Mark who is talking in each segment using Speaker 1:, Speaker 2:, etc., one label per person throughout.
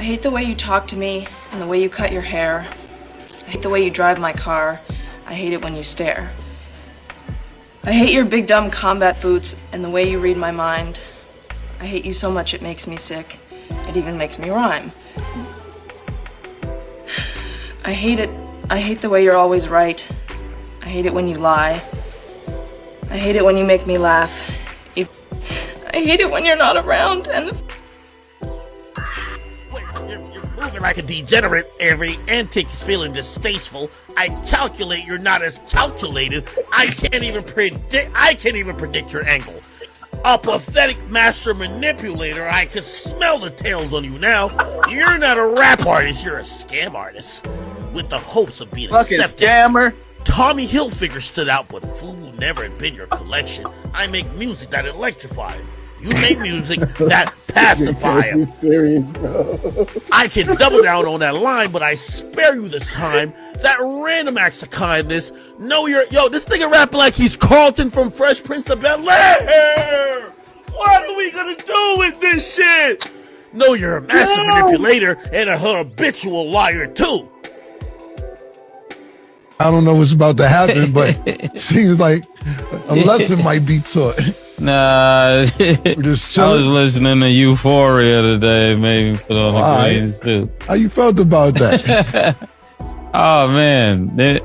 Speaker 1: I hate the way you talk to me and the way you cut your hair. I hate the way you drive my car. I hate it when you stare. I hate your big dumb combat boots and the way you read my mind. I hate you so much it makes me sick. It even makes me rhyme. I hate it. I hate the way you're always right. I hate it when you lie. I hate it when you make me laugh. I hate it when you're not around and
Speaker 2: You're moving like a degenerate. Every antic is feeling distasteful. I calculate you're not as calculated. I can't even predict your angle. A pathetic master manipulator. I can smell the tails on you now. You're not a rap artist. You're a scam artist with the hopes of being
Speaker 3: fucking
Speaker 2: accepted.
Speaker 3: Scammer.
Speaker 2: Tommy Hilfiger stood out, but FUBU never had been your collection. I make music that electrify him. You make music that pacify him.
Speaker 4: Serious, bro.
Speaker 2: I can double down on that line, but I spare you this time. That random acts of kindness. Know this nigga rapping like he's Carlton from Fresh Prince of Bel-Air. What are we gonna do with this shit? No, you're a master manipulator and a habitual liar too.
Speaker 4: I don't know what's about to happen, but seems like a lesson might be taught.
Speaker 5: Nah,
Speaker 4: We're just
Speaker 5: I was
Speaker 4: chilling.
Speaker 5: listening to Euphoria today. Made me put on a green suit.
Speaker 4: How you felt about that?
Speaker 5: Oh man, it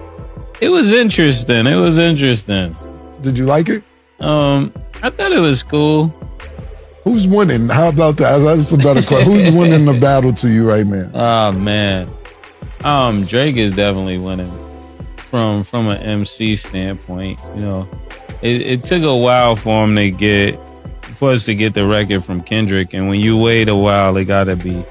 Speaker 5: was interesting. It was interesting.
Speaker 4: Did you like it?
Speaker 5: I thought it was cool.
Speaker 4: Who's winning? How about that? That's a better question. Who's winning the battle to you right now?
Speaker 5: Oh man, Drake is definitely winning from an MC standpoint. You know, it took a while for us to get the record from Kendrick, and when you wait a while, it gotta be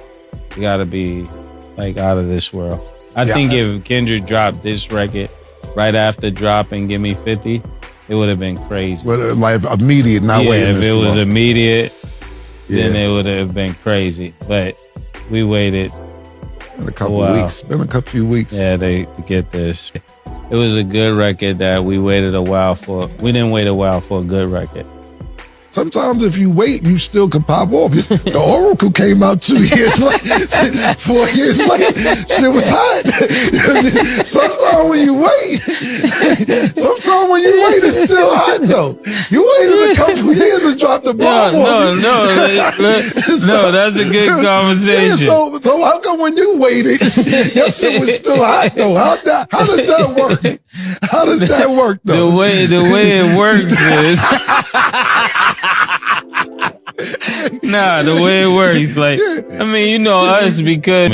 Speaker 5: like out of this world. I think if Kendrick dropped this record right after dropping Give Me 50, it would have been crazy.
Speaker 4: Well, like immediate, not waiting.
Speaker 5: If it was immediate, then it would have been crazy. But we waited.
Speaker 4: Been a couple weeks. Been a few weeks.
Speaker 5: Yeah, to get this. It was a good record that we waited a while for. We didn't wait a while for a good record.
Speaker 4: Sometimes if you wait, you still can pop off. The Oracle came out 2 years later, 4 years later. Shit was hot. Sometimes when you wait, it's still hot though. You waited a couple years to drop the bomb.
Speaker 5: No, that's a good conversation.
Speaker 4: Yeah, so how come when you waited, your shit was still hot though? How does that work? How does that work though?
Speaker 5: The way it works is the way it works, like, I mean, you know us because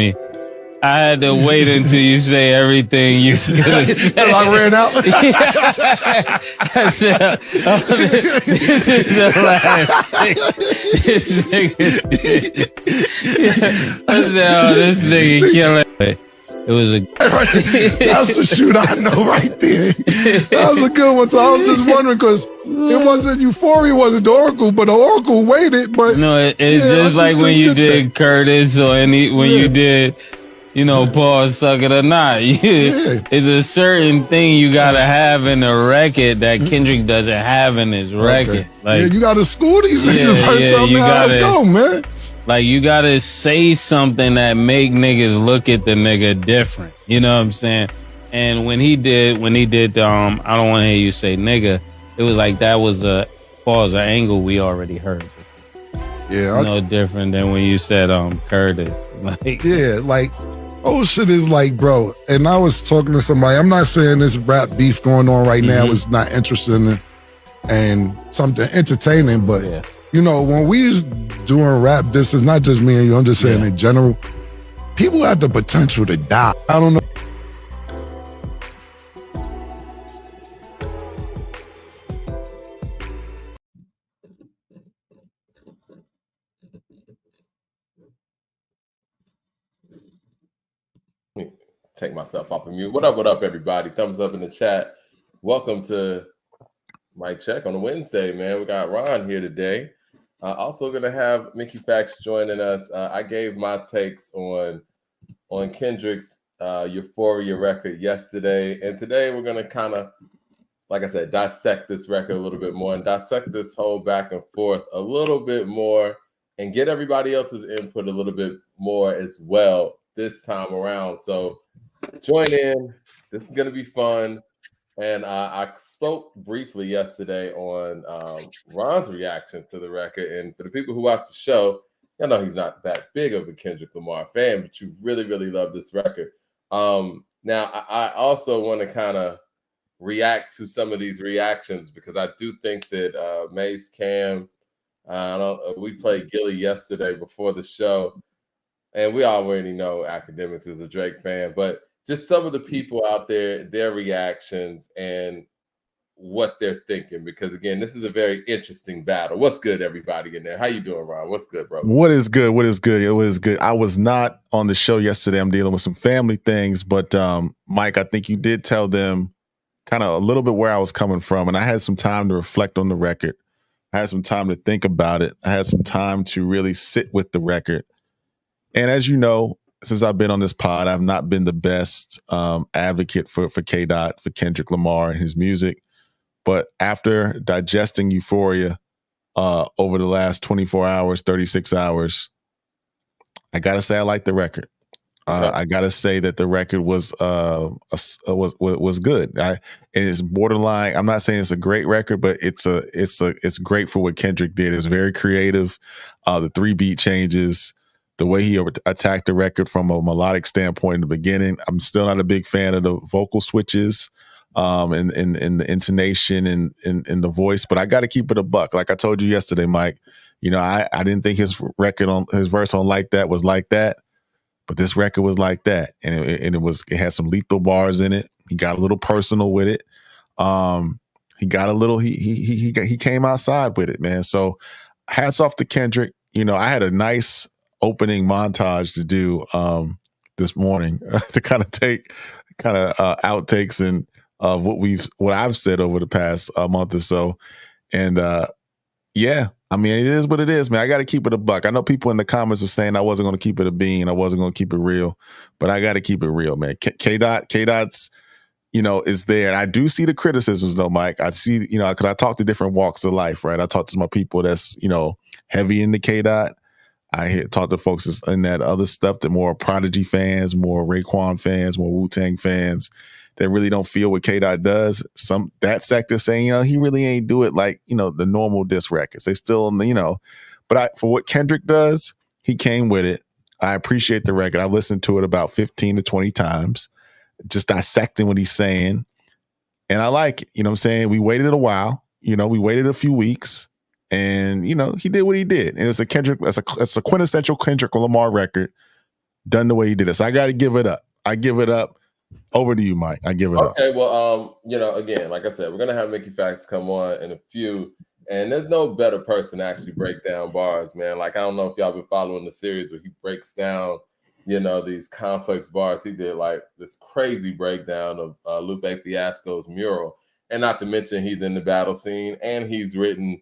Speaker 5: I had to wait until you say everything you could say.
Speaker 4: I ran out.
Speaker 5: I said, this is the last thing this nigga did. I said, this nigga killing it. It was
Speaker 4: That's the shoot I know right there. That was a good one. So I was just wondering because it wasn't Euphoria, wasn't the Oracle, but the Oracle waited. But
Speaker 5: no, it's just like when you did Curtis or you did, Paul Suck It or Not. It's a certain thing you gotta have in a record that Kendrick doesn't have in his record. Like,
Speaker 4: you gotta school these niggas. Tell me how it go, man.
Speaker 5: Like, you gotta say something that make niggas look at the nigga different. You know what I'm saying? And when he did the I don't want to hear you say nigga, it was like that was an angle we already heard.
Speaker 4: Yeah,
Speaker 5: no different than when you said Curtis. Like,
Speaker 4: yeah, like shit is like, bro. And I was talking to somebody. I'm not saying this rap beef going on right now is not interesting and something entertaining, but. Yeah. When we was doing rap, this is not just me and you, I'm just saying in general, people have the potential to die. I don't know.
Speaker 6: Take myself off of mute. What up, everybody? Thumbs up in the chat. Welcome to Mic Check on a Wednesday, man. We got Ron here today. Also going to have Mickey Factz joining us. I gave my takes on Kendrick's Euphoria record yesterday. And today we're going to kind of, like I said, dissect this record a little bit more and dissect this whole back and forth a little bit more and get everybody else's input a little bit more as well this time around. So join in. This is going to be fun. And I spoke briefly yesterday on Ron's reactions to the record. And for the people who watch the show, I know he's not that big of a Kendrick Lamar fan, but you really, really love this record. Now, I also want to kind of react to some of these reactions because I do think that Mace, Cam, we played Gilly yesterday before the show, and we already know Academics is a Drake fan, but just some of the people out there, their reactions and what they're thinking, because again, this is a very interesting battle. What's good, everybody in there? How you doing, Ron? What's good, bro?
Speaker 3: What is good? What is good? What is good? I was not on the show yesterday. I'm dealing with some family things, but Mike, I think you did tell them kind of a little bit where I was coming from, and I had some time to reflect on the record. I had some time to think about it. I had some time to really sit with the record. And as you know, since I've been on this pod, I've not been the best advocate for K-Dot, for Kendrick Lamar and his music. But after digesting Euphoria over the last 24 hours, 36 hours, I got to say I like the record. I got to say that the record was good. It's borderline. I'm not saying it's a great record, but it's great for what Kendrick did. It was very creative. The 3 beat changes, the way he attacked the record from a melodic standpoint in the beginning. I'm still not a big fan of the vocal switches and the intonation and the voice, but I got to keep it a buck. Like I told you yesterday, Mike, I didn't think his record on his verse on Like That was like that, but this record was like that. And it had some lethal bars in it. He got a little personal with it. He got a little, he came outside with it, man. So hats off to Kendrick. I had a nice opening montage to do this morning to kind of take outtakes and what I've said over the past month or so. And yeah, I mean, it is what it is, man. I got to keep it a buck. I know people in the comments are saying I wasn't going to keep it a bean. I wasn't going to keep it real, but I got to keep it real, man. K-Dot's, is there. And I do see the criticisms though, Mike. I see, because I talk to different walks of life, right? I talk to my people that's, heavy into K-Dot. I talk to folks in that other stuff, that more Prodigy fans, more Raekwon fans, more Wu-Tang fans that really don't feel what K-Dot does. That sector saying, he really ain't do it like, the normal diss records. They still, but for what Kendrick does, he came with it. I appreciate the record. I listened to it about 15 to 20 times, just dissecting what he's saying. And I like it. You know what I'm saying? We waited a while, we waited a few weeks. And, he did what he did. And it's a quintessential Kendrick Lamar record done the way he did it. So I got to give it up. I give it up. Over to you, Mike. I give it up.
Speaker 6: Okay, well, again, like I said, we're going to have Mickey Factz come on in a few. And there's no better person to actually break down bars, man. Like, I don't know if y'all been following the series where he breaks down, these complex bars. He did, like, this crazy breakdown of Lupe Fiasco's Mural. And not to mention he's in the battle scene and he's written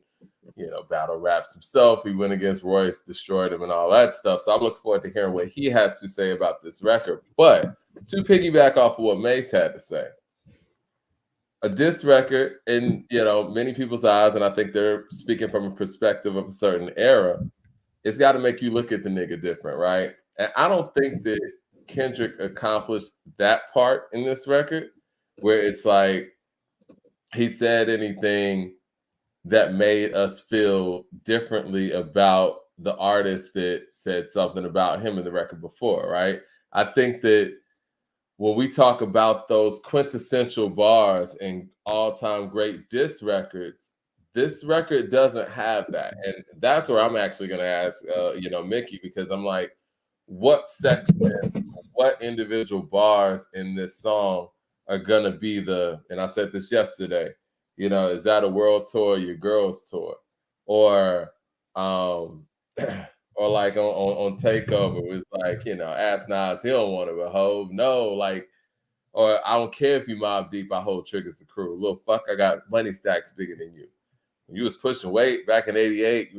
Speaker 6: battle raps himself. He went against Royce, destroyed him and all that stuff. So I'm looking forward to hearing what he has to say about this record. But to piggyback off of what Mace had to say, a diss record in, many people's eyes, and I think they're speaking from a perspective of a certain era, it's got to make you look at the nigga different, right? And I don't think that Kendrick accomplished that part in this record where it's like he said anything that made us feel differently about the artist that said something about him in the record before, right? I think that when we talk about those quintessential bars and all-time great diss records, this record doesn't have that. And that's where I'm actually going to ask, Mickey, because I'm like, what section, what individual bars in this song are going to be and I said this yesterday, is that a world tour, your girls tour? Or or like on Takeover, it's like, ask Nas, he don't want to Hove. No, like, or I don't care if you Mob Deep, I hold triggers to crew. Little fuck, I got money stacks bigger than you. When you was pushing weight back in 88,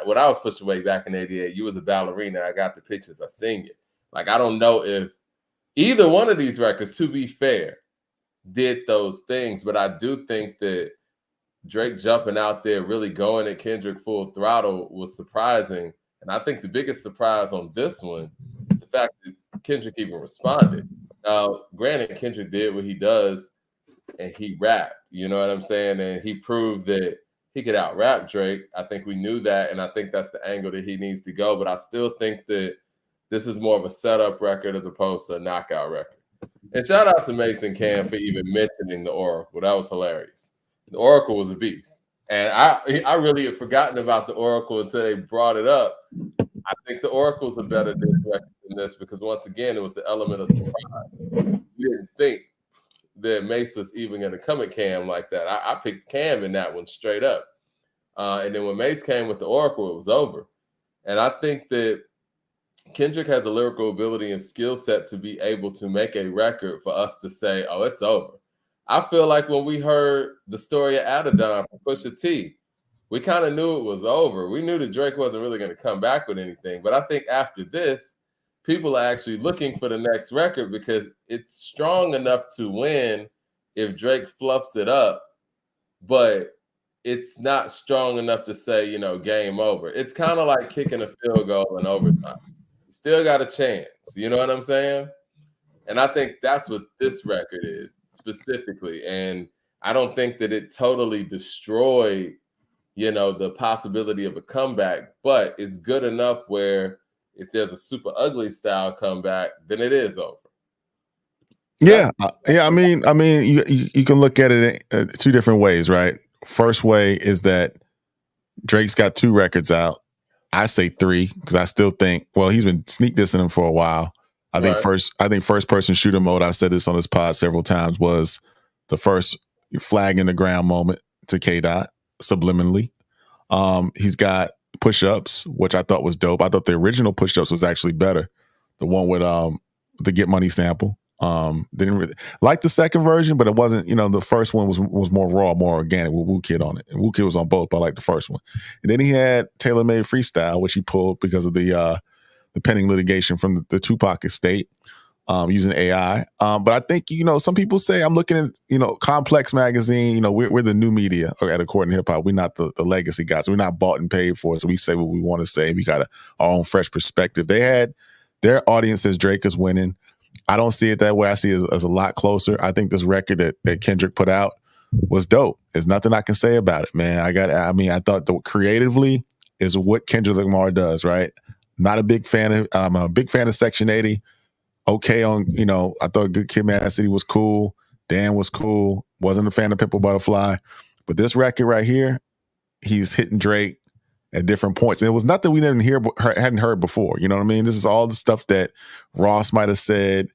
Speaker 6: when I was pushing weight back in 88, you was a ballerina. I got the pictures, I seen you. Like, I don't know if either one of these records, to be fair, did those things, but I do think that Drake jumping out there really going at Kendrick full throttle was surprising And I think the biggest surprise on this one is the fact that Kendrick even responded. Now, granted, Kendrick did what he does and he rapped, you know what I'm saying? And he proved that he could out rap Drake. I think we knew that. And I think that's the angle that he needs to go. But I still think that this is more of a setup record as opposed to a knockout record. And shout out to Mason Cam for even mentioning the Oracle. That was hilarious. The Oracle was a beast. And I really had forgotten about the Oracle until they brought it up. I think the Oracle's a better diss record than this because once again, it was the element of surprise. We didn't think that Mace was even going to come at Cam like that. I picked Cam in that one straight up. And then when Mace came with the Oracle, it was over. And I think that Kendrick has a lyrical ability and skill set to be able to make a record for us to say, oh, it's over. I feel like when we heard the story of Adidon from Pusha T, we kind of knew it was over. We knew that Drake wasn't really going to come back with anything. But I think after this, people are actually looking for the next record because it's strong enough to win if Drake fluffs it up, but it's not strong enough to say, game over. It's kind of like kicking a field goal in overtime. You still got a chance. You know what I'm saying? And I think that's what this record is specifically. And I don't think that it totally destroyed, the possibility of a comeback, but it's good enough where if there's a super ugly style comeback, then it is over.
Speaker 3: Yeah. I mean, you can look at it two different ways, right? First way is that Drake's got 2 records out. I say 3 because I still think, he's been sneak dissing them for a while. I think first person shooter mode, I've said this on this pod several times, was the first flag in the ground moment to K-Dot subliminally. He's got push-ups, which I thought was dope. I thought the original push-ups was actually better. The one with the Get Money sample. Didn't really like the second version, but it wasn't, the first one was more raw, more organic with Wu Kid on it. And Wu Kid was on both, but I like the first one. And then he had Taylor Made Freestyle, which he pulled because of the pending litigation from the Tupac estate, using AI. But I think, some people say, I'm looking at, Complex Magazine, we're the new media at According to Hip Hop. We're not the legacy guys. We're not bought and paid for it. So we say what we want to say. We got our own fresh perspective. They had their audience as Drake is winning. I don't see it that way. I see it as a lot closer. I think this record that Kendrick put out was dope. There's nothing I can say about it, man. I thought creatively is what Kendrick Lamar does, right? I'm a big fan of Section 80. Okay on, I thought Good Kid, Mad City was cool. Dan was cool. Wasn't a fan of Pimple Butterfly. But this record right here, he's hitting Drake at different points. And it was nothing we hadn't heard before. You know what I mean? This is all the stuff that Ross might have said.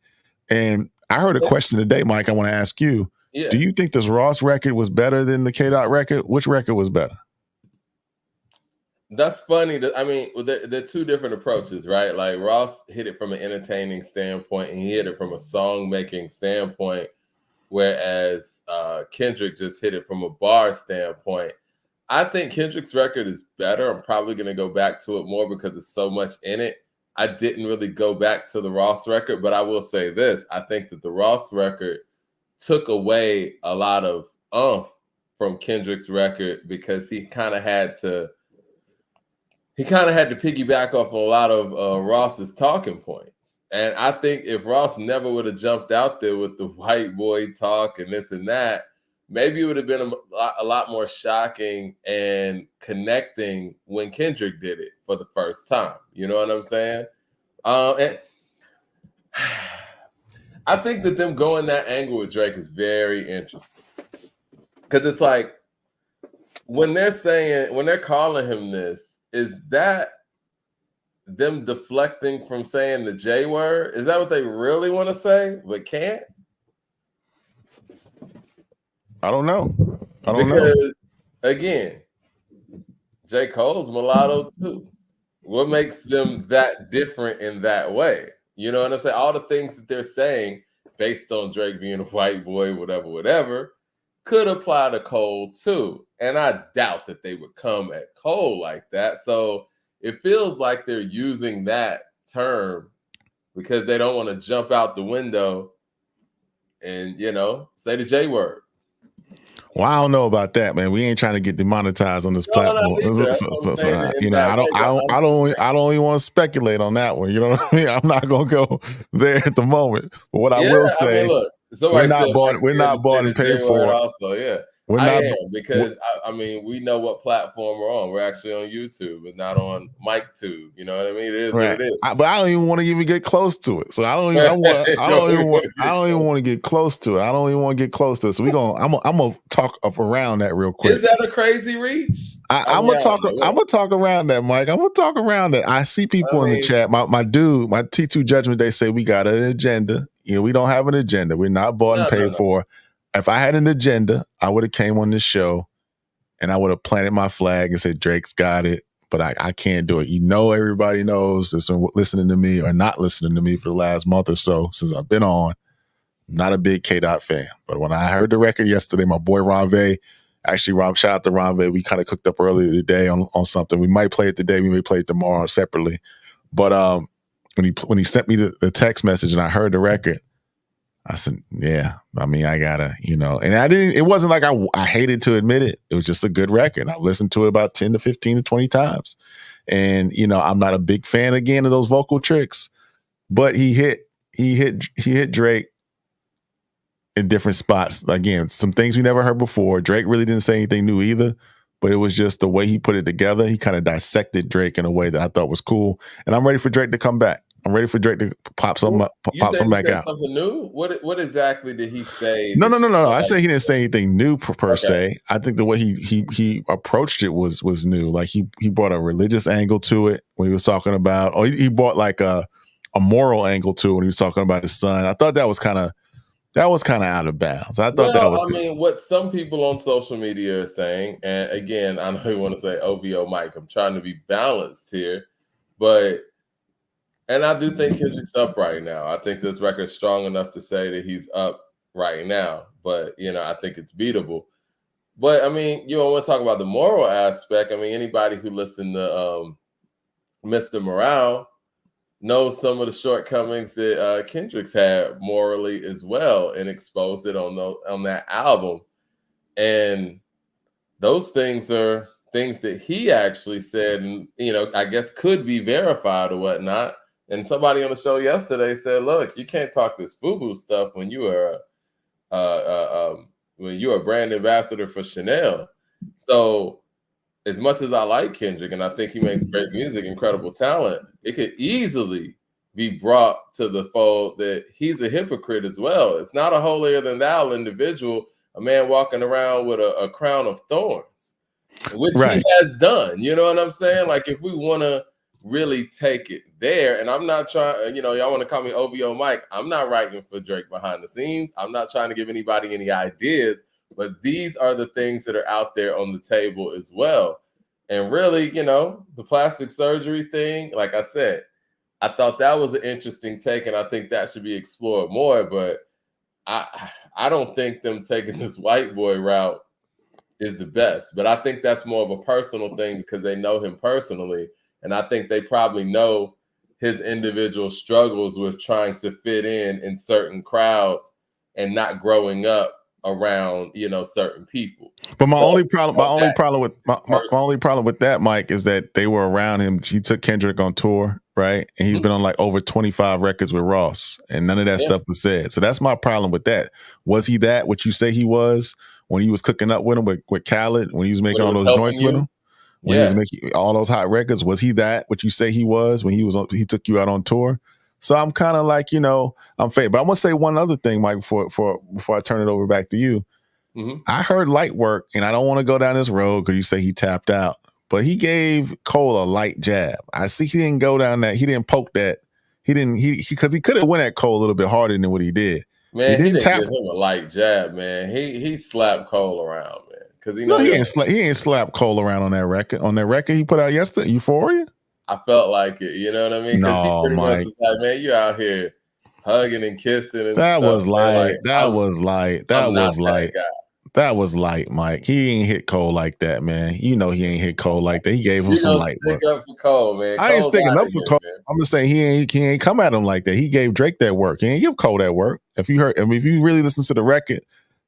Speaker 3: And I heard a question today, Mike, I want to ask you. Yeah. Do you think this Ross record was better than the K-Dot record? Which record was better?
Speaker 6: That's funny. They're 2 different approaches, right? Like Ross hit it from an entertaining standpoint and he hit it from a song-making standpoint, whereas Kendrick just hit it from a bar standpoint. I think Kendrick's record is better. I'm probably going to go back to it more because there's so much in it. I didn't really go back to the Ross record, but I will say this. I think that the Ross record took away a lot of oomph from Kendrick's record because he kind of had to piggyback off a lot of Ross's talking points. And I think if Ross never would have jumped out there with the white boy talk and this and that, maybe it would have been a lot more shocking and connecting when Kendrick did it for the first time. You know what I'm saying? And I think that them going that angle with Drake is very interesting. Because it's like, when they're calling him this, is that them deflecting from saying the J word? Is that what they really want to say but can't?
Speaker 3: I don't know.
Speaker 6: Because, again, J. Cole's mulatto too. What makes them that different in that way? You know what I'm saying? All the things that they're saying based on Drake being a white boy, whatever, could apply to Cole too. And I doubt that they would come at Cole like that. So it feels like they're using that term because they don't want to jump out the window and, say the J word.
Speaker 3: Well, I don't know about that, man. We ain't trying to get demonetized on this
Speaker 6: No, not
Speaker 3: platform.
Speaker 6: either. That's what I'm saying in
Speaker 3: You know,
Speaker 6: that
Speaker 3: I
Speaker 6: way, but
Speaker 3: I don't even want to speculate on that one. You know what I mean? I'm not gonna go there at the moment. But what I
Speaker 6: yeah,
Speaker 3: will
Speaker 6: I mean,
Speaker 3: say,
Speaker 6: look, somebody said Mike's
Speaker 3: we're
Speaker 6: scared
Speaker 3: not
Speaker 6: to say
Speaker 3: bought
Speaker 6: the
Speaker 3: and paid
Speaker 6: J word
Speaker 3: for.
Speaker 6: also. Yeah,
Speaker 3: We're
Speaker 6: I
Speaker 3: not.
Speaker 6: am because I mean, we know what platform we're on. We're actually on YouTube and not on MikeTube. You know what I mean? It is what
Speaker 3: Right.
Speaker 6: it is.
Speaker 3: But I don't even want to even get close to it. So I don't even. I don't even want to get close to it. I don't even want to get close to it. So I'm gonna talk up around that real quick.
Speaker 6: Is that a crazy reach?
Speaker 3: I'm gonna talk around that, Mike. I'm gonna talk around that. I see people in the chat. My T2 Judgment, they say we got an agenda. You know, we don't have an agenda. We're not bought and paid for. If I had an agenda, I would have came on this show and I would have planted my flag and said Drake's got it. But I can't do it. You know, everybody knows that's been listening to me or not listening to me for the last month or so since I've been on. I'm not a big K-Dot fan. But when I heard the record yesterday, my boy Ronve, shout out to Ronve, we kind of cooked up earlier today on something. We might play it today. We may play it tomorrow separately. But when he sent me the text message and I heard the record, I said, yeah, I mean, I gotta, you know, and it wasn't like I hated to admit it. It was just a good record. I listened to it about 10 to 15 to 20 times. And, you know, I'm not a big fan again of those vocal tricks, but he hit Drake in different spots. Again, some things we never heard before. Drake really didn't say anything new either, but it was just the way he put it together. He kind of dissected Drake in a way that I thought was cool. And I'm ready for Drake to come back. I'm ready for Drake to pop something back out.
Speaker 6: Something new? What exactly did he say?
Speaker 3: No. I said he didn't say anything new per se. I think the way he approached it was new. Like he brought a religious angle to it when he was talking about, he brought like a moral angle to it when he was talking about his son. I thought that was kind of out of bounds. I thought that was.
Speaker 6: I mean, what some people on social media are saying, and again, I know you want to say OVO Mike. I'm trying to be balanced here, but. And I do think Kendrick's up right now. I think this record's strong enough to say that he's up right now. But, you know, I think it's beatable. But, I mean, you know, want to talk about the moral aspect. I mean, anybody who listened to Mr. Morale knows some of the shortcomings that Kendrick's had morally as well and exposed it on that album. And those things are things that he actually said and, you know, I guess could be verified or whatnot. And somebody on the show yesterday said, "Look, you can't talk this FUBU stuff when you are a brand ambassador for Chanel." So, as much as I like Kendrick and I think he makes great music, incredible talent, it could easily be brought to the fold that he's a hypocrite as well. It's not a holier than thou individual, a man walking around with a crown of thorns, which he has done. You know what I'm saying? Like if we want to really take it there. And I'm not trying, you know, y'all want to call me OVO Mike. I'm not writing for Drake behind the scenes. I'm not trying to give anybody any ideas, but these are the things that are out there on the table as well. And really, you know, the plastic surgery thing, like I said, I thought that was an interesting take, and I think that should be explored more. But I don't think them taking this white boy route is the best. But I think that's more of a personal thing because they know him personally. And I think they probably know his individual struggles with trying to fit in certain crowds and not growing up around, you know, certain people.
Speaker 3: But my only problem with that, Mike, is that they were around him. He took Kendrick on tour, right? And he's been on like over 25 records with Ross, and none of that stuff was said. So that's my problem with that. Was he that what you say he was when he was cooking up with him with Khaled, when he was making all those joints with him? When he was making all those hot records, was he that what you say he was when he took you out on tour? So I'm kind of like, you know, I'm fake. But I want to say one other thing, Mike, before I turn it over back to you. Mm-hmm. I heard light work, and I don't want to go down this road because you say he tapped out, but he gave Cole a light jab. I see he didn't go down that. He didn't poke that. Because he could have went at Cole a little bit harder than what he did.
Speaker 6: Man, he didn't give him a light jab, man. He slapped Cole around, man. Because
Speaker 3: he ain't slapped Cole around on that record. On that record he put out yesterday, Euphoria.
Speaker 6: I felt like it. You know what I mean?
Speaker 3: No,
Speaker 6: he pretty
Speaker 3: Mike.
Speaker 6: much was like, man, you out here hugging and kissing and
Speaker 3: that
Speaker 6: stuff.
Speaker 3: Was light.
Speaker 6: Like,
Speaker 3: that was light. That was light. That was light, Mike. He ain't hit Cole like that, man. You know he ain't hit Cole like that. He gave him some light work.
Speaker 6: Stick up for Cole, man.
Speaker 3: I ain't sticking up for Cole. Man. I'm just saying he ain't come at him like that. He gave Drake that work. He ain't give Cole that work. If you really listen to the record,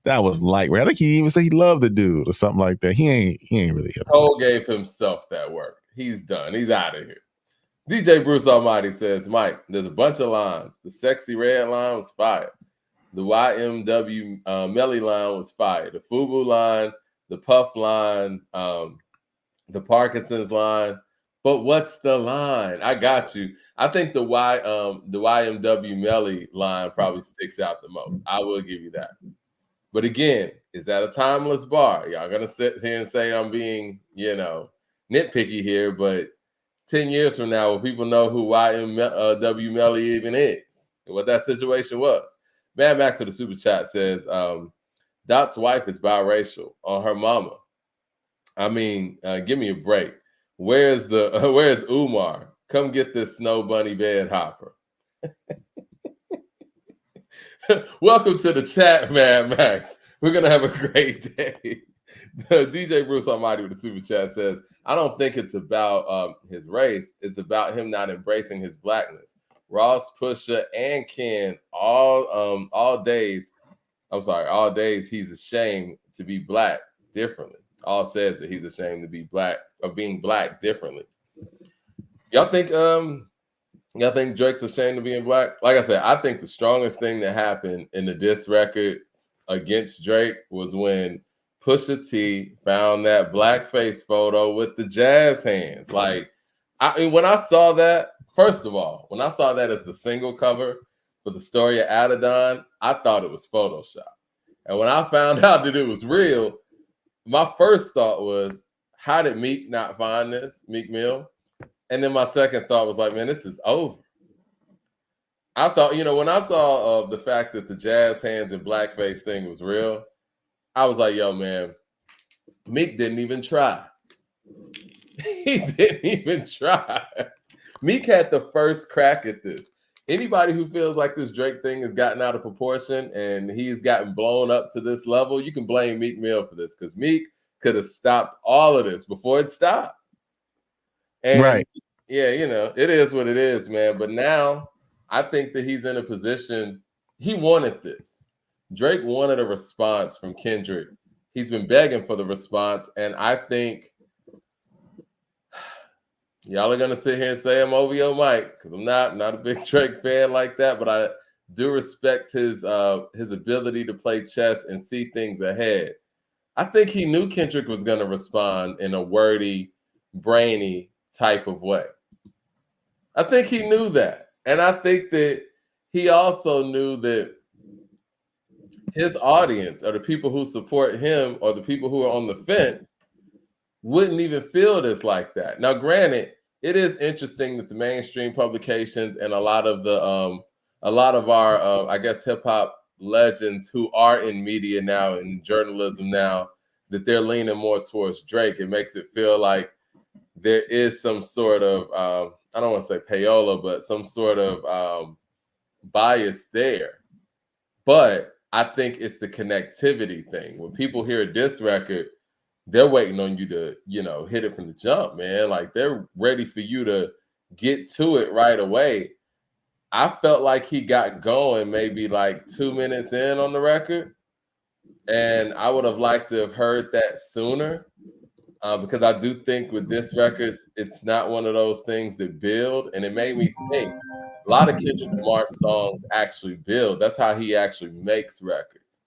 Speaker 3: that was light. I think he even said he loved the dude or something like that. He ain't really hit.
Speaker 6: Cole gave himself that work. He's done. He's out of here. DJ Bruce Almighty says, Mike, there's a bunch of lines. The Sexy Red line was fire. The YMW Melly line was fire. The FUBU line, the Puff line, the Parkinson's line. But what's the line? I got you. I think the YMW Melly line probably sticks out the most. I will give you that. But again, is that a timeless bar? Y'all gonna sit here and say I'm being, nitpicky here, but 10 years from now, will people know who YMW Melly even is and what that situation was? Mad Max to the super chat says, Dot's wife is biracial on her mama. I mean, give me a break. Where's Umar? Come get this snow bunny bed hopper. Welcome to the chat, Mad Max. We're gonna have a great day. DJ Bruce Almighty with the super chat says, I don't think it's about his race. It's about him not embracing his blackness. Ross, Pusha, and Ken all days he's ashamed to be black differently. All says that he's ashamed to be black or being black differently. Y'all think Drake's ashamed of being black? Like I said, I think the strongest thing that happened in the diss records against Drake was when Pusha T found that blackface photo with the jazz hands. Like, when I saw that, first of all, when I saw that as the single cover for the story of Adidon, I thought it was Photoshop. And when I found out that it was real, my first thought was, how did Meek not find this, Meek Mill? And then my second thought was like, man, this is over. I thought, when I saw the fact that the jazz hands and blackface thing was real, I was like, yo, man, Meek didn't even try. He didn't even try. Meek had the first crack at this. Anybody who feels like this Drake thing has gotten out of proportion and he's gotten blown up to this level, you can blame Meek Mill for this, because Meek could have stopped all of this before it stopped. And
Speaker 3: right.
Speaker 6: Yeah, it is what it is, man. But now I think that he's in a position, he wanted this. Drake wanted a response from Kendrick. He's been begging for the response, and I think y'all are gonna sit here and say I'm OVO Mike, because I'm not a big Drake fan like that, but I do respect his ability to play chess and see things ahead. I think he knew Kendrick was gonna respond in a wordy, brainy type of way. I think he knew that, and I think that he also knew that his audience, or the people who support him, or the people who are on the fence, wouldn't even feel this like that. Now, granted, it is interesting that the mainstream publications and a lot of our, I guess, hip hop legends who are in media now and journalism now, that they're leaning more towards Drake. It makes it feel like there is some sort of, I don't want to say payola, but some sort of bias there. But I think it's the connectivity thing. When people hear a diss record, they're waiting on you to, hit it from the jump, man. Like, they're ready for you to get to it right away. I felt like he got going maybe like 2 minutes in on the record, and I would have liked to have heard that sooner, because I do think with diss records, it's not one of those things that build, and it made me think a lot of Kendrick Lamar songs actually build. That's how he actually makes records.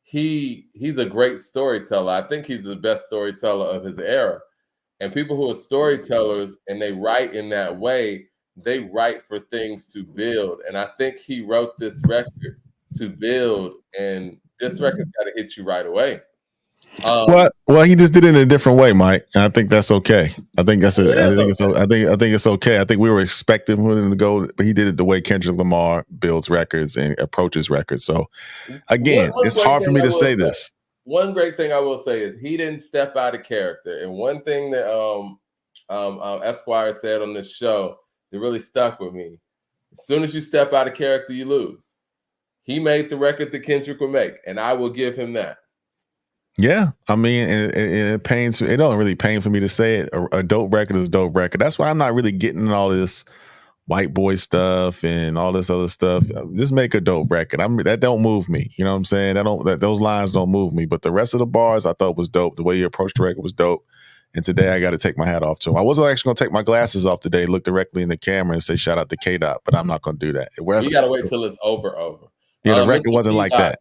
Speaker 6: He's a great storyteller. I think he's the best storyteller of his era. And people who are storytellers and they write in that way, they write for things to build. And I think he wrote this record to build, and this record's got to hit you right away.
Speaker 3: Well, he just did it in a different way, Mike. And I think that's okay. I think it's okay. I think we were expecting him to go, but he did it the way Kendrick Lamar builds records and approaches records. So again, it's hard for me to say this.
Speaker 6: One great thing I will say is he didn't step out of character. And one thing that Esquire said on this show that really stuck with me: as soon as you step out of character, you lose. He made the record that Kendrick would make, and I will give him that.
Speaker 3: Yeah, I mean, it pains. It don't really pain for me to say it. A dope record is a dope record. That's why I'm not really getting all this white boy stuff and all this other stuff. Just make a dope record. That don't move me. You know what I'm saying? Those lines don't move me. But the rest of the bars I thought was dope. The way you approached the record was dope. And today I got to take my hat off to him. I wasn't actually going to take my glasses off today, look directly in the camera and say shout out to K-Dot, but I'm not going to do that.
Speaker 6: You got to wait till it's over.
Speaker 3: Yeah, the record wasn't like that.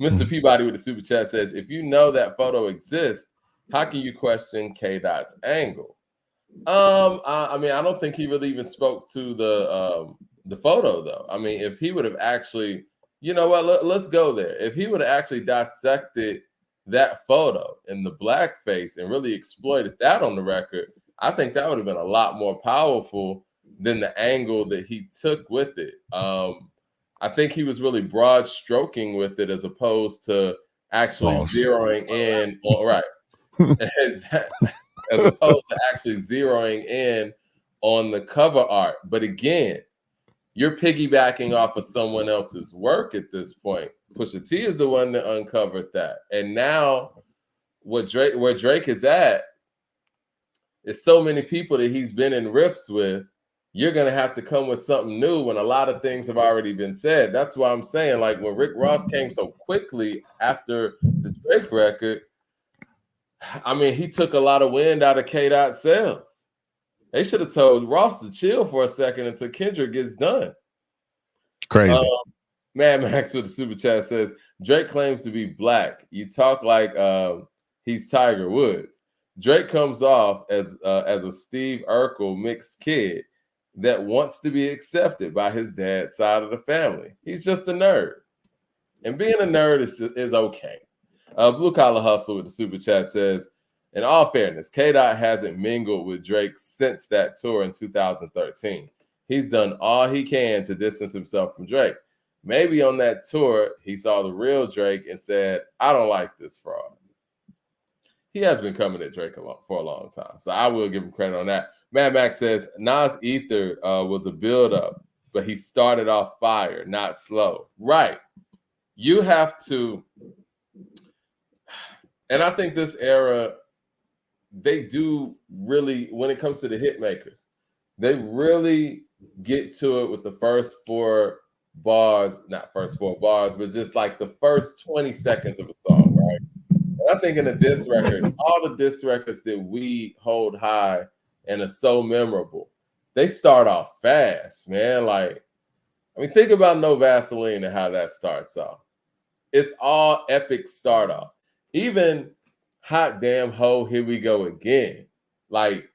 Speaker 6: Mr. Peabody with the super chat says, if you know that photo exists, how can you question K-Dot's angle? I mean, I don't think he really even spoke to the photo, though. I mean, if he would have actually, you know what, let's go there. If he would have actually dissected that photo in the blackface and really exploited that on the record, I think that would have been a lot more powerful than the angle that he took with it. I think he was really broad stroking with it as opposed to actually zeroing in on as opposed to actually zeroing in on the cover art. But again, you're piggybacking off of someone else's work at this point. Pusha T is the one that uncovered that. And now where Drake is at is so many people that he's been in riffs with. You're going to have to come with something new when a lot of things have already been said. That's why I'm saying, like, when Rick Ross came so quickly after the Drake record, I mean, he took a lot of wind out of K-Dot sails. They should have told Ross to chill for a second until Kendrick gets done.
Speaker 3: Crazy.
Speaker 6: Mad Max with the super chat says, Drake claims to be black. You talk like he's Tiger Woods. Drake comes off as a Steve Urkel mixed kid that wants to be accepted by his dad's side of the family. He's just a nerd. And being a nerd is okay. Blue Collar Hustle with the super chat says, in all fairness, K-Dot hasn't mingled with Drake since that tour in 2013. He's done all he can to distance himself from Drake. Maybe on that tour, he saw the real Drake and said, I don't like this fraud. He has been coming at Drake for a long time, so I will give him credit on that. Mad Max says, Nas Ether was a build-up, but he started off fire, not slow. Right. You have to, and I think this era, they do really, when it comes to the hit makers, they really get to it with the first four bars, not first four bars, but just like the first 20 seconds of a song, right? And I think in a diss record, all the diss records that we hold high and are so memorable, they start off fast, man. Like, I mean, think about No Vaseline and how that starts off. It's all epic start offs. Even Hot Damn Ho, Here We Go Again. Like,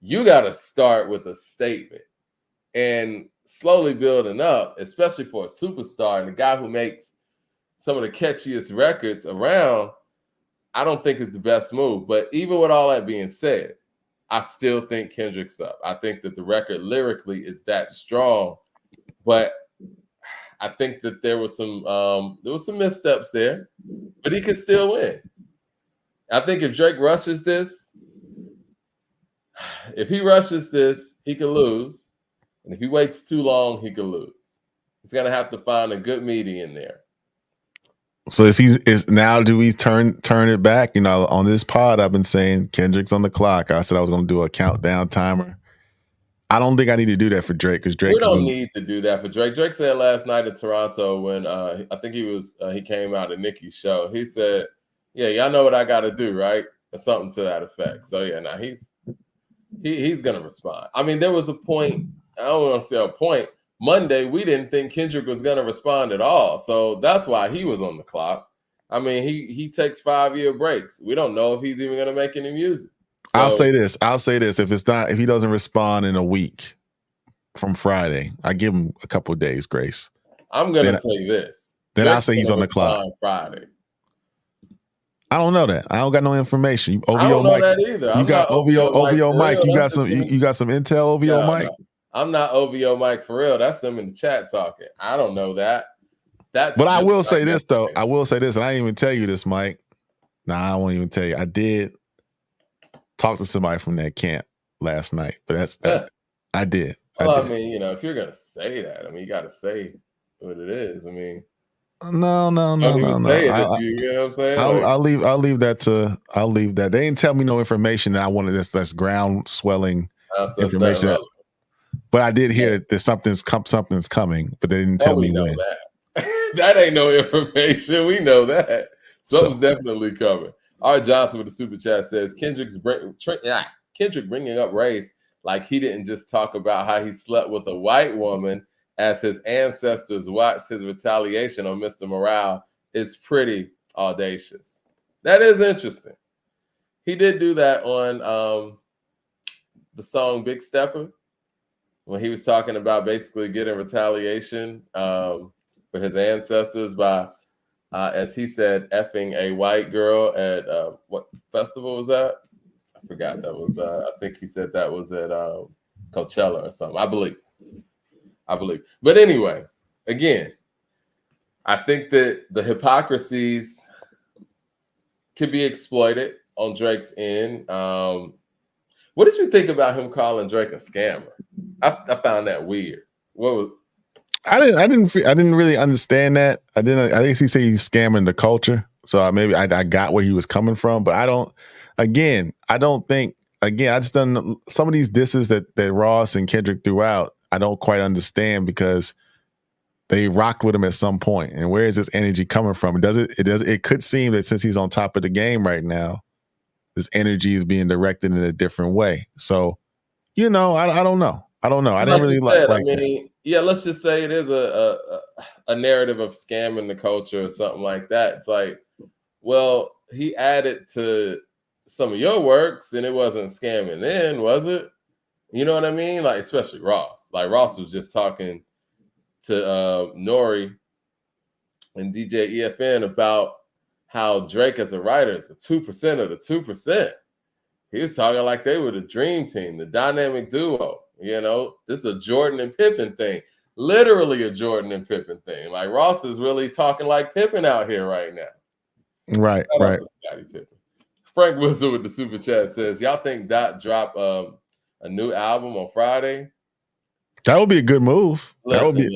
Speaker 6: you got to start with a statement and slowly building up, especially for a superstar and a guy who makes some of the catchiest records around. I don't think is the best move. But even with all that being said, I still think Kendrick's up. I think that the record lyrically is that strong, but I think that there was some missteps there, but he could still win. I think if Drake rushes this, he could lose. And if he waits too long, he could lose. He's gonna have to find a good median there.
Speaker 3: So do we turn it back? You know, on this pod, I've been saying Kendrick's on the clock. I said I was going to do a countdown timer. I don't think I need to do that for Drake because Drake.
Speaker 6: We don't need to do that for Drake. Drake said last night in Toronto when I think he came out at Nicki's show. He said, "Yeah, y'all know what I got to do, right?" Or something to that effect. So yeah, now he's gonna respond. I mean, there was a point. I don't want to say a point. Monday, we didn't think Kendrick was going to respond at all. So that's why he was on the clock. I mean, he takes 5-year breaks. We don't know if he's even going to make any music. So,
Speaker 3: I'll say this. If he doesn't respond in a week from Friday, I give him a couple of days grace.
Speaker 6: I'm going to say this.
Speaker 3: Then I'll say he's on the clock.
Speaker 6: On Friday.
Speaker 3: I don't know that. I don't got no information.
Speaker 6: I don't know that either.
Speaker 3: You got OVO Mike. You got some intel, OVO Mike?
Speaker 6: No. I'm not OVO Mike for real. That's them in the chat talking. I don't know that.
Speaker 3: But I will say this, though. I will say this, and I didn't even tell you this, Mike. Nah, I won't even tell you. I did talk to somebody from that camp last night, but that's I did.
Speaker 6: Well, I mean, you know, if you're gonna say that, I mean, you got to say what it is. I mean,
Speaker 3: no.
Speaker 6: You know what I'm saying?
Speaker 3: I'll leave that. They didn't tell me no information that I wanted. That's ground swelling information. But I did hear that something's coming, but they didn't tell me
Speaker 6: know
Speaker 3: when.
Speaker 6: That. That ain't no information. We know that. Something's definitely coming. R. Johnson with the super chat says Kendrick bringing up race like he didn't just talk about how he slept with a white woman as his ancestors watched his retaliation on Mr. Morale is pretty audacious. That is interesting. He did do that on the song Big Stepper when he was talking about basically getting retaliation for his ancestors by, as he said, effing a white girl at what festival was that? I forgot. That was, I think he said that was at Coachella or something, I believe. But anyway, again, I think that the hypocrisies could be exploited on Drake's end. What did you think about him calling Drake a scammer? I found that weird. What was?
Speaker 3: I didn't really understand that. I think he said he's scamming the culture. So maybe I got where he was coming from, but I just done some of these disses that Ross and Kendrick threw out. I don't quite understand because they rocked with him at some point. And where is this energy coming from? It could seem that since he's on top of the game right now, this energy is being directed in a different way. So, I don't know. I didn't really like that.
Speaker 6: Yeah, let's just say it is a narrative of scamming the culture or something like that. It's like, well, he added to some of your works and it wasn't scamming then, was it? You know what I mean? Like, especially Ross. Like, Ross was just talking to Nori and DJ EFN about how Drake as a writer is 2% of the 2%. He was talking like they were the dream team, the dynamic duo. This is a Jordan and Pippen thing. Literally a Jordan and Pippen thing. Like, Ross is really talking like Pippen out here right now.
Speaker 3: Right.
Speaker 6: Scottie Pippen. Frank Whistle with the super chat says, y'all think Dot drop a new album on Friday?
Speaker 3: That would be a good move.
Speaker 6: Listen.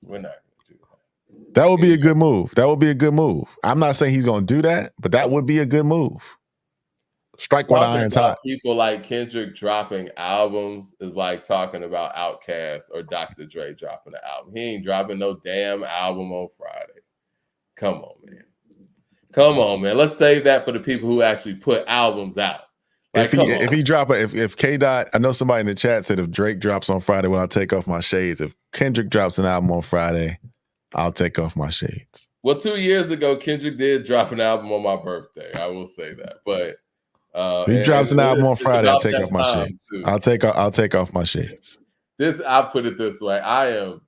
Speaker 6: We're not going to do that.
Speaker 3: That would be a good move. I'm not saying he's going to do that, but that would be a good move. Strike while the iron's hot.
Speaker 6: People like Kendrick dropping albums is like talking about Outkast or Dr. Dre dropping an album. He ain't dropping no damn album on Friday. Come on, man. Let's save that for the people who actually put albums out. Like,
Speaker 3: if K Dot, I know somebody in the chat said if Drake drops on Friday, when I take off my shades. If Kendrick drops an album on Friday, I'll take off my shades.
Speaker 6: Well, 2 years ago, Kendrick did drop an album on my birthday. I will say that, but
Speaker 3: he drops an album on Friday, I'll take off my shades. I'll take off my shades.
Speaker 6: I'll put it this way: I am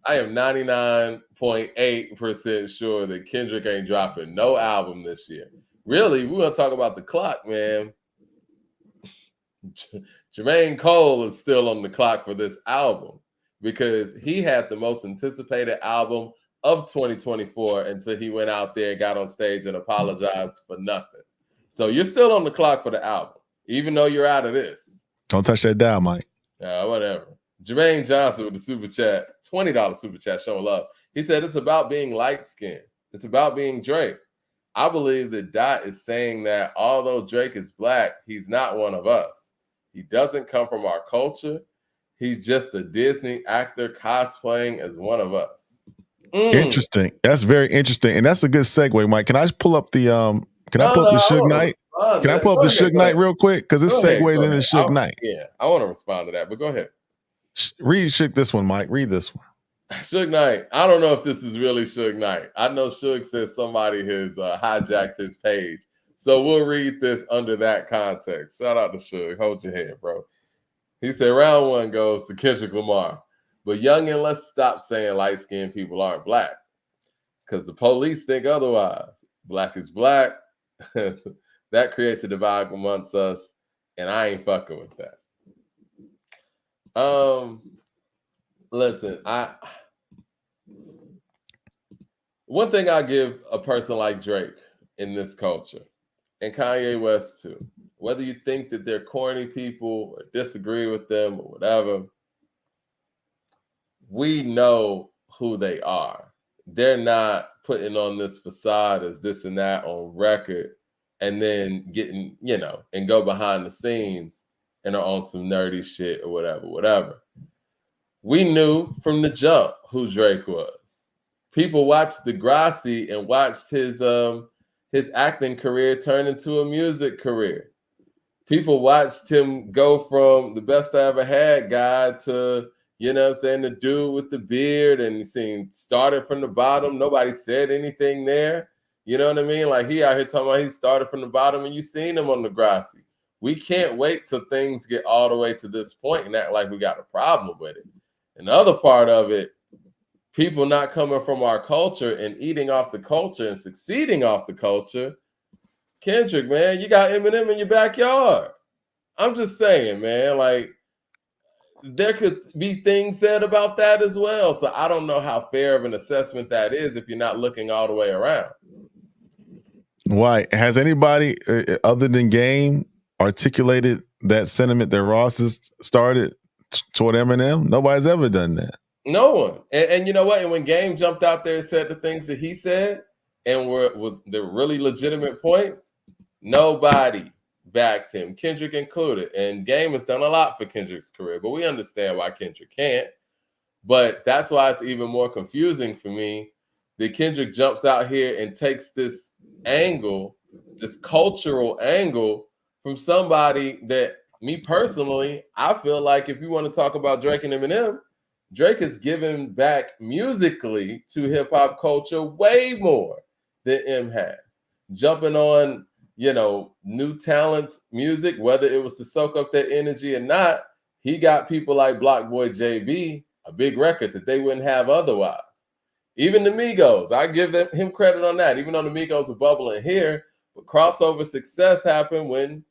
Speaker 6: 99.8% sure that Kendrick ain't dropping no album this year. Really, we're gonna talk about the clock, man. Jermaine Cole is still on the clock for this album because he had the most anticipated album of 2024 until he went out there and got on stage and apologized for nothing. So you're still on the clock for the album, even though you're out of this.
Speaker 3: Don't touch that dial, Mike.
Speaker 6: Whatever. Jermaine Johnson with the super chat, $20 super chat, showing love. He said it's about being light-skinned. It's about being Drake. I believe that Dot is saying that although Drake is black, he's not one of us. He doesn't come from our culture. He's just a Disney actor cosplaying as one of us.
Speaker 3: Interesting. That's very interesting. And that's a good segue, Mike. Can I just pull up the Suge Knight? Can I pull up the Suge Knight real quick? Because this segues into Suge Knight.
Speaker 6: Yeah, I want to respond to that, but go ahead.
Speaker 3: Read this one, Mike. Read this one.
Speaker 6: Suge Knight. I don't know if this is really Suge Knight. I know Suge says somebody has hijacked his page. So we'll read this under that context. Shout out to Suge. Hold your head, bro. He said round one goes to Kendrick Lamar. But youngin', let's stop saying light-skinned people aren't black. Because the police think otherwise. Black is black. That creates a divide amongst us. And I ain't fucking with that. Listen, one thing I give a person like Drake in this culture, and Kanye West too, whether you think that they're corny people or disagree with them or whatever, we know who they are. They're not putting on this facade as this and that on record and then getting, and go behind the scenes and are on some nerdy shit or whatever. We knew from the jump who Drake was. People watched Degrassi and watched his acting career turn into a music career. People watched him go from the best I ever had guy to, you know what I'm saying, the dude with the beard, and you seen started from the bottom. Nobody said anything there. You know what I mean? Like he out here talking about he started from the bottom, and you seen him on Degrassi. We can't wait till things get all the way to this point and act like we got a problem with it. And the other part of it, people not coming from our culture and eating off the culture and succeeding off the culture. Kendrick, man, you got Eminem in your backyard. I'm just saying, man, like there could be things said about that as well. So I don't know how fair of an assessment that is if you're not looking all the way around.
Speaker 3: Why? Has anybody other than Game articulated that sentiment that Ross has started toward Eminem? Nobody's ever done that.
Speaker 6: No one. And you know what? And when Game jumped out there and said the things that he said and were the really legitimate points, nobody backed him, Kendrick included. And Game has done a lot for Kendrick's career, but we understand why Kendrick can't. But that's why it's even more confusing for me that Kendrick jumps out here and takes this angle, this cultural angle from somebody that, me personally, I feel like if you want to talk about Drake and Eminem, Drake has given back musically to hip-hop culture way more than M has. Jumping on, you know, new talents, music, whether it was to soak up that energy or not, he got people like Block Boy JB a big record that they wouldn't have otherwise. Even the Migos, I give him credit on that, even though the Migos were bubbling here, but crossover success happened when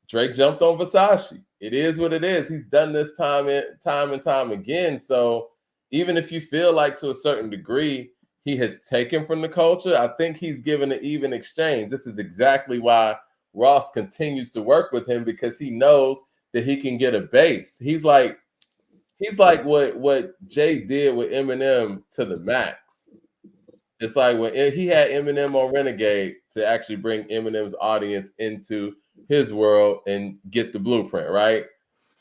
Speaker 6: Drake jumped on Versace. It is what it is. He's done this time and time again. So even if you feel like to a certain degree he has taken from the culture, I think he's given an even exchange. This is exactly why Ross continues to work with him, because he knows that he can get a base. He's like what Jay did with Eminem to the max. It's like when he had Eminem on Renegade to actually bring Eminem's audience into his world and get the blueprint, right?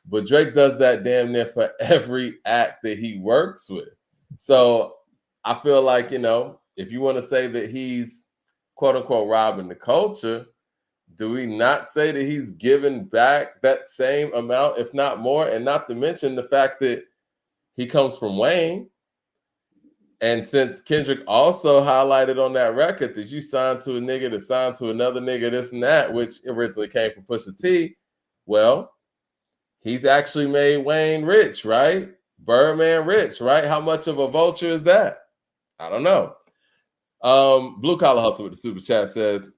Speaker 6: But Drake does that damn near for every act that he works with. So I feel like, you know, if you want to say that he's quote unquote robbing the culture, do we not say that he's given back that same amount, if not more? And not to mention the fact that he comes from Wayne. And since Kendrick also highlighted on that record that you signed to a nigga that signed to another nigga, this and that, which originally came from Pusha T, well, he's actually made Wayne rich, right? Birdman rich, right? How much of a vulture is that? I don't know. Blue Collar Hustle with the super chat says,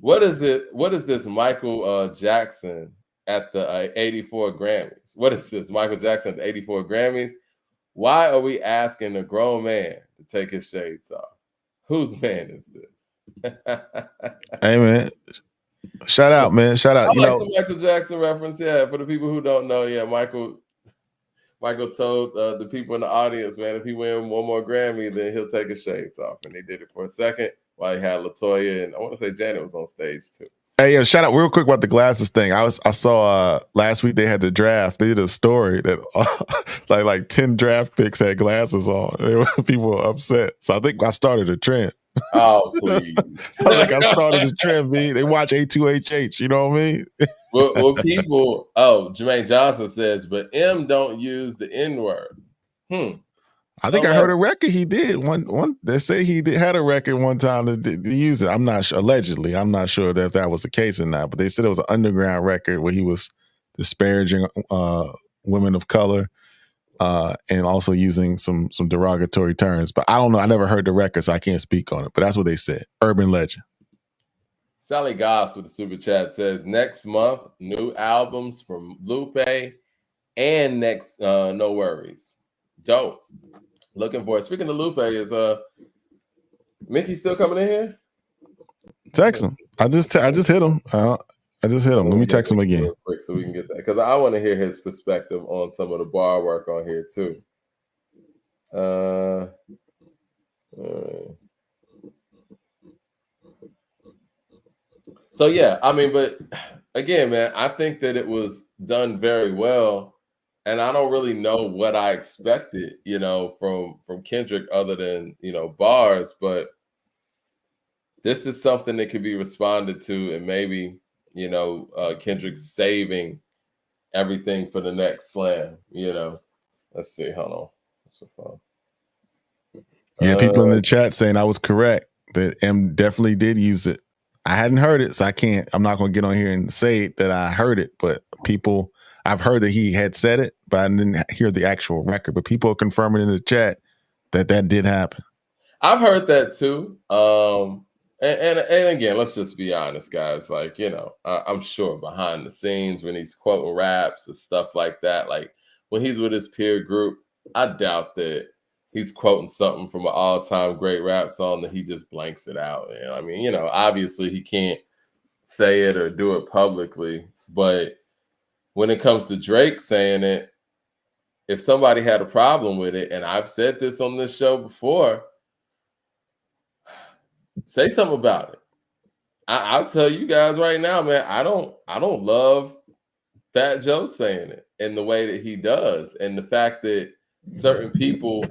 Speaker 6: what is this Michael Jackson at the 84 Grammys? What is this Michael Jackson at the 84 Grammys? Why are we asking a grown man to take his shades off? Whose man is this?
Speaker 3: Hey, man. Shout out, man. Shout out.
Speaker 6: I like the Michael Jackson reference. Yeah, for the people who don't know, yeah, Michael told the people in the audience, man, if he win one more Grammy, then he'll take his shades off. And they did it for a second while he had LaToya and I want to say Janet was on stage too.
Speaker 3: Hey, yeah, shout out real quick about the glasses thing. I saw last week they had the draft. They did a story that like 10 draft picks had glasses on. People were upset. So I think I started a trend.
Speaker 6: Oh, please.
Speaker 3: I started a trend, B. They watch A2HH, you know what I mean?
Speaker 6: well, people, Jermaine Johnson says, but M don't use the N-word.
Speaker 3: I think I heard a record he did. One they say he had a record one time to use it. I'm not sure, allegedly. I'm not sure if that was the case or not, but they said it was an underground record where he was disparaging women of color and also using some derogatory terms. But I don't know. I never heard the record, so I can't speak on it. But that's what they said. Urban legend.
Speaker 6: Sally Goss with the super chat says, next month, new albums from Lupe and next No Worries. Dope. Looking for it. Speaking of Lupe, is Mickey still coming in here?
Speaker 3: Text him. I just hit him. I just hit him. Let me text him again.
Speaker 6: Real quick so we can get that. Because I want to hear his perspective on some of the bar work on here too. So yeah, I mean, but again, man, I think that it was done very well. And I don't really know what I expected, from Kendrick other than, bars, but this is something that could be responded to, and maybe, Kendrick's saving everything for the next slam, Let's see, hold on. What's the phone?
Speaker 3: Yeah, people in the chat saying I was correct, that M definitely did use it. I hadn't heard it, so I'm not going to get on here and say that I heard it, but I've heard that he had said it, but I didn't hear the actual record. But people are confirming in the chat that did happen.
Speaker 6: I've heard that too. And again, let's just be honest, guys. Like, I'm sure behind the scenes when he's quoting raps and stuff like that, like when he's with his peer group, I doubt that he's quoting something from an all-time great rap song that he just blanks it out. I mean, obviously he can't say it or do it publicly, but when it comes to Drake saying it, if somebody had a problem with it, and I've said this on this show before, say something about it. I'll tell you guys right now, man, I don't love Fat Joe saying it in the way that he does. And the fact that certain people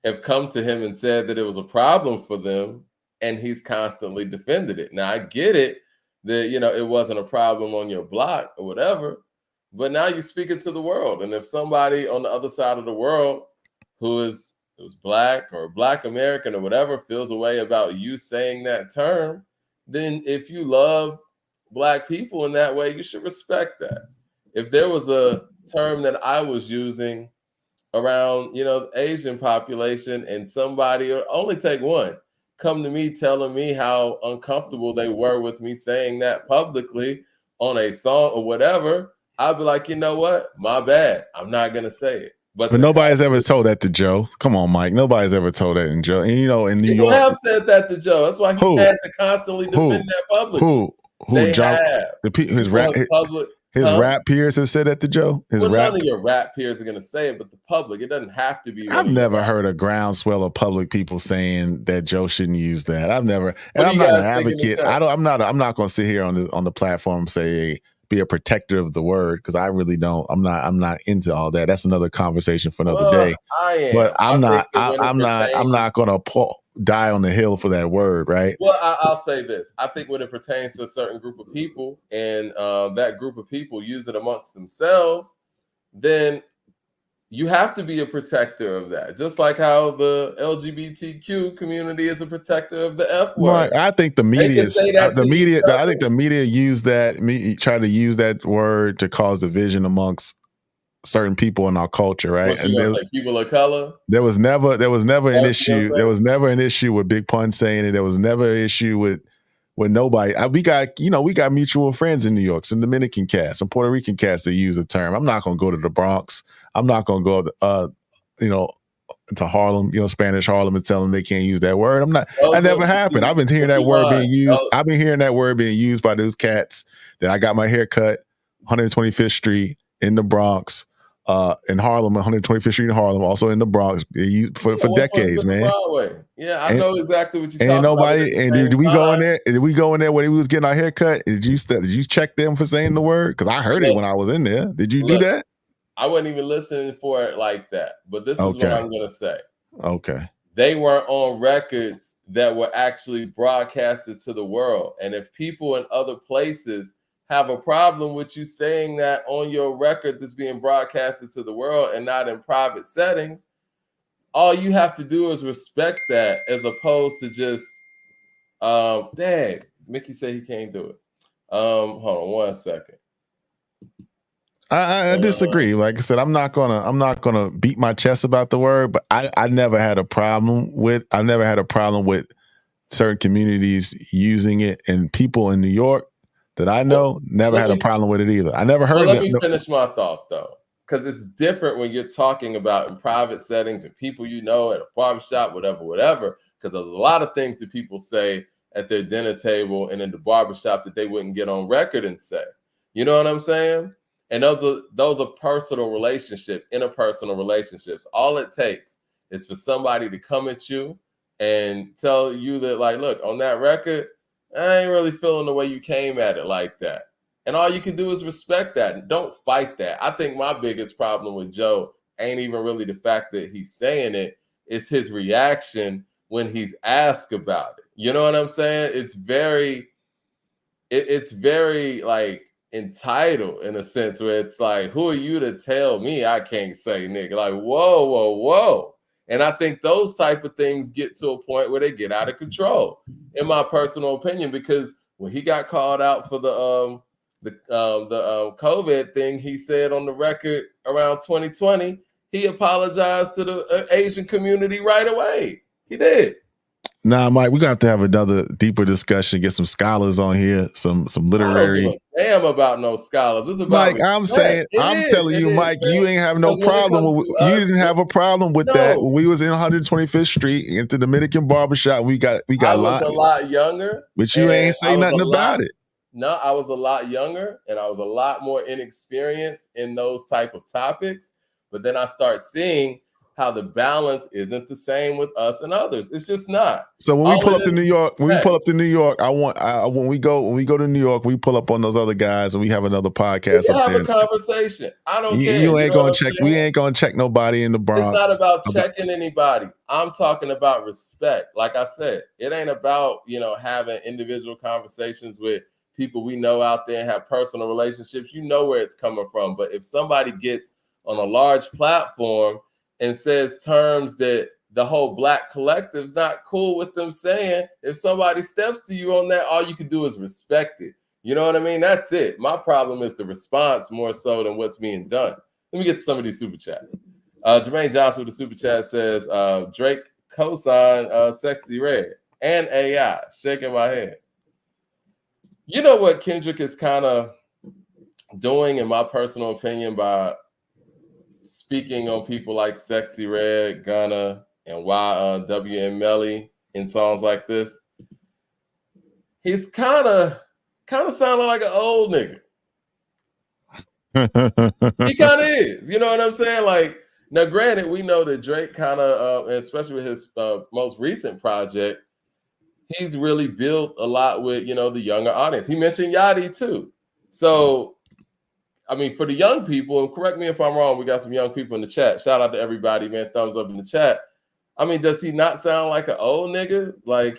Speaker 6: have come to him and said that it was a problem for them, and he's constantly defended it. Now, I get it that, it wasn't a problem on your block or whatever, but now you're speaking to the world. And if somebody on the other side of the world who's Black or Black American or whatever feels a way about you saying that term, then if you love Black people in that way, you should respect that. If there was a term that I was using around, the Asian population, and somebody, or only take one, come to me telling me how uncomfortable they were with me saying that publicly on a song or whatever, I'd be like, you know what? My bad. I'm not going to say it.
Speaker 3: But nobody's ever told that to Joe. Come on, Mike. Nobody's ever told that in Joe. And in New York,
Speaker 6: have said that to Joe. That's why he's had to constantly defend that publicly.
Speaker 3: Who?
Speaker 6: They
Speaker 3: Joe,
Speaker 6: have.
Speaker 3: His rap peers have said that to Joe.
Speaker 6: None of your rap peers are going to say it, but the public, it doesn't have to be.
Speaker 3: I've never heard a groundswell of public people saying that Joe shouldn't use that. I've never, and I'm not an advocate. I'm not going to sit here on the platform and say be a protector of the word, because I really don't. I'm not into all that. That's another conversation for another day.
Speaker 6: I am.
Speaker 3: But I'm not going to die on the hill for that word, right?
Speaker 6: Well, I'll say this. I think when it pertains to a certain group of people, and that group of people use it amongst themselves, then you have to be a protector of that. Just like how the LGBTQ community is a protector of the F word.
Speaker 3: No, I think the media I think the media try to use that word to cause division amongst certain people in our culture, right?
Speaker 6: And say people of color.
Speaker 3: There was never an issue. There was never an issue with Big Pun saying it. There was never an issue with nobody. We got mutual friends in New York, some Dominican cats, some Puerto Rican cats that use the term. I'm not going to go to the Bronx. I'm not going to go to Harlem, Spanish Harlem, and tell them they can't use that word. That never happened. I've been hearing that word being used. I've been hearing that word being used by those cats that I got my hair cut 125th Street in the Bronx. In Harlem, 125th Street in Harlem, also in the Bronx, for decades, man.
Speaker 6: Yeah, I know exactly what you're talking
Speaker 3: about.
Speaker 6: Nobody.
Speaker 3: And did we go in there? Did we go in there when he was getting our hair cut? Did you check them for saying the word? Because I heard it when I was in there. Did you do that?
Speaker 6: I wasn't even listening for it like that. But this is what I'm gonna say.
Speaker 3: Okay.
Speaker 6: They weren't on records that were actually broadcasted to the world. And if people in other places have a problem with you saying that on your record that's being broadcasted to the world and not in private settings, all you have to do is respect that, as opposed to just dang, Mickey said he can't do it. Hold on 1 second.
Speaker 3: I disagree. Like I said, I'm not gonna beat my chest about the word, but I never had a problem with certain communities using it, and people in New York that I know never had a problem with it either. I never heard.
Speaker 6: Let me finish my thought though, because it's different when you're talking about in private settings and people at a barbershop, whatever. Because there's a lot of things that people say at their dinner table and in the barbershop that they wouldn't get on record and say. You know what I'm saying? And those are personal relationships, interpersonal relationships. All it takes is for somebody to come at you and tell you that, like, look, on that record, I ain't really feeling the way you came at it like that. And all you can do is respect that. Don't fight that. I think my biggest problem with Joe ain't even really the fact that he's saying it. It's his reaction when he's asked about it. You know what I'm saying? It's very like entitled in a sense where it's like, who are you to tell me I can't say nigga? Like, whoa, whoa, whoa. And I think those type of things get to a point where they get out of control, in my personal opinion, because when he got called out for the COVID thing, he said on the record around 2020, he apologized to the Asian community right away. He did.
Speaker 3: Nah, Mike, we're gonna have to have another deeper discussion. Get some scholars on here, some literary.
Speaker 6: I don't give a damn about no scholars. It's about
Speaker 3: Mike.
Speaker 6: respect.
Speaker 3: I'm saying, I'm telling you, Mike, you ain't have no problem. You didn't have a problem with that when we was in 125th Street into Dominican barbershop. We got
Speaker 6: I was a lot younger,
Speaker 3: but you ain't say nothing about it.
Speaker 6: No, I was a lot younger and I was a lot more inexperienced in those type of topics. But then I start seeing how the balance isn't the same with us and others. It's just not.
Speaker 3: So when we pull up to New York, when we go to New York, we pull up on those other guys and we have another podcast.
Speaker 6: We have a conversation. I don't care.
Speaker 3: You ain't gonna check. We ain't gonna check nobody in the Bronx.
Speaker 6: It's not about checking anybody. I'm talking about respect. Like I said, it ain't about, having individual conversations with people we know out there and have personal relationships. You know where it's coming from. But if somebody gets on a large platform and says terms that the whole Black collective's not cool with them saying, if somebody steps to you on that, all you can do is respect it. You know what I mean? That's it. My problem is the response more so than what's being done. Let me get to some of these super chats. Jermaine Johnson with the super chat says, Drake co-signed Sexy Red and AI, shaking my head. You know what Kendrick is kind of doing, in my personal opinion, by speaking on people like Sexy Red, Gunna, and YWN Melly in songs like this? He's kind of sounding like an old nigga. He kind of is. You know what I'm saying? Like, now, granted, we know that Drake kind of, especially with his most recent project, he's really built a lot with, the younger audience. He mentioned Yachty too. So, I mean, for the young people, and correct me if I'm wrong, we got some young people in the chat. Shout out to everybody, man. Thumbs up in the chat. I mean, does he not sound like an old nigga? Like,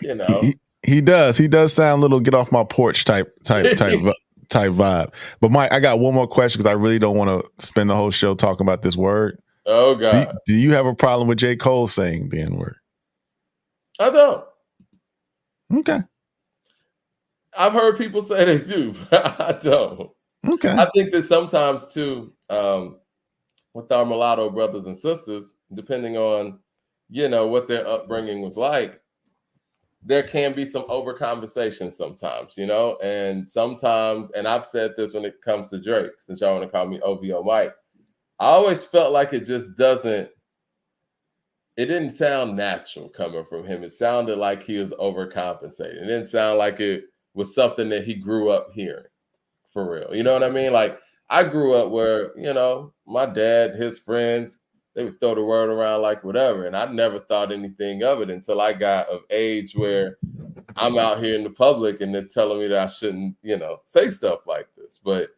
Speaker 3: He does. He does sound a little get off my porch type vibe. But Mike, I got one more question because I really don't want to spend the whole show talking about this word.
Speaker 6: Oh God.
Speaker 3: Do you have a problem with J. Cole saying the N-word?
Speaker 6: I don't.
Speaker 3: Okay.
Speaker 6: I've heard people say they do, but I don't.
Speaker 3: Okay.
Speaker 6: I think that sometimes too, with our mulatto brothers and sisters, depending on, what their upbringing was like, there can be some over conversation sometimes, and sometimes, and I've said this when it comes to Drake, since y'all want to call me OVO Mike, I always felt like it didn't sound natural coming from him. It sounded like he was overcompensating. It didn't sound like it was something that he grew up hearing, for real. You know what I mean? Like, I grew up where, my dad, his friends, they would throw the word around like whatever. And I never thought anything of it until I got of age where I'm out here in the public and they're telling me that I shouldn't, say stuff like this. But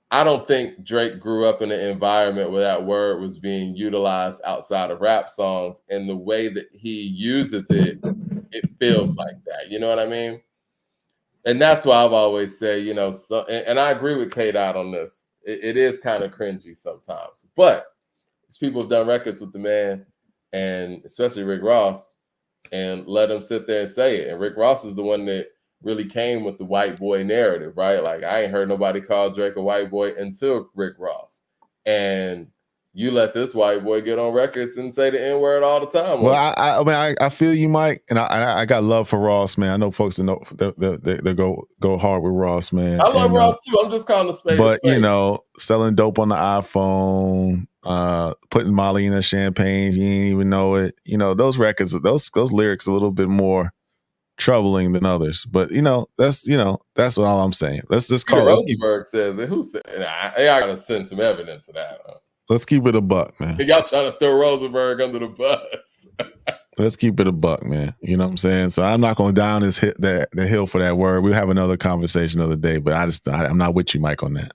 Speaker 6: I don't think Drake grew up in an environment where that word was being utilized outside of rap songs, and the way that he uses it, it feels like that. You know what I mean? And that's why I've always said, and I agree with K-Dot on this. It is kind of cringy sometimes, but these people have done records with the man, and especially Rick Ross, and let him sit there and say it. And Rick Ross is the one that really came with the white boy narrative, right? Like, I ain't heard nobody call Drake a white boy until Rick Ross. And you let this white boy get on records and say the N-word all the time.
Speaker 3: Well, I feel you, Mike, and I got love for Ross, man. I know folks that know they go hard with Ross, man.
Speaker 6: I love Ross too. I'm just calling the spade.
Speaker 3: But selling dope on the iPhone, putting Molly in a champagne, you ain't even know it. Those records, those lyrics a little bit more troubling than others, but that's what all I'm saying. Let's just call it.
Speaker 6: Rosenberg says it. Who said? I gotta send some evidence of that.
Speaker 3: Let's keep it a buck, man.
Speaker 6: Y'all trying to throw Rosenberg under the bus.
Speaker 3: Let's keep it a buck, man. You know what I'm saying? So I'm not going down the hill for that word. We'll have another conversation another day, but I'm not with you, Mike, on that.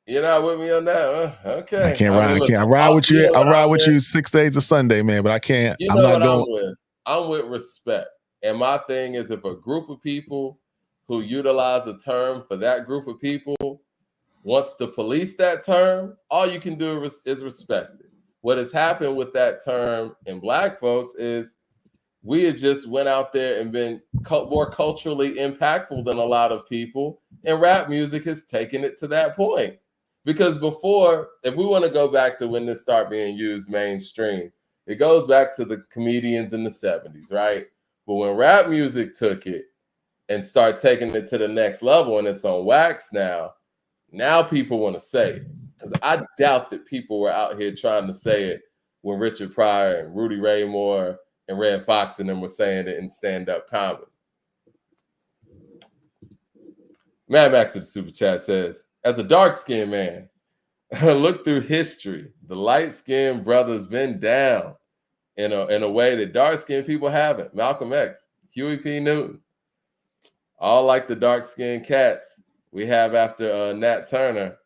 Speaker 6: You're not with me on that, huh? Okay.
Speaker 3: I can't ride. I ride with you. I ride with you 6 days of Sunday, man. But I can't.
Speaker 6: You know what I'm with? I'm with respect. And my thing is, if a group of people who utilize a term for that group of people wants to police that term, all you can do is respect it. What has happened with that term in Black folks is we have just went out there and been more culturally impactful than a lot of people, and rap music has taken it to that point. Because before, if we want to go back to when this started being used mainstream, it goes back to the comedians in the 70s, right? But when rap music took it and started taking it to the next level and it's on wax now people want to say it. Because I doubt that people were out here trying to say it when Richard Pryor and Rudy Ray Moore and Red Fox and them were saying it in stand-up comedy. Mad Max of the Super Chat says, as a dark-skinned man, look through history. The light-skinned brothers been down in a way that dark-skinned people haven't. Malcolm X, Huey P. Newton, all like the dark-skinned cats we have after Nat Turner,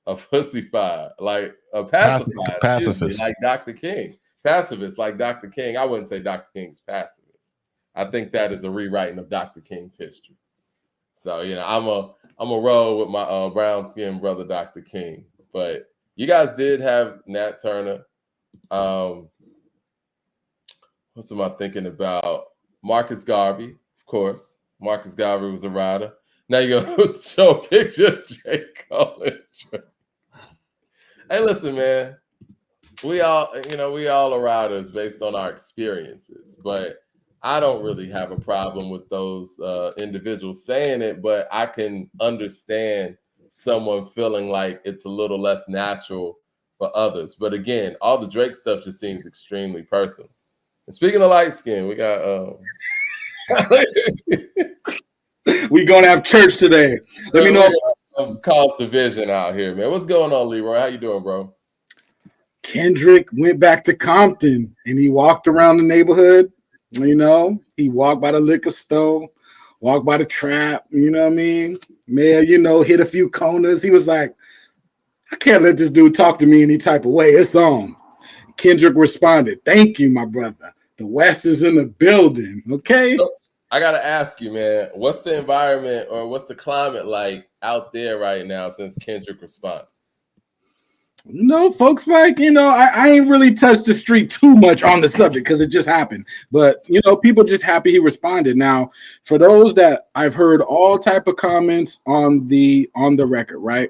Speaker 6: a pussified, like a pacifist, like Dr. King. Pacifist like Dr. King. I wouldn't say Dr. King's pacifist. I think that is a rewriting of Dr. King's history. So, you know, I'm a roll with my brown skinned brother, Dr. King. But you guys did have Nat Turner. What am I thinking about? Marcus Garvey, of course. Marcus Garvey was a writer. Now you go show a picture of J. Cole and Drake. Hey, listen, man. We all are writers based on our experiences, but I don't really have a problem with those individuals saying it, but I can understand someone feeling like it's a little less natural for others. But again, all the Drake stuff just seems extremely personal. And speaking of light skin, we got
Speaker 7: we gonna have church today. Let me know
Speaker 6: if cause division out here, man. What's going on, Leroy? How you doing, bro?
Speaker 7: Kendrick went back to Compton and he walked around the neighborhood. You know, he walked by the liquor store, walked by the trap. You know what I mean? Man, you know, hit a few corners. He was like, I can't let this dude talk to me any type of way. It's on. Kendrick responded, thank you, my brother. The West is in the building. Okay.
Speaker 6: So, I got to ask you, man, what's the environment or what's the climate like out there right now since Kendrick responded?
Speaker 7: You know, folks like, you know, I ain't really touched the street too much on the subject because it just happened. But, you know, people just happy he responded. Now, for those that I've heard all type of comments on the record, right?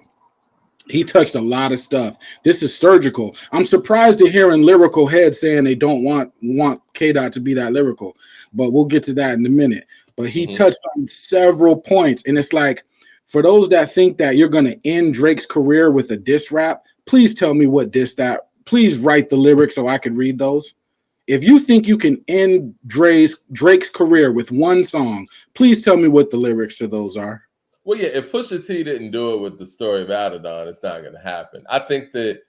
Speaker 7: He touched a lot of stuff. This is surgical. I'm surprised to hearing lyrical heads saying they don't want K-Dot to be that lyrical, but we'll get to that in a minute. But he touched on several points, and it's like, for those that think that you're going to end Drake's career with a diss rap, please tell me what diss that. Please write the lyrics so I can read those. If you think you can end Drake's career with one song, please tell me what the lyrics to those are.
Speaker 6: Well, yeah, if Pusha T didn't do it with the story of Adidon, it's not going to happen. I think that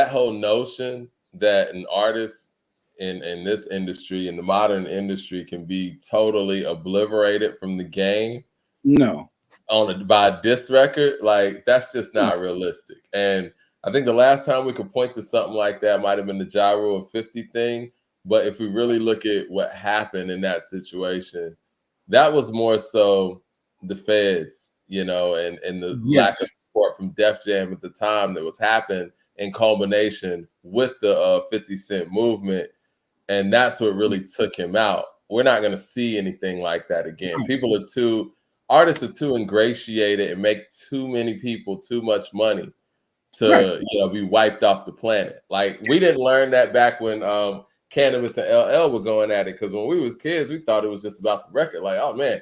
Speaker 6: whole notion that an artist in this industry, in the modern industry, can be totally obliterated from the game.
Speaker 7: No.
Speaker 6: By a diss record, like, that's just not realistic. And I think the last time we could point to something like that might have been the Ja Rule 50 thing. But if we really look at what happened in that situation, that was more so the feds, you know, and the lack of support from Def Jam at the time that was happening in culmination with the 50 Cent movement. And that's what really took him out. We're not going to see anything like that again. Artists are too ingratiated and make too many people too much money to be wiped off the planet. Like, we didn't learn that back when Cannabis and LL were going at it, because when we was kids, we thought it was just about the record. Like, oh man,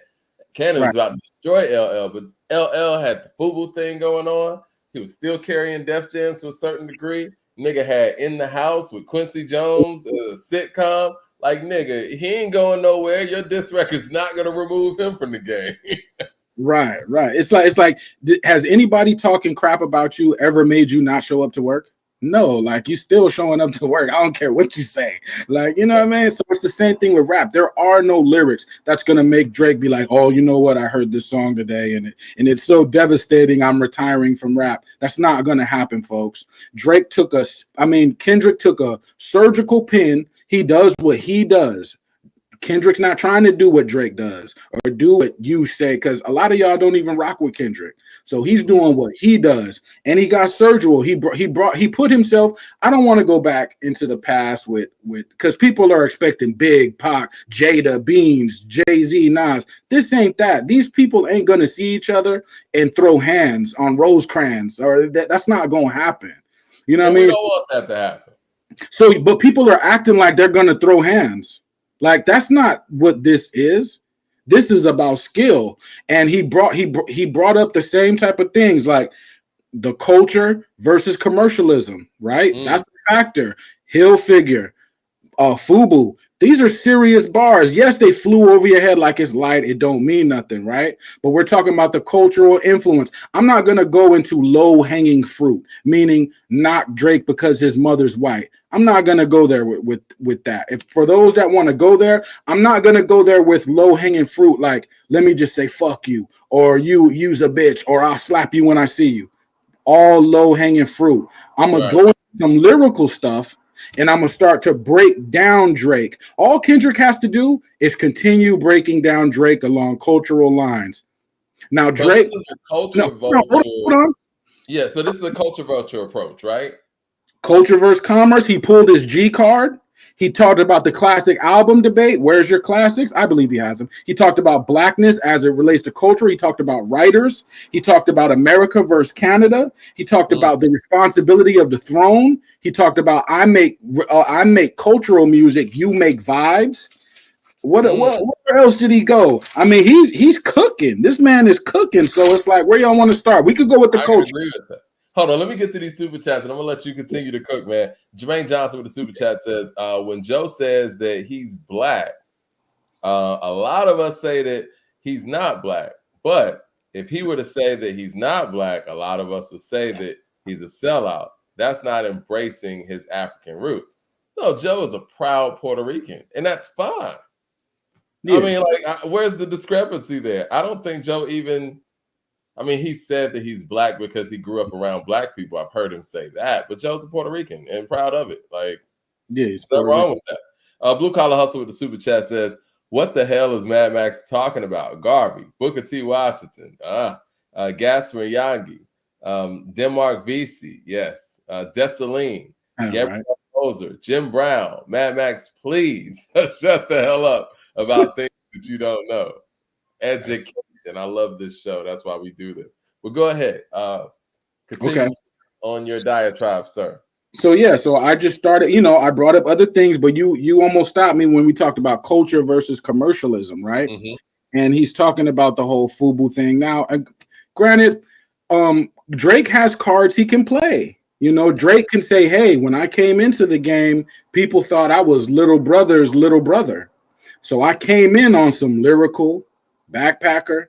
Speaker 6: Cannabis was about to destroy LL, but LL had the FUBU thing going on. He was still carrying Def Jam to a certain degree. Nigga had In the House with Quincy Jones, a sitcom. Like, nigga, he ain't going nowhere. Your diss record's not gonna remove him from the game.
Speaker 7: Right. It's like, has anybody talking crap about you ever made you not show up to work? No, like you still showing up to work. I don't care what you say. Like, you know what I mean? So it's the same thing with rap. There are no lyrics that's gonna make Drake be like, oh, you know what? I heard this song today and it's so devastating. I'm retiring from rap. That's not gonna happen, folks. Kendrick took a surgical pin. He does what he does. Kendrick's not trying to do what Drake does or do what you say, because a lot of y'all don't even rock with Kendrick. So he's doing what he does, and he got surgical. He put himself. I don't want to go back into the past with because people are expecting Big, Pac, Jada, Beans, Jay-Z, Nas. This ain't that. These people ain't gonna see each other and throw hands on Rosecrans, or that's not gonna happen. You know what I mean?
Speaker 6: We don't want that to happen.
Speaker 7: So, but people are acting like they're gonna throw hands. Like, that's not what this is. This is about skill. And he brought up the same type of things, like the culture versus commercialism, right? That's a factor. Hill Figure, FUBU. These are serious bars. Yes, they flew over your head like it's light. It don't mean nothing, right? But we're talking about the cultural influence. I'm not going to go into low-hanging fruit, meaning not Drake because his mother's white. I'm not going to go there with that. If for those that want to go there, I'm not going to go there with low-hanging fruit like, let me just say fuck you, or you use a bitch, or I'll slap you when I see you. All low-hanging fruit. I'm going to go into some lyrical stuff, and I'm going to start to break down Drake. All Kendrick has to do is continue breaking down Drake along cultural lines. Now,
Speaker 6: So
Speaker 7: Drake...
Speaker 6: this is a culture
Speaker 7: hold on.
Speaker 6: Yeah, so this is a culture vulture approach, right?
Speaker 7: Culture versus commerce. He pulled his G card. He talked about the classic album debate. Where's your classics? I believe he has them. He talked about blackness as it relates to culture. He talked about writers. He talked about America versus Canada. He talked about the responsibility of the throne. He talked about I make cultural music. You make vibes. Where else did he go? I mean, he's cooking. This man is cooking. So it's like, where y'all want to start? We could go with the culture.
Speaker 6: I agree with that. Hold on, let me get to these super chats, and I'm gonna let you continue to cook, man. Jermaine Johnson with the super chat says, when Joe says that he's black, a lot of us say that he's not black. But if he were to say that he's not black, a lot of us would say that he's a sellout. That's not embracing his African roots. No, Joe is a proud Puerto Rican, and that's fine. Yeah. I mean, like, where's the discrepancy there? I don't think Joe even... I mean, he said that he's black because he grew up around black people. I've heard him say that, but Joe's a Puerto Rican and proud of it. Like,
Speaker 7: yeah, he's
Speaker 6: nothing wrong with that. Blue Collar Hustle with the super chat says, "What the hell is Mad Max talking about? Garvey, Booker T. Washington, Gasper Yangi, Denmark VC, yes, Dessalines, Gabriel Moser, Jim Brown, Mad Max, please shut the hell up about things that you don't know. Education." And I love this show. That's why we do this. Well, go ahead. Continue on your diatribe, sir.
Speaker 7: So I just started, I brought up other things, but you almost stopped me when we talked about culture versus commercialism, right? Mm-hmm. And he's talking about the whole FUBU thing. Now, granted, Drake has cards he can play. Drake can say, hey, when I came into the game, people thought I was little brother's little brother. So I came in on some lyrical backpacker.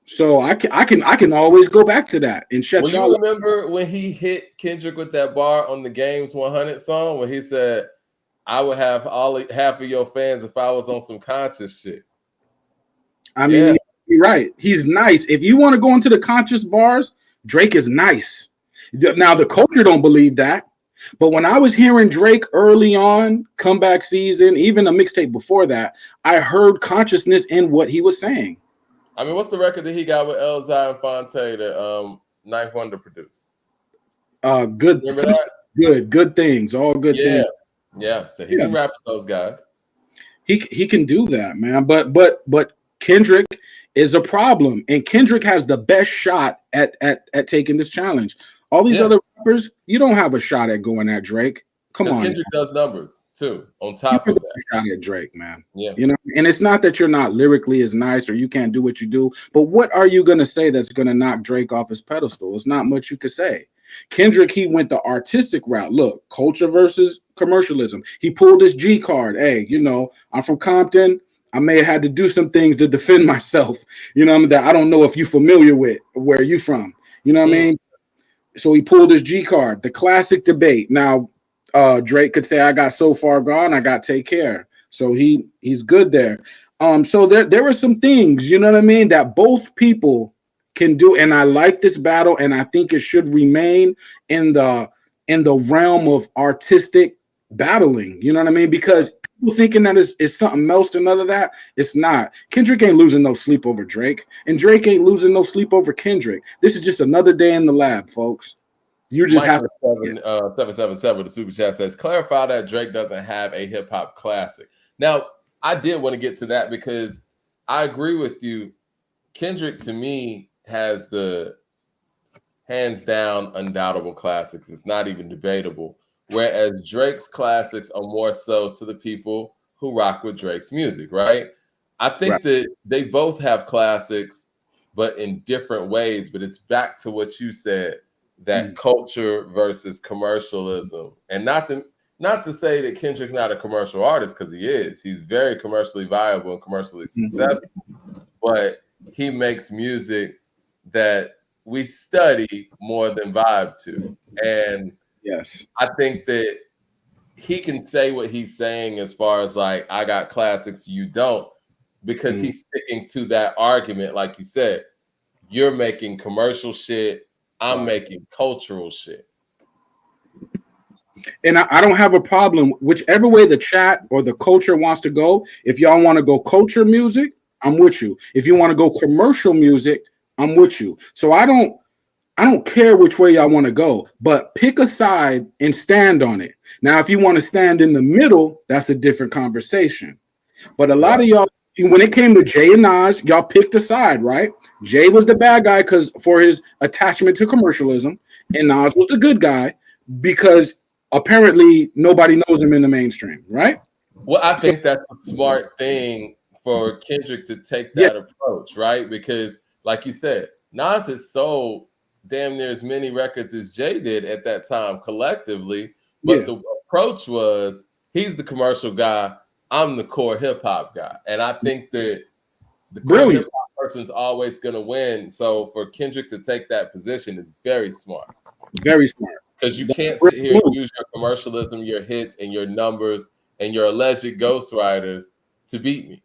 Speaker 7: So I can always go back to that and shut y'all.
Speaker 6: You remember when he hit Kendrick with that bar on the Games 100 song when he said, "I would have half of your fans if I was on some conscious shit."
Speaker 7: I mean, you're right. He's nice. If you want to go into the conscious bars, Drake is nice. Now the culture don't believe that. But when I was hearing Drake early on, comeback season, even a mixtape before that, I heard consciousness in what he was saying.
Speaker 6: I mean, what's the record that he got with Elzhi and Fonte that Ninth Wonder produced?
Speaker 7: Good things, all good things.
Speaker 6: Yeah. So he can rap with those guys.
Speaker 7: He can do that, man. But Kendrick is a problem, and Kendrick has the best shot at taking this challenge. All these other rappers, you don't have a shot at going at Drake. Come on.
Speaker 6: Kendrick does numbers too. On top of that,
Speaker 7: shot at Drake, man.
Speaker 6: Yeah.
Speaker 7: And it's not that you're not lyrically as nice or you can't do what you do, but what are you gonna say that's gonna knock Drake off his pedestal? It's not much you could say. Kendrick, he went the artistic route. Look, culture versus commercialism. He pulled his G card. Hey, I'm from Compton. I may have had to do some things to defend myself. That I don't know if you're familiar with where you from. You know what I mean? So he pulled his G card, the classic debate. Now, Drake could say, I got So Far Gone, I got Take Care. So he's good there. So there were some things, you know what I mean, that both people can do. And I like this battle, and I think it should remain in the realm of artistic battling. You know what I mean? Because people thinking that is something else to none of that. It's not. Kendrick ain't losing no sleep over Drake, and Drake ain't losing no sleep over Kendrick. This is just another day in the lab, folks. You just have to
Speaker 6: 777 the super chat says clarify that Drake doesn't have a hip hop classic. Now, I did want to get to that because I agree with you. Kendrick to me has the hands down undoubtable classics. It's not even debatable. Whereas Drake's classics are more so to the people who rock with Drake's music, right? I think that they both have classics, but in different ways. But it's back to what you said, that culture versus commercialism. And not to say that Kendrick's not a commercial artist, because he is. He's very commercially viable and commercially successful. But he makes music that we study more than vibe to. And
Speaker 7: yes,
Speaker 6: I think that he can say what he's saying as far as like, I got classics, you don't, because he's sticking to that argument. Like you said, you're making commercial shit, I'm making cultural shit.
Speaker 7: And I don't have a problem, whichever way the chat or the culture wants to go. If y'all want to go culture music, I'm with you. If you want to go commercial music, I'm with you. So I don't care which way y'all want to go, but pick a side and stand on it. Now, if you want to stand in the middle, that's a different conversation. But a lot of y'all, when it came to Jay and Nas, y'all picked a side, right? Jay was the bad guy because for his attachment to commercialism, and Nas was the good guy because apparently nobody knows him in the mainstream, right?
Speaker 6: Well, I think that's a smart thing for Kendrick to take that approach, right? Because, like you said, Nas has sold damn near as many records as Jay did at that time collectively. But the approach was, he's the commercial guy, I'm the core hip hop guy. And I think that the core hip hop person's always going to win. So for Kendrick to take that position is very smart.
Speaker 7: Very smart.
Speaker 6: Because you can't sit here and use your commercialism, your hits, and your numbers, and your alleged ghostwriters to beat me.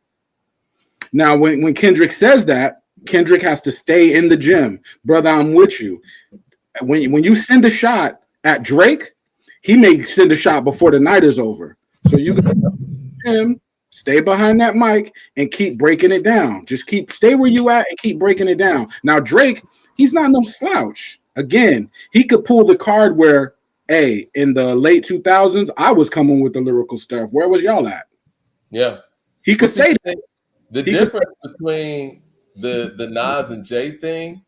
Speaker 7: Now, when Kendrick says that, Kendrick has to stay in the gym. Brother, I'm with you. When you send a shot at Drake, he may send a shot before the night is over. So you got him, stay behind that mic and keep breaking it down. Just stay where you at and keep breaking it down. Now, Drake, he's not no slouch. Again, he could pull the card where, hey, in the late 2000s, I was coming with the lyrical stuff. Where was y'all at?
Speaker 6: Yeah.
Speaker 7: He could say that.
Speaker 6: The difference between the Nas and Jay thing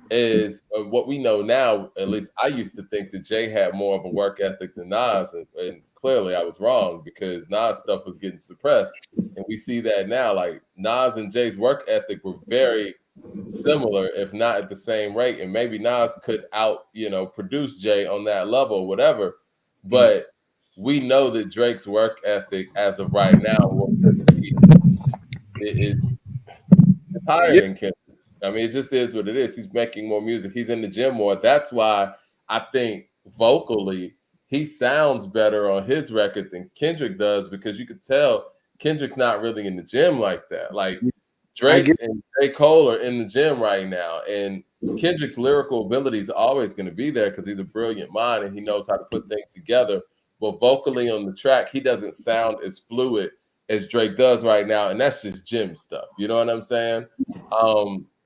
Speaker 6: is what we know now. At least I used to think that Jay had more of a work ethic than Nas, and clearly I was wrong because Nas stuff was getting suppressed, and we see that now. Like Nas and Jay's work ethic were very similar, if not at the same rate, and maybe Nas could produce Jay on that level or whatever. But we know that Drake's work ethic, as of right now, is higher than Kendrick's. I mean, it just is what it is. He's making more music. He's in the gym more. That's why I think vocally he sounds better on his record than Kendrick does, because you could tell Kendrick's not really in the gym like that. Like Drake and J. Cole are in the gym right now, and Kendrick's lyrical ability is always going to be there because he's a brilliant mind and he knows how to put things together. But vocally on the track, he doesn't sound as fluid as Drake does right now, and that's just gym stuff. You know what I'm saying?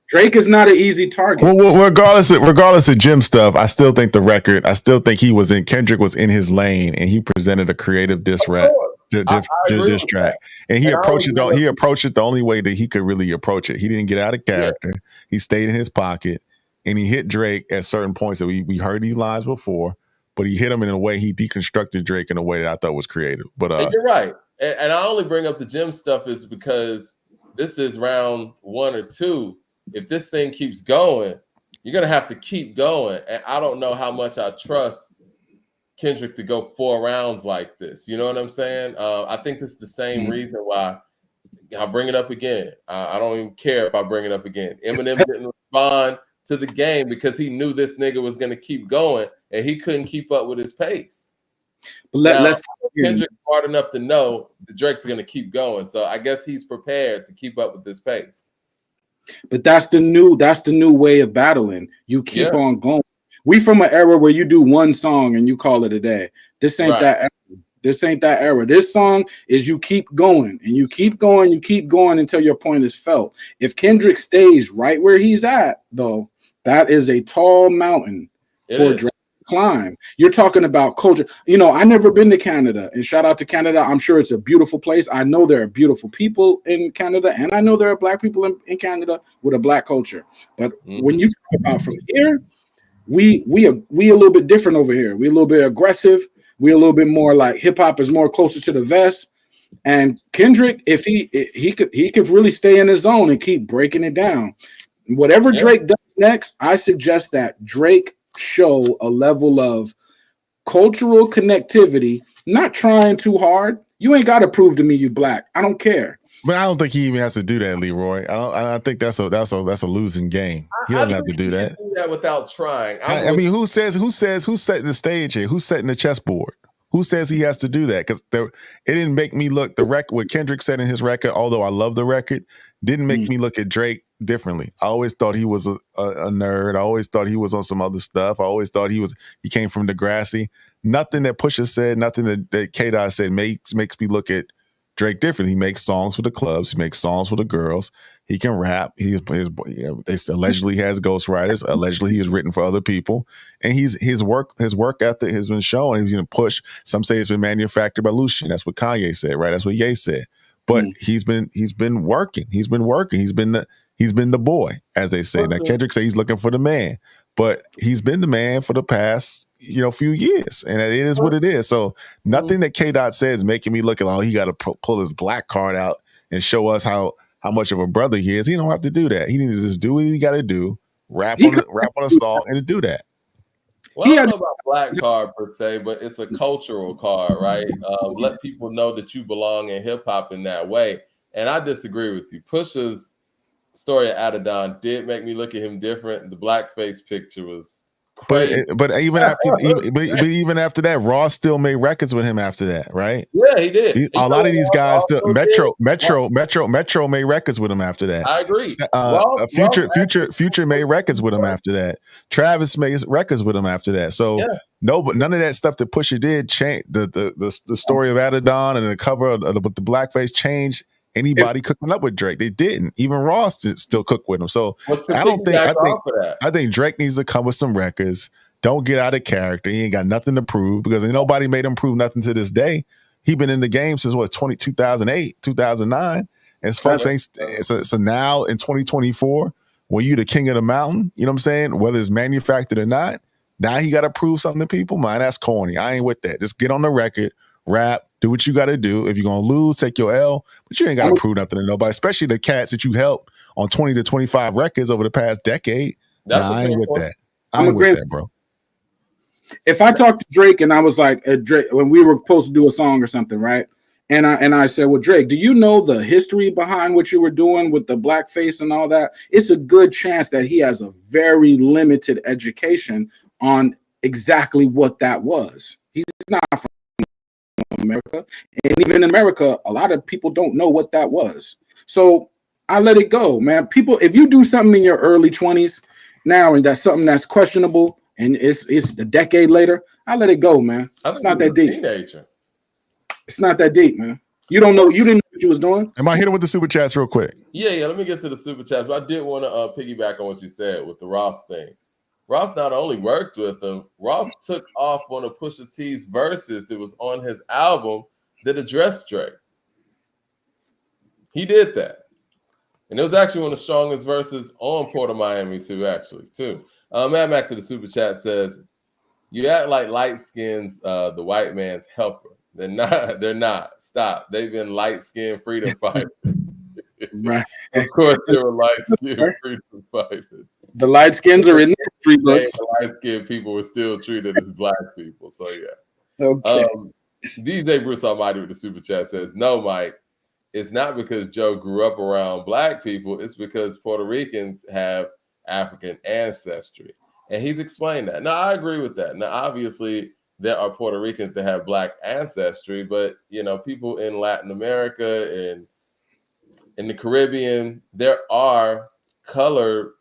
Speaker 7: Drake is not an easy target.
Speaker 3: Well, regardless of gym stuff, I still think the record. I still think Kendrick was in his lane, and he presented a creative diss track, and he approached it the only way that he could really approach it. He didn't get out of character. Yeah. He stayed in his pocket, and he hit Drake at certain points that we heard these lines before, but he hit him in a way, he deconstructed Drake in a way that I thought was creative. But
Speaker 6: you're right. And I only bring up the gym stuff is because this is round 1 or 2. If this thing keeps going, you're going to have to keep going. And I don't know how much I trust Kendrick to go 4 rounds like this. You know what I'm saying? I think this is the same reason why I'll bring it up again. I don't even care if I bring it up again. Eminem didn't respond to the game because he knew this nigga was going to keep going and he couldn't keep up with his pace.
Speaker 7: But let's
Speaker 6: Kendrick's smart enough to know that Drake's going to keep going. So I guess he's prepared to keep up with this pace.
Speaker 7: But that's the new way of battling. You keep on going. We from an era where you do one song and you call it a day. This ain't that era. This ain't that era. This song is you keep going and you keep going until your point is felt. If Kendrick stays right where he's at, though, that is a tall mountain for Drake to climb. You're talking about culture. You know, I never been to Canada, and shout out to Canada. I'm sure it's a beautiful place. I know there are beautiful people in Canada, and I know there are black people in Canada with a black culture. But when you talk about from here, we a little bit different over here. We a little bit aggressive. We a little bit more like hip hop is more closer to the vest. And Kendrick, if he could really stay in his zone and keep breaking it down. Whatever Drake does next, I suggest that Drake show a level of cultural connectivity, not trying too hard. You ain't got to prove to me you black. I don't care.
Speaker 3: But I don't think he even has to do that, Leroy. I think that's a losing game. He doesn't have to do that.
Speaker 6: Do that without trying.
Speaker 3: I mean, who's setting the stage here? Who's setting the chessboard? Who says he has to do that? Because it didn't make me look the record. What Kendrick said in his record, although I love the record, didn't make me look at Drake differently. I always thought he was a nerd. I always thought he was on some other stuff. I always thought he came from Degrassi. Nothing that Pusha said, nothing that K-Dot said makes me look at Drake different. He makes songs for the clubs. He makes songs for the girls. He can rap. They allegedly has ghostwriters. Allegedly, he has written for other people. And his work ethic has been shown. He's going to push. Some say it's been manufactured by Lucian. That's what Kanye said, right? That's what Ye said. But he's been working. He's been working. He's been the boy, as they say. Now Kendrick say he's looking for the man, but he's been the man for the past few years, and it is what it is. So nothing that K-Dot says making me look at he got to pull his black card out and show us how much of a brother he is. He don't have to do that. He needs to just do what he got to do, rap on a song, and to do that.
Speaker 6: Well, I don't know about black card per se, but it's a cultural card, right? Let people know that you belong in hip hop in that way. And I disagree with you. Pusha's story of Adidon did make me look at him different. The blackface picture was crazy.
Speaker 3: But even after that, Ross still made records with him after that, right?
Speaker 6: Yeah, he did.
Speaker 3: A lot of these guys still Metro made records with him after that.
Speaker 6: I agree.
Speaker 3: Future made records with him after that. Travis made records with him after that. So but none of that stuff that Pusha did change the story of Adidon and the cover of the blackface changed anybody cooking up with Drake. They didn't. Even Ross did still cook with him. So I think Drake needs to come with some records. Don't get out of character. He ain't got nothing to prove because nobody made him prove nothing to this day. He been in the game since 2008, 2009. And folks ain't so now in 2024, when you the king of the mountain, you know what I'm saying? Whether it's manufactured or not, now he got to prove something to people. Man, that's corny. I ain't with that. Just get on the record, rap, do what you got to do. If you're going to lose, take your L. But you ain't got to prove nothing to nobody, especially the cats that you helped on 20 to 25 records over the past decade. I ain't with that. I ain't with that, bro.
Speaker 7: If I talked to Drake and I was like, Drake, when we were supposed to do a song or something, right? And I said, well, Drake, do you know the history behind what you were doing with the blackface and all that? It's a good chance that he has a very limited education on exactly what that was. He's not from America. And even in America, a lot of people don't know what that was. So I let it go, man. People, if you do something in your early 20s now and that's something that's questionable and it's a decade later, I let it go, man. It's not that deep.
Speaker 6: Teenager.
Speaker 7: It's not that deep, man. You didn't know what you was doing.
Speaker 3: Am I hitting with the super chats real quick?
Speaker 6: Yeah. Let me get to the super chats. But I did want to piggyback on what you said with the Ross thing. Ross not only worked with him, Ross took off one of Pusha T's verses that was on his album that addressed Drake. He did that. And it was actually one of the strongest verses on Port of Miami too. Mad Max in the super chat says, you act like light skins the white man's helper. They're not. Stop. They've been light-skinned freedom fighters.
Speaker 7: Right.
Speaker 6: Of course, they were light-skinned freedom fighters.
Speaker 7: The light skins are in the street books.
Speaker 6: The light-skinned people were still treated as black people. So yeah.
Speaker 7: Okay.
Speaker 6: DJ Bruce Almighty with the super chat says, no, Mike, it's not because Joe grew up around black people. It's because Puerto Ricans have African ancestry. And he's explained that. Now, I agree with that. Now, obviously, there are Puerto Ricans that have Black ancestry, but, you know, people in Latin America and in the Caribbean, there are color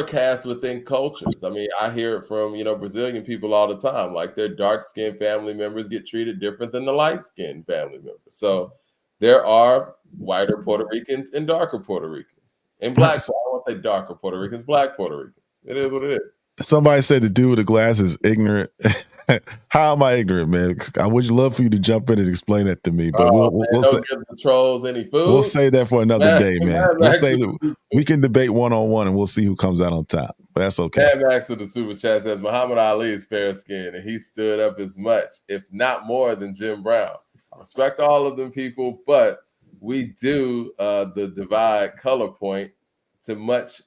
Speaker 6: casts within cultures. I mean, I hear it from, you know, Brazilian people all the time. Like, their dark-skinned family members get treated different than the light-skinned family members. So there are whiter Puerto Ricans and darker Puerto Ricans. And Black, I don't want to say darker Puerto Ricans, Black Puerto Ricans. It is what it is.
Speaker 3: Somebody said the dude with the glasses is ignorant. How am I ignorant, man? I would love for you to jump in and explain that to me, but we'll
Speaker 6: don't give the trolls any food.
Speaker 3: We'll save that for another day, man. We can debate one-on-one, and we'll see who comes out on top. But that's okay.
Speaker 6: Mad Max with the super chat says Muhammad Ali is fair skinned, and he stood up as much, if not more, than Jim Brown. I respect all of them people, but we do the divide color point too much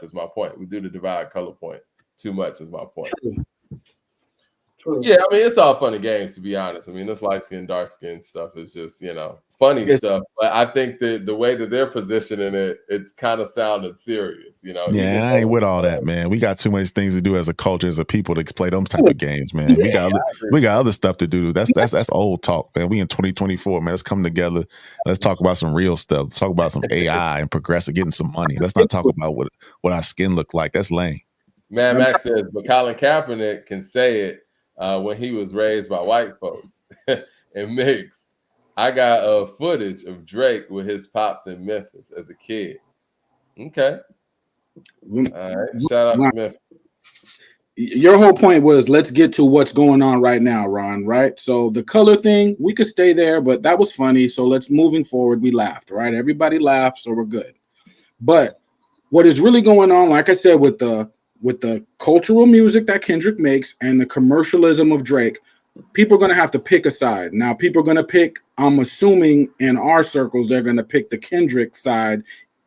Speaker 6: is my point. We do the divide color point too much is my point. True. Yeah, I mean, it's all fun and games, to be honest. I mean, this light skin, dark skin stuff is just, you know, funny stuff. But I think that the way that they're positioning it, it's kind of sounded serious, you know.
Speaker 3: Yeah, I ain't with all that, man. We got too many things to do as a culture, as a people, to play those type of games, man.
Speaker 6: Yeah,
Speaker 3: we got other stuff to do. That's old talk, man. We in 2024, man. Let's come together. Let's talk about some real stuff. Let's talk about some AI and progressive, getting some money. Let's not talk about what our skin look like. That's lame.
Speaker 6: Man, Max says, but Colin Kaepernick can say it. When he was raised by white folks and mixed. I got footage of Drake with his pops in Memphis as a kid. Okay. All right. Shout out to Memphis.
Speaker 7: Your whole point was, let's get to what's going on right now, Ron, right? So the color thing, we could stay there, but that was funny. So moving forward, we laughed, right? Everybody laughed, so we're good. But what is really going on, like I said, with the cultural music that Kendrick makes and the commercialism of Drake, people are going to have to pick a side. Now, people are going to pick, I'm assuming in our circles, they're going to pick the Kendrick side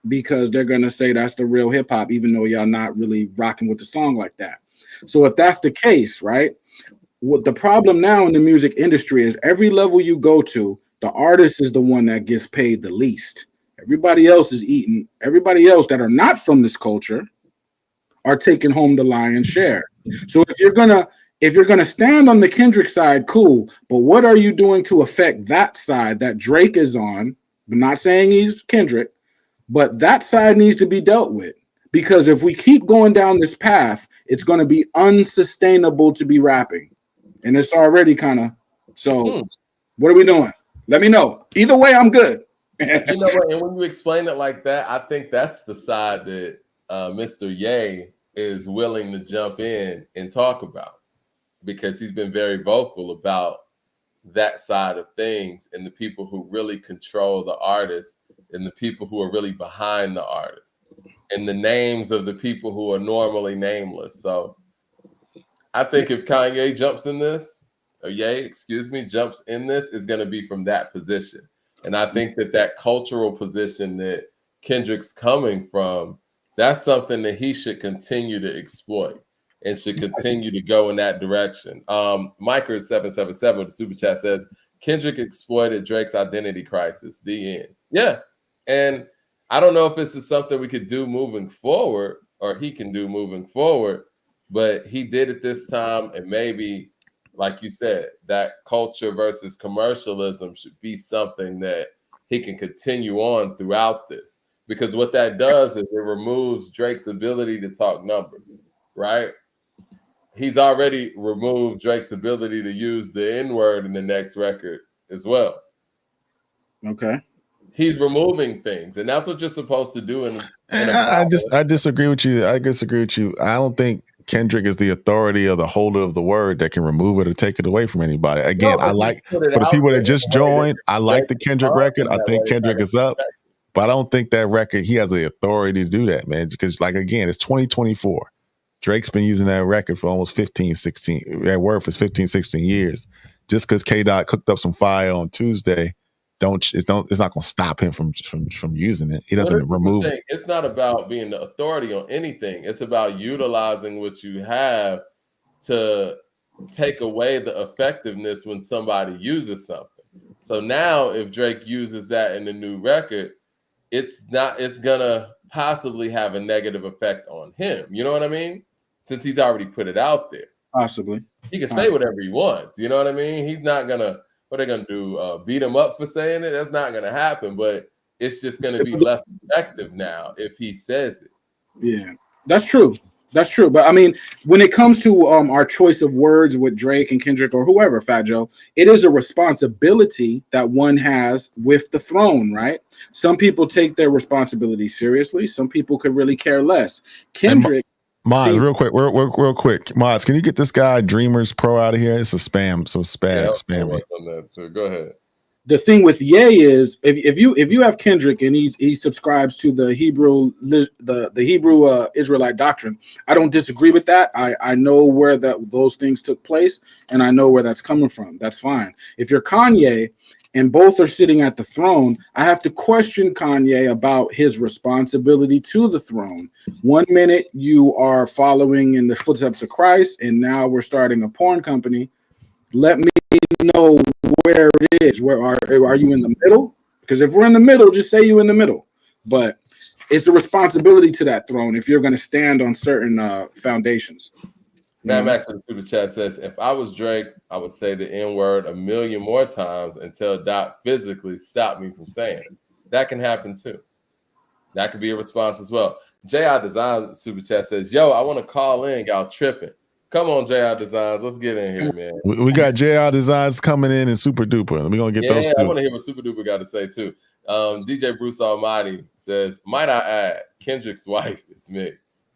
Speaker 7: because they're going to say that's the real hip hop, even though y'all not really rocking with the song like that. So if that's the case, right, what the problem now in the music industry is every level you go to, the artist is the one that gets paid the least. Everybody else is eating. Everybody else that are not from this culture are taking home the lion's share. So if you're gonna stand on the Kendrick side, cool. But what are you doing to affect that side that Drake is on? I'm not saying he's Kendrick, but that side needs to be dealt with. Because if we keep going down this path, it's going to be unsustainable to be rapping. And it's already kind of, so what are we doing? Let me know. Either way, I'm good.
Speaker 6: You know what? And when you explain it like that, I think that's the side that Mr. Ye is willing to jump in and talk about, because he's been very vocal about that side of things and the people who really control the artist and the people who are really behind the artist and the names of the people who are normally nameless. So I think if Kanye jumps in this, or Ye, jumps in this, is going to be from that position. And I think that cultural position that Kendrick's coming from, that's something that he should continue to exploit and should continue to go in that direction. Miker777 with the super chat says, Kendrick exploited Drake's identity crisis, the end. Yeah. And I don't know if this is something we could do moving forward, or he can do moving forward, but he did it this time. And maybe, like you said, that culture versus commercialism should be something that he can continue on throughout this. Because what that does is it removes Drake's ability to talk numbers, right? He's already removed Drake's ability to use the N-word in the next record as well.
Speaker 7: Okay.
Speaker 6: He's removing things, and that's what you're supposed to do.
Speaker 3: I disagree with you. I disagree with you. I don't think Kendrick is the authority or the holder of the word that can remove it or take it away from anybody. Again, I like, for the people that just joined, I like the Kendrick record. I think Kendrick is up. But I don't think that record, he has the authority to do that, man. Because, like, again, it's 2024. Drake's been using that record for almost 15, 16, that word for 15, 16 years. Just because K-Dot cooked up some fire on Tuesday, it's not going to stop him from using it. He doesn't remove it.
Speaker 6: It's not about being the authority on anything. It's about utilizing what you have to take away the effectiveness when somebody uses something. So now if Drake uses that in the new record, it's gonna possibly have a negative effect on him. You know what I mean? Since he's already put it out there.
Speaker 7: Possibly.
Speaker 6: He can say whatever he wants. You know what I mean? He's not gonna, what are they gonna do? Beat him up for saying it? That's not gonna happen, but it's just gonna be less effective now if he says it.
Speaker 7: Yeah, that's true. That's true. But I mean, when it comes to our choice of words with Drake and Kendrick or whoever, Fat Joe, it is a responsibility that one has with the throne, right? Some people take their responsibility seriously. Some people could really care less. Kendrick.
Speaker 3: Mods, real quick. Mods, can you get this guy Dreamers Pro out of here? It's a spam, so spammy.
Speaker 6: On that too. Go ahead.
Speaker 7: The thing with Ye is if you have Kendrick and he subscribes to the Hebrew Israelite doctrine, I don't disagree with that. I know where those things took place and I know where that's coming from. That's fine. If you're Kanye and both are sitting at the throne, I have to question Kanye about his responsibility to the throne. 1 minute you are following in the footsteps of Christ, and now we're starting a porn company. Let me know where it is. Where are you in the middle? Because if we're in the middle, just say you in the middle. But it's a responsibility to that throne if you're going to stand on certain foundations.
Speaker 6: Mad Max in the super chat says, if I was Drake, I would say the N-word 1 million more times until Doc physically stopped me from saying it. That can happen too. That could be a response as well. JR Design super chat says, yo, I want to call in. Y'all tripping. Come on, JR Designs. Let's get in here, man.
Speaker 3: We got JR Designs coming in and Super Duper. We're going to get those two.
Speaker 6: I want to hear what Super Duper got to say too. DJ Bruce Almighty says, might I add, Kendrick's wife is mixed.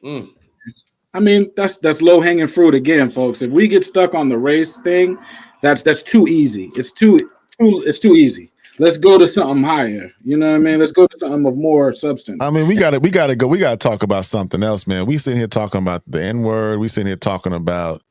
Speaker 7: I mean, that's low-hanging fruit again, folks. If we get stuck on the race thing, that's too easy. It's too easy. Let's go to something higher. You know what I mean? Let's go to something of more substance.
Speaker 3: I mean, we gotta talk about something else, man. We sitting here talking about the N-word. We sitting here talking about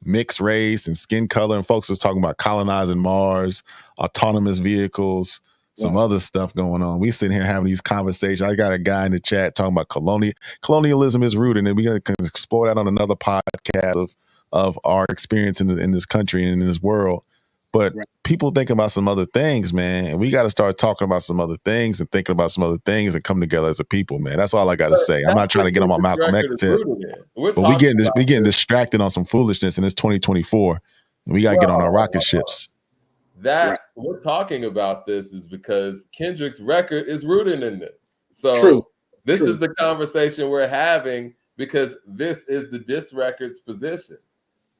Speaker 3: mixed race and skin color, and folks is talking about colonizing Mars, autonomous vehicles, some other stuff going on. We sitting here having these conversations. I got a guy in the chat talking about colonialism is rooted, and we're gonna explore that on another podcast of our experience in this country and in this world. But people think about some other things, man. And we got to start talking about some other things and thinking about some other things and come together as a people, man. That's all I got to say. I'm not trying to get on my Malcolm X tip, but we getting distracted on some foolishness, and it's 2024, and we got to get on our rocket ships.
Speaker 6: We're talking about this is because Kendrick's record is rooted in this. So this is the conversation we're having because this is the diss record's position.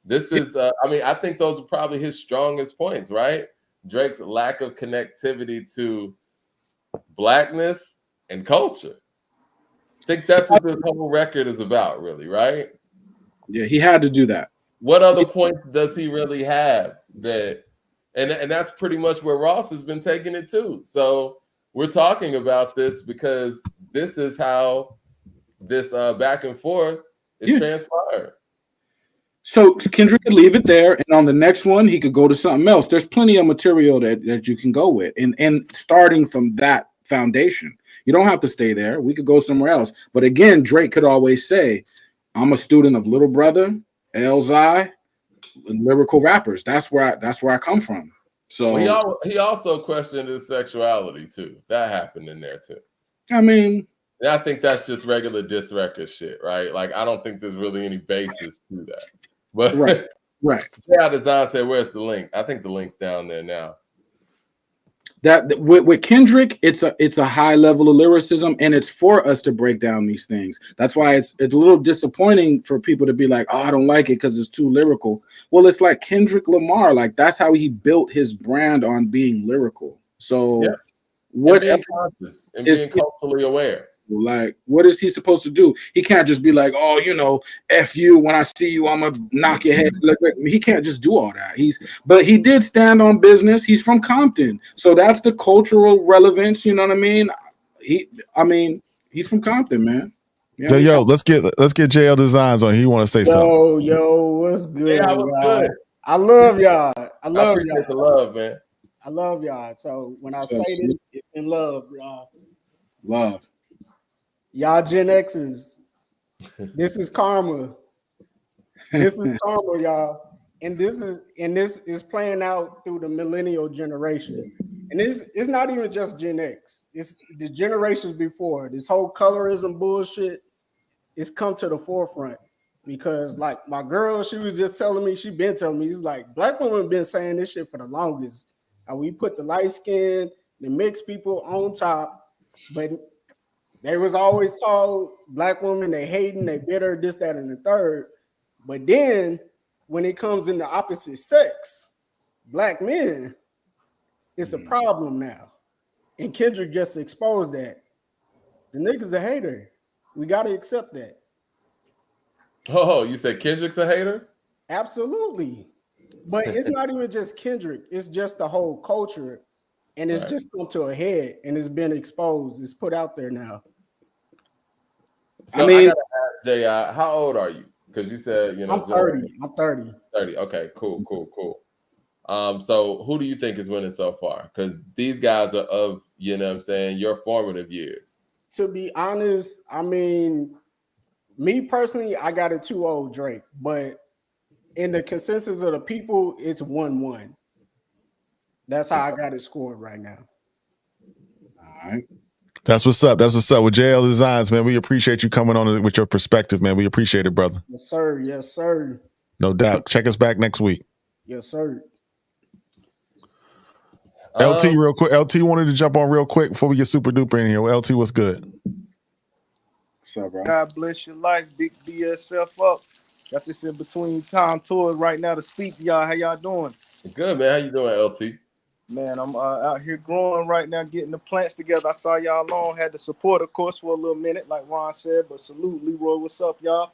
Speaker 6: This is, I think those are probably his strongest points, right? Drake's lack of connectivity to blackness and culture. I think that's what this whole record is about, really, right?
Speaker 7: Yeah, he had to do that.
Speaker 6: What other points does he really have that? And that's pretty much where Ross has been taking it too. So we're talking about this because this is how this back and forth is transpired.
Speaker 7: So Kendrick could leave it there, and on the next one, he could go to something else. There's plenty of material that you can go with, and starting from that foundation, you don't have to stay there. We could go somewhere else. But again, Drake could always say, "I'm a student of Little Brother, Elzai, and lyrical rappers. That's where I come from." So
Speaker 6: he also questioned his sexuality too. That happened in there too.
Speaker 7: I mean,
Speaker 6: and I think that's just regular diss record shit, right? Like I don't think there's really any basis to that. But
Speaker 7: right.
Speaker 6: JR Design said, "Where's the link?" I think the link's down there now.
Speaker 7: That with Kendrick, it's a high level of lyricism, and it's for us to break down these things. That's why it's a little disappointing for people to be like, "Oh, I don't like it because it's too lyrical." Well, it's like Kendrick Lamar, like that's how he built his brand on being lyrical. So, what
Speaker 6: being conscious and being culturally aware.
Speaker 7: Like, what is he supposed to do? He can't just be like, "Oh, F you. When I see you, I'm gonna knock your head." Like, he can't just do all that. But he did stand on business. He's from Compton, so that's the cultural relevance. You know what I mean? He's from Compton, man.
Speaker 3: Yeah, yo, let's get JL Designs on. He want to say something.
Speaker 8: Yo, what's good?
Speaker 6: Yeah, what's good?
Speaker 8: I love y'all. I
Speaker 6: appreciate
Speaker 8: y'all.
Speaker 6: the love, man.
Speaker 8: I love y'all. So when I say this, it's in love, y'all.
Speaker 7: Love.
Speaker 8: Y'all Gen Xers, this is karma. This is karma, y'all. And this is playing out through the millennial generation. And it's not even just Gen X. It's the generations before. This whole colorism bullshit it's come to the forefront because like my girl, she was just telling me, she been telling me, it's like black women been saying this shit for the longest. How we put the light skin, the mixed people on top, but they was always told black women they hating, they bitter, this, that, and the third. But then when it comes in the opposite sex, black men, it's a problem now. And Kendrick just exposed that. The nigga's a hater. We gotta accept that.
Speaker 6: Oh, you said Kendrick's a hater?
Speaker 8: Absolutely. But it's not even just Kendrick, it's just the whole culture. And it's just come to a head and it's been exposed. It's put out there now.
Speaker 6: So I gotta ask J.I., how old are you? Because you said,
Speaker 8: I'm 30. I'm 30.
Speaker 6: 30. Okay, cool. So who do you think is winning so far? Because these guys are of, you know what I'm saying, your formative years.
Speaker 8: To be honest, I mean, me personally, I got it 2-0 Drake, but in the consensus of the people, it's 1-1. That's how I got it scored right now.
Speaker 7: All right.
Speaker 3: That's what's up. That's what's up with JL Designs, man. We appreciate you coming on with your perspective, man. We appreciate it, brother.
Speaker 8: Yes, sir. Yes, sir.
Speaker 3: No doubt. Check us back next week.
Speaker 8: Yes, sir.
Speaker 3: LT, real quick. LT wanted to jump on real quick before we get super duper in here. Well, LT, what's good?
Speaker 7: What's up, bro?
Speaker 9: God bless your life. Big BSF up. Got this in between time tours right now to speak to y'all. How y'all doing?
Speaker 6: Good, man. How you doing, LT?
Speaker 9: Man, I'm out here growing right now, getting the plants together. I saw y'all on, had the support, of course, for a little minute, like Ron said. But salute, Leroy. What's up, y'all?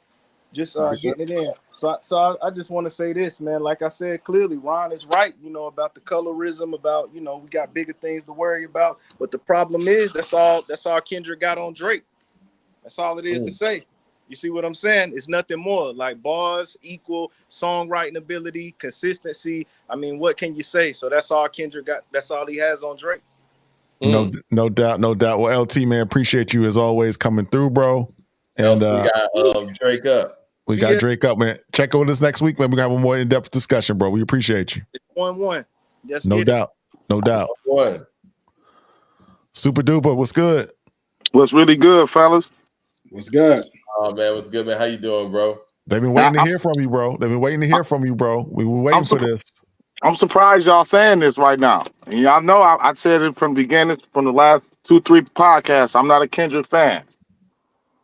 Speaker 9: Just getting it in. So I just want to say this, man. Like I said, clearly, Ron is right, about the colorism, about, we got bigger things to worry about. But the problem is, that's all Kendrick got on Drake. That's all it is to say. You see what I'm saying? It's nothing more. Like bars equal songwriting ability, consistency. I mean, what can you say? So that's all Kendrick got. That's all he has on Drake.
Speaker 3: No doubt. Well, LT, man, appreciate you as always coming through, bro. And
Speaker 6: we got Drake up.
Speaker 3: We got Drake up, man. Check with us next week, man. We're gonna have a more in-depth discussion, bro. We appreciate you.
Speaker 9: It's 1-1.
Speaker 3: No doubt. No doubt.
Speaker 6: 1.
Speaker 3: Super duper. What's good?
Speaker 10: What's really good, fellas?
Speaker 7: What's good?
Speaker 6: Oh man, what's good, man? How you doing, bro?
Speaker 3: They've been waiting to hear from you, bro. We were waiting for this.
Speaker 10: I'm surprised y'all saying this right now. And y'all know I said it from the beginning, from the last 2-3 podcasts. I'm not a Kendrick fan,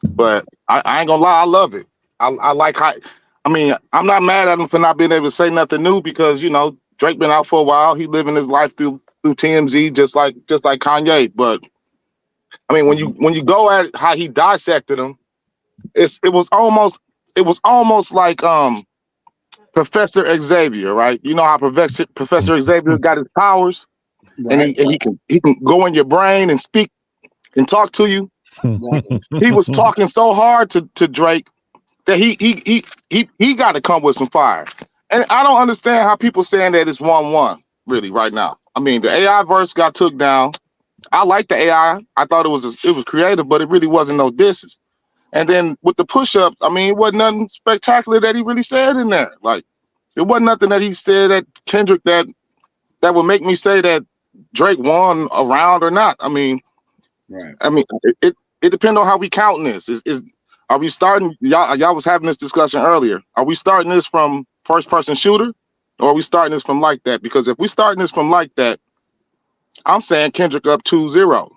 Speaker 10: but I ain't gonna lie, I love it. I like how. I mean, I'm not mad at him for not being able to say nothing new because Drake been out for a while. He living his life through TMZ, just like Kanye. But I mean, when you go at how he dissected him. It was almost like Professor Xavier, right? You know how Professor Xavier got his powers, right. and he can go in your brain and speak and talk to you. Right. He was talking so hard to Drake that he got to come with some fire. And I don't understand how people saying that it's 1-1 really right now. I mean, the AI verse got took down. I like the AI. I thought it was creative, but it really wasn't no disses. And then with the push-ups, I mean, it wasn't nothing spectacular that he really said in there. Like, it wasn't nothing that he said at Kendrick that would make me say that Drake won a round or not. I mean,
Speaker 7: right.
Speaker 10: I mean, it depends on how we counting this. Are we starting? Y'all was having this discussion earlier. Are we starting this from first-person shooter, or are we starting this from like that? Because if we starting this from like that, I'm saying Kendrick up 2-0.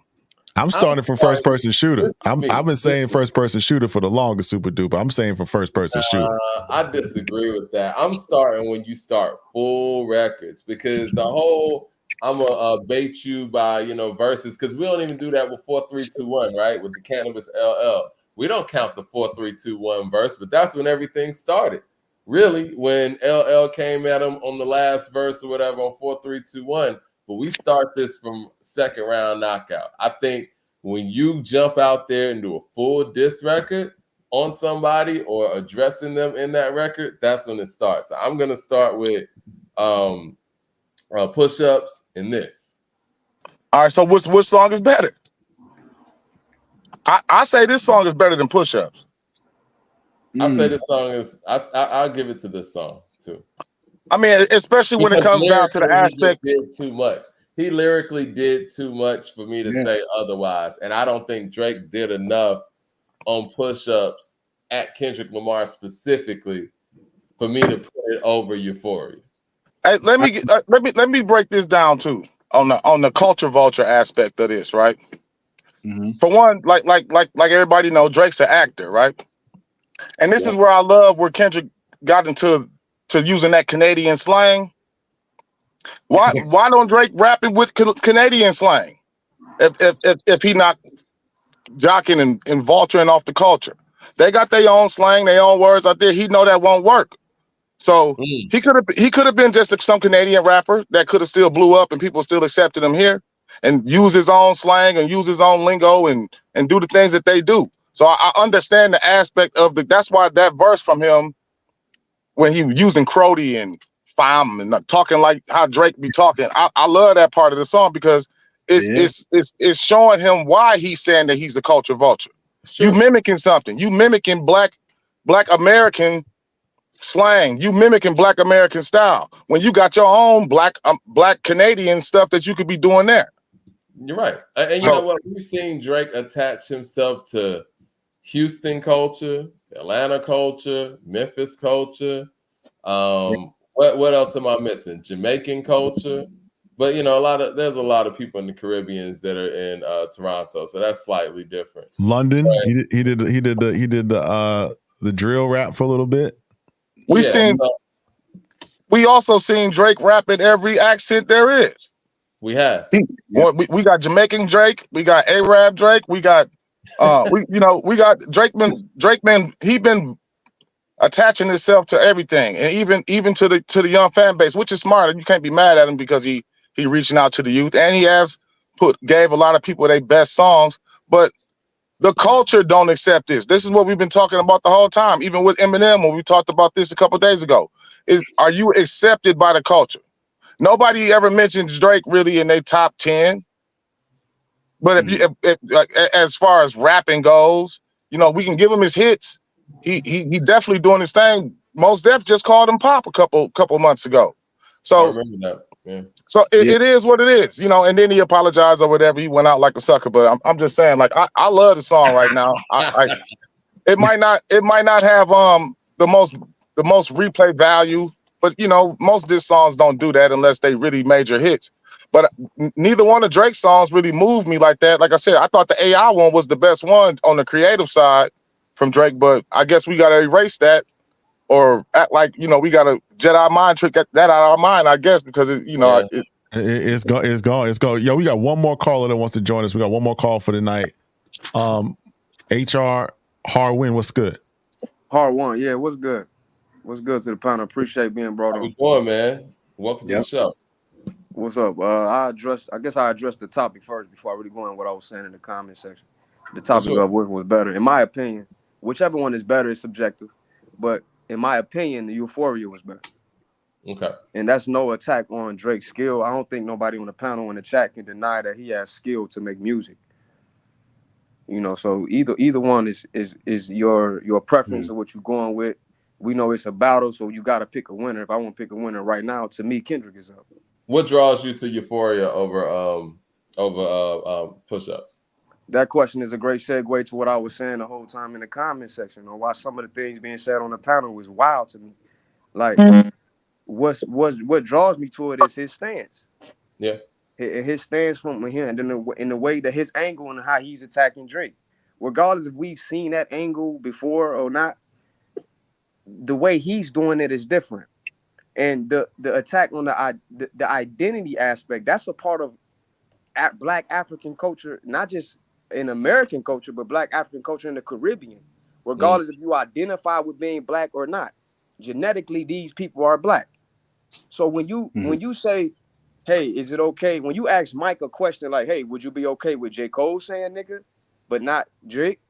Speaker 3: I'm starting from first person shooter. I've been saying first person shooter for the longest, super duper. I'm saying from first person shooter.
Speaker 6: I disagree with that. I'm starting when you start full records because the whole I'm gonna bait you by verses because we don't even do that with 4 3 2 1, right? With the Cannabis LL, we don't count the 4 3 2 1 verse, but that's when everything started. Really, when LL came at him on the last verse or whatever on 4 3 2 1. But we start this from second round knockout. I think when you jump out there and do a full diss record on somebody or addressing them in that record, that's when it starts. I'm going to start with push-ups and this.
Speaker 10: All right, so which song is better? I say this song is better than push-ups.
Speaker 6: I say this song is, I'll give it to this song too.
Speaker 10: I mean, especially when it comes down to the aspect.
Speaker 6: Did too much. he lyrically did too much for me to say otherwise. And I don't think Drake did enough on push-ups at Kendrick Lamar specifically for me to put it over Euphoria.
Speaker 10: Hey, let me break this down too on the culture vulture aspect of this, right?
Speaker 7: Mm-hmm.
Speaker 10: For one, like everybody know, Drake's an actor, right? And this is where I love where Kendrick got into using that Canadian slang. Why don't Drake rapping with Canadian slang if he not jocking and vulturing off the culture? They got their own slang, their own words out there. He know that won't work. So he could have been just some Canadian rapper that could have still blew up and people still accepted him here and use his own slang and use his own lingo and do the things that they do. So I understand the aspect of that's why that verse from him when he was using Crody and Fam and talking like how Drake be talking. I love that part of the song because it's showing him why he's saying that he's the culture vulture. You mimicking something. You mimicking black American slang. You mimicking black American style when you got your own black Canadian stuff that you could be doing there.
Speaker 6: You're right. And you know what? We've seen Drake attach himself to Houston culture, Atlanta culture, Memphis culture. What else am I missing? Jamaican culture. But you know, there's a lot of people in the Caribbeans that are in Toronto, so that's slightly different.
Speaker 3: London, he did the drill rap for a little bit.
Speaker 10: We also seen Drake rap in every accent there is.
Speaker 6: We have.
Speaker 10: We got Jamaican Drake, we got Arab Drake, we got we got Drake man, he been attaching himself to everything, and even to the young fan base, which is smart, and you can't be mad at him because he reaching out to the youth, and he has gave a lot of people their best songs, but the culture don't accept this. This is what we've been talking about the whole time, even with Eminem when we talked about this a couple days ago. Are you accepted by the culture? Nobody ever mentions Drake really in their top 10. But if as far as rapping goes, we can give him his hits. He definitely doing his thing. Mos Def just called him Pop a couple months ago. So
Speaker 6: I remember that. Yeah.
Speaker 10: So it is what it is, and then he apologized or whatever. He went out like a sucker, but I'm just saying, like, I love the song right now. It might not have the most replay value, but most of these songs don't do that unless they really major hits. But neither one of Drake's songs really moved me like that. Like I said, I thought the AI one was the best one on the creative side from Drake, but I guess we gotta erase that or act like we got a Jedi mind trick that out of our mind, I guess, because
Speaker 3: it's gone. Yo, we got one more caller that wants to join us. We got one more call for the night. HR Hard-Win, what's good?
Speaker 11: Hard-Won, yeah, what's good? What's good to the panel? Appreciate being brought on.
Speaker 6: How you doing, man? Welcome to the show.
Speaker 11: What's up? I guess I addressed the topic first before I really go on what I was saying in the comment section. The topic of which was better, in my opinion. Whichever one is better is subjective, but in my opinion, the Euphoria was better.
Speaker 6: Okay. And
Speaker 11: that's no attack on Drake's skill. I don't think nobody on the panel in the chat can deny that he has skill to make music. So either one is your preference of what you're going with. We know it's a battle, so you got to pick a winner. If I want to pick a winner right now, to me, Kendrick is up.
Speaker 6: What draws you to Euphoria over push-ups?
Speaker 11: That question is a great segue to what I was saying the whole time in the comment section, on why some of the things being said on the panel was wild to me. Like, what draws me to it is his stance.
Speaker 6: Yeah.
Speaker 11: His stance from him, and then in the way that his angle and how he's attacking Drake. Regardless if we've seen that angle before or not, the way he's doing it is different. And the attack on the identity aspect, that's a part of Black African culture, not just in American culture, but Black African culture in the Caribbean. Regardless if you identify with being Black or not, genetically these people are Black. So when you say, hey, is it okay? When you ask Mike a question like, hey, would you be okay with J. Cole saying nigga, but not Drake?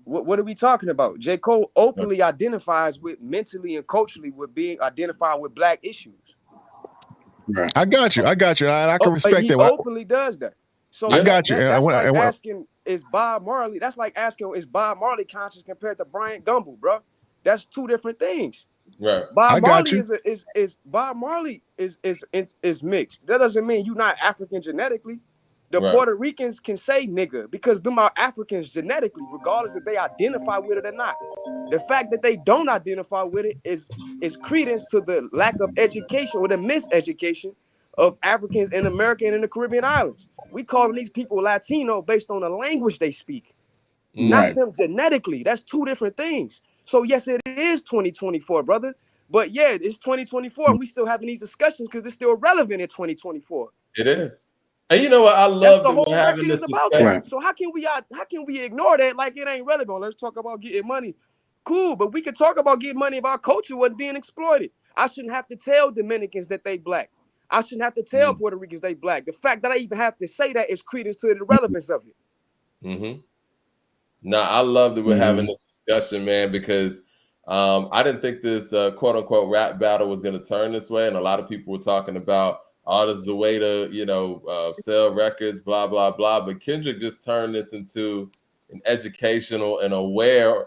Speaker 11: What are we talking about? J. Cole openly identifies with mentally and culturally with being identified with Black issues.
Speaker 3: Right. I got you. I can respect
Speaker 11: he
Speaker 3: that.
Speaker 11: He openly does that. So
Speaker 3: I got you.
Speaker 11: That's like asking, is Bob Marley? That's like asking, is Bob Marley conscious compared to Bryant Gumbel, bro? That's two different things.
Speaker 6: Right.
Speaker 3: I got you.
Speaker 11: Bob Marley is mixed. That doesn't mean you're not African genetically. The
Speaker 6: Right.
Speaker 11: Puerto Ricans can say nigga because them are Africans genetically, regardless if they identify with it or not. The fact that they don't identify with it is credence to the lack of education or the miseducation of Africans in America and in the Caribbean islands. We calling these people Latino based on the language they speak, not them genetically. That's two different things. So yes, it is 2024, brother. But yeah, it's 2024, and we still having these discussions because it's still relevant in 2024.
Speaker 6: It is. And you know what? I
Speaker 11: That's
Speaker 6: love
Speaker 11: the
Speaker 6: that we're
Speaker 11: whole
Speaker 6: having
Speaker 11: record
Speaker 6: this
Speaker 11: is about
Speaker 6: discussion.
Speaker 11: that. So how can we ignore that like it ain't relevant? Let's talk about getting money. Cool, but we could talk about getting money if our culture wasn't being exploited. I shouldn't have to tell Dominicans that they black. I shouldn't have to tell Puerto Ricans they black. The fact that I even have to say that is credence to the relevance of it.
Speaker 6: Mm-hmm. No, I love that we're having this discussion, man, because I didn't think this quote unquote rap battle was going to turn this way. And a lot of people were talking about, oh, this is a way to, sell records, blah, blah, blah. But Kendrick just turned this into an educational and awareness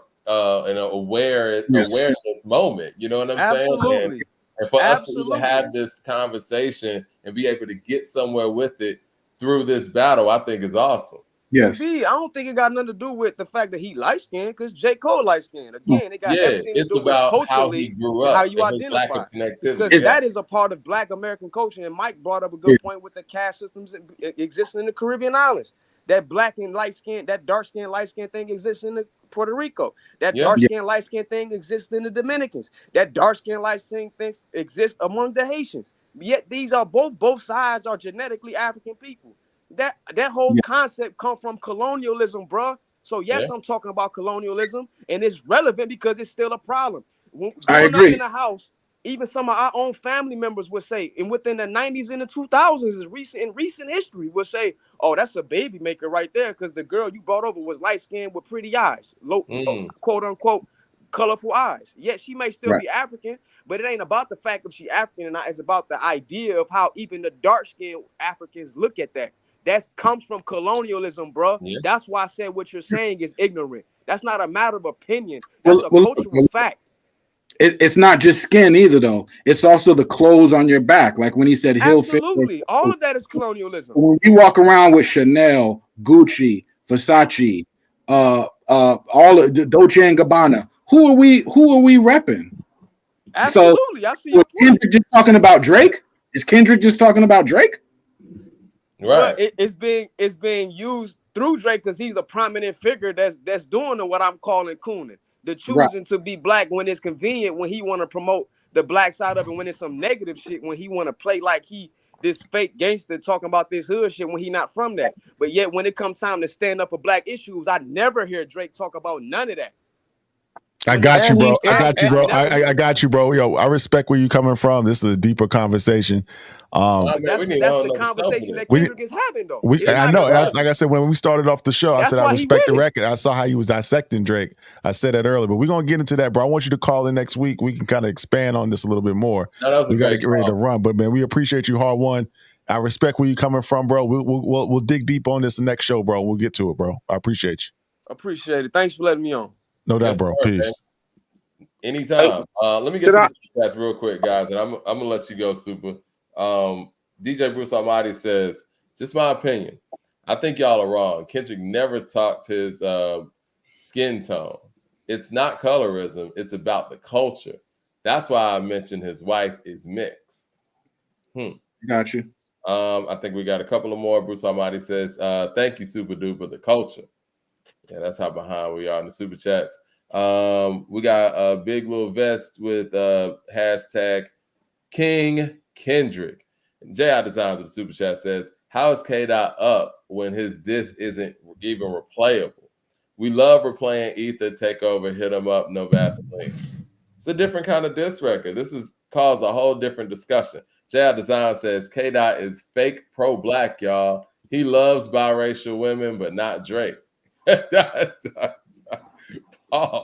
Speaker 6: moment. You know what I'm saying? And for us to even have this conversation and be able to get somewhere with it through this battle, I think is awesome.
Speaker 7: Yes.
Speaker 11: I don't think it got nothing to do with the fact that he light skinned, because J. Cole light skinned. Again, it got everything to do with culturally
Speaker 6: how he grew up,
Speaker 11: how you
Speaker 6: and his lack
Speaker 11: identify.
Speaker 6: of connectivity.
Speaker 11: Because that is a part of Black American culture. And Mike brought up a good point with the caste systems existing in the Caribbean islands. That black and light skin, that dark skin, light skin thing exists in Puerto Rico. That dark skin, light skin thing exists in the Dominicans. That dark skin, light skin things exist among the Haitians. Yet these are both sides are genetically African people. That whole concept come from colonialism, bro. So yes, I'm talking about colonialism, and it's relevant because it's still a problem. Growing up in the house, even some of our own family members would say, and within the 90s and the 2000s, in recent history, would say, "Oh, that's a baby maker right there," because the girl you brought over was light skinned with pretty eyes, quote unquote, colorful eyes. Yet she may still be African, but it ain't about the fact that she African or not. It's about the idea of how even the dark skinned Africans look at that. That comes from colonialism, bro. Yeah. That's why I said what you're saying is ignorant. That's not a matter of opinion. That's a cultural fact.
Speaker 7: It's not just skin either, though. It's also the clothes on your back. Like when he said he'll fit.
Speaker 11: Absolutely. All of that is colonialism.
Speaker 7: When you walk around with Chanel, Gucci, Versace, all of the Dolce and Gabbana, who are we repping?
Speaker 11: Absolutely. I see your point.
Speaker 7: Kendrick just talking about Drake? Is Kendrick just talking about Drake?
Speaker 6: Right.
Speaker 11: Well, it's being used through Drake because he's a prominent figure that's doing what I'm calling cooning. The choosing to be black when it's convenient, when he want to promote the black side of it, when it's some negative shit, when he want to play like he this fake gangster talking about this hood shit when he not from that. But yet when it comes time to stand up for black issues, I never hear Drake talk about none of that.
Speaker 3: I got you, bro. I got you, bro. Yo, I respect where you coming from. This is a deeper conversation.
Speaker 11: That's the conversation that Kendrick is having, though.
Speaker 3: I know. Like I said, when we started off the show, I said I respect the record. I saw how he was dissecting Drake. I said that earlier, but we're gonna get into that, bro. I want you to call in next week. We can kind of expand on this a little bit more. We got to get ready to run, but man, we appreciate you, Hard One. I respect where you coming from, bro. We'll dig deep on this next show, bro. We'll get to it, bro. I appreciate you.
Speaker 11: Appreciate it. Thanks for letting me on.
Speaker 3: No doubt, bro. Peace.
Speaker 6: Man. Anytime. Let me get to the stats real quick, guys, and I'm gonna let you go, Super. DJ Bruce Almighty says, just my opinion. I think y'all are wrong. Kendrick never talked his skin tone. It's not colorism. It's about the culture. That's why I mentioned his wife is mixed.
Speaker 7: Got you.
Speaker 6: I think we got a couple of more. Bruce Almighty says, thank you, Super Duper, the culture. Yeah, that's how behind we are in the super chats. We got a big little vest with hashtag King Kendrick. J.I. Designs with the super chat says, how is K-Dot up when his diss isn't even replayable? We love replaying Ether, Takeover, Hit 'em Up, No Vaseline. It's a different kind of diss record. This has caused a whole different discussion. J.I. Design says, K-Dot is fake pro-black, y'all. He loves biracial women, but not Drake. Pause.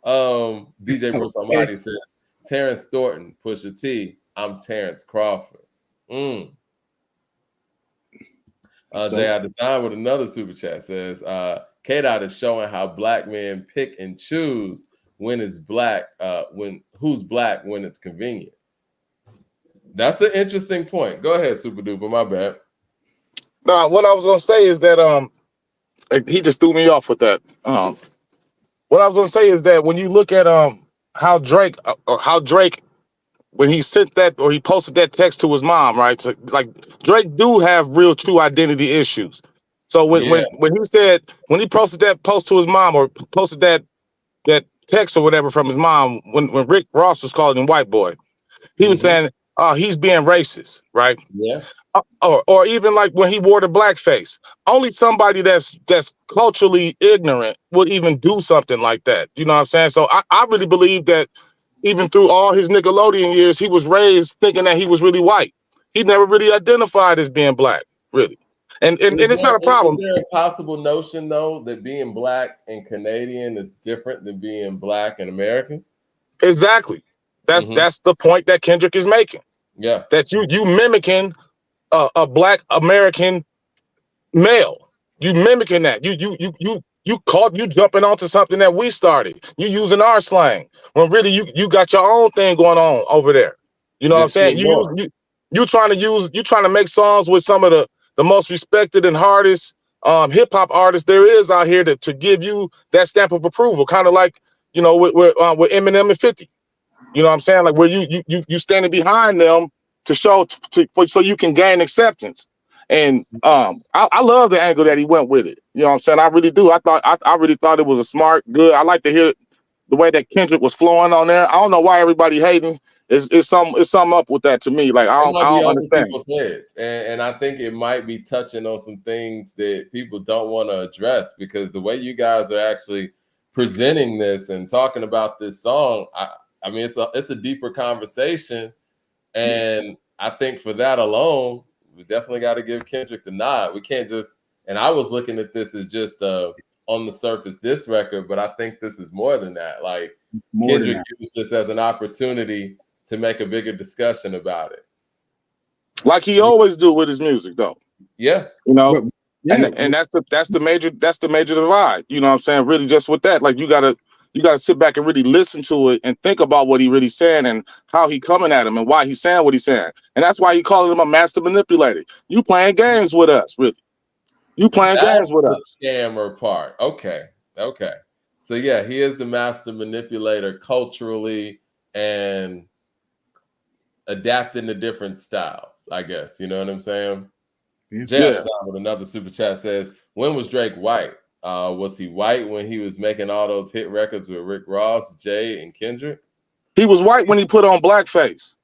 Speaker 6: DJ Bruce Almighty says, Terrence Thornton, Pusha T, I'm Terrence Crawford. J.I. Design with another super chat says, K-Dot is showing how black men pick and choose when it's black, who's black when it's convenient. That's an interesting point. Go ahead, Super Duper. My bad.
Speaker 10: No, what I was gonna say is that he just threw me off with that. What I was gonna say is that when you look at how Drake when he sent that or he posted that text to his mom, right? So like Drake do have real true identity issues. So when he posted that post to his mom or posted that text or whatever from his mom, when Rick Ross was calling him white boy, he was saying, "Oh, he's being racist," right?
Speaker 6: Yeah.
Speaker 10: Or even like when he wore the blackface. Only somebody that's culturally ignorant would even do something like that. You know what I'm saying? So I really believe that even through all his Nickelodeon years, he was raised thinking that he was really white. He never really identified as being black, really. And it's not a problem.
Speaker 6: Is there a possible notion though that being black and Canadian is different than being black and American?
Speaker 10: Exactly. That's the point that Kendrick is making.
Speaker 6: Yeah.
Speaker 10: That you mimicking a black American male. You mimicking that. You jumping onto something that we started. You using our slang when really you got your own thing going on over there. You know what I'm saying? You trying to make songs with some of the most respected and hardest hip hop artists there is out here to give you that stamp of approval, kind of like with Eminem and 50. You know what I'm saying? Like where you standing behind them to show so you can gain acceptance. And I love the angle that he went with it. You know what I'm saying? I really do. I really thought it was a smart, good. I like to hear the way that Kendrick was flowing on there. I don't know why everybody hating. It's something up with that to me. Like I don't understand.
Speaker 6: People's heads. And I think it might be touching on some things that people don't want to address, because the way you guys are actually presenting this and talking about this song, I mean, it's a deeper conversation. And I think for that alone, we definitely got to give Kendrick the nod. We can't just, and I was looking at this as just on the surface diss record, but I think this is more than that. Like Kendrick used this as an opportunity to make a bigger discussion about it.
Speaker 10: Like he always do with his music though.
Speaker 6: Yeah.
Speaker 10: You know, and that's the major divide. You know what I'm saying? Really just with that, like you gotta sit back and really listen to it and think about what he really saying and how he coming at him and why he's saying what he's saying. And that's why he calling him a master manipulator. You playing games with us, really. You playing games with us.
Speaker 6: Scammer part. Okay. So yeah, he is the master manipulator culturally and adapting to different styles, I guess. You know what I'm saying? Jam with another super chat says, when was Drake white? Was he white when he was making all those hit records with Rick Ross, Jay, and Kendrick?
Speaker 10: He was white when he put on blackface.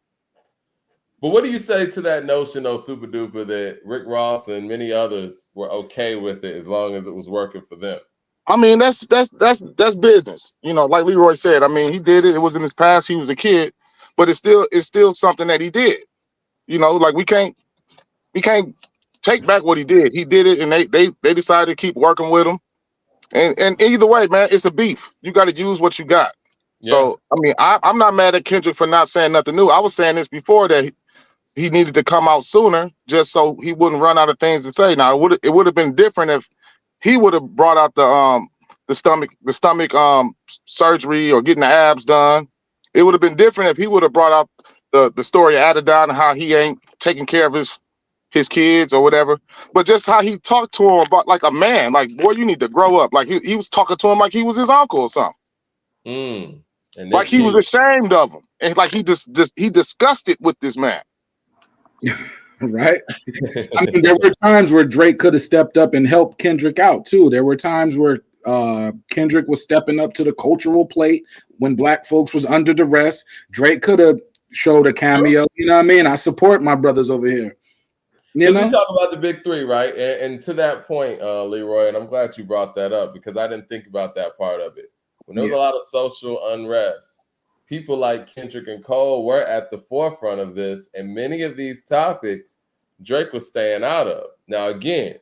Speaker 6: But what do you say to that notion, though, Super Duper, that Rick Ross and many others were okay with it as long as it was working for them?
Speaker 10: I mean, that's business. You know, like Leroy said, I mean, he did it. It was in his past. He was a kid, but it's still something that he did. You know, like we can't take back what he did. He did it, and they decided to keep working with him. And either way, man, it's a beef. You got to use what you got. Yeah. So, I mean, I'm not mad at Kendrick for not saying nothing new. I was saying this before that he needed to come out sooner just so he wouldn't run out of things to say. Now, it would have been different if he would have brought out the stomach surgery or getting the abs done. It would have been different if he would have brought out the story of Adidon and how he ain't taking care of his kids or whatever, but just how he talked to him about like a man, like, boy, you need to grow up. Like he was talking to him like he was his uncle or something. Like he was ashamed of him, and like he discussed it with this man.
Speaker 7: Right. I mean, there were times where Drake could have stepped up and helped Kendrick out too. There were times where Kendrick was stepping up to the cultural plate when black folks was under duress. Drake could have showed a cameo. You know what I mean? I support my brothers over here. You know?
Speaker 6: We talk about the big three, right? And to that point, Leroy, and I'm glad you brought that up because I didn't think about that part of it. When there was a lot of social unrest, people like Kendrick and Cole were at the forefront of this, and many of these topics Drake was staying out of. Now, again,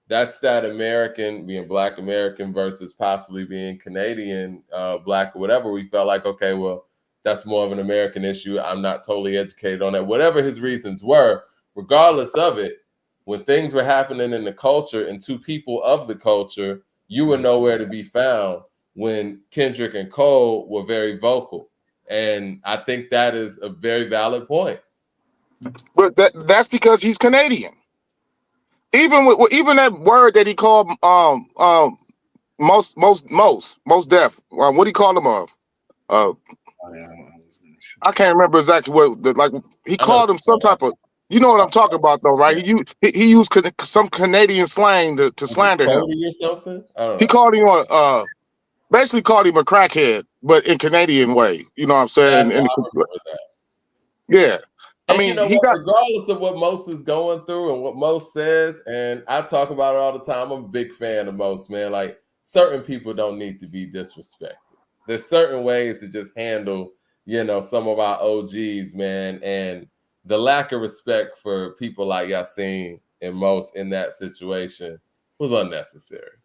Speaker 6: that's that American, being Black American versus possibly being Canadian, Black or whatever. We felt like, okay, well, that's more of an American issue. I'm not totally educated on that. Whatever his reasons were, regardless of it, when things were happening in the culture and to people of the culture, you were nowhere to be found when Kendrick and Cole were very vocal. And I think that is a very valid point.
Speaker 10: But that's because he's Canadian. Even that word that he called most deaf. What do you call him? I can't remember exactly what. He called him some type of. You know what I'm talking about, though, right?
Speaker 6: Yeah.
Speaker 10: He used some Canadian slang to slander him.
Speaker 6: Or something? I don't know.
Speaker 10: He called him basically called him a crackhead, but in Canadian way. You know what I'm saying?
Speaker 6: Yeah, I remember that.
Speaker 10: Yeah.
Speaker 6: And I mean, regardless of what Most is going through and what Most says, and I talk about it all the time, I'm a big fan of Most, man. Like, certain people don't need to be disrespected. There's certain ways to just handle, some of our OGs, man. And the lack of respect for people like Yassine and Most in that situation was unnecessary.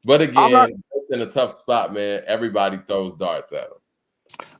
Speaker 6: But again, in a tough spot, man. Everybody throws darts at him.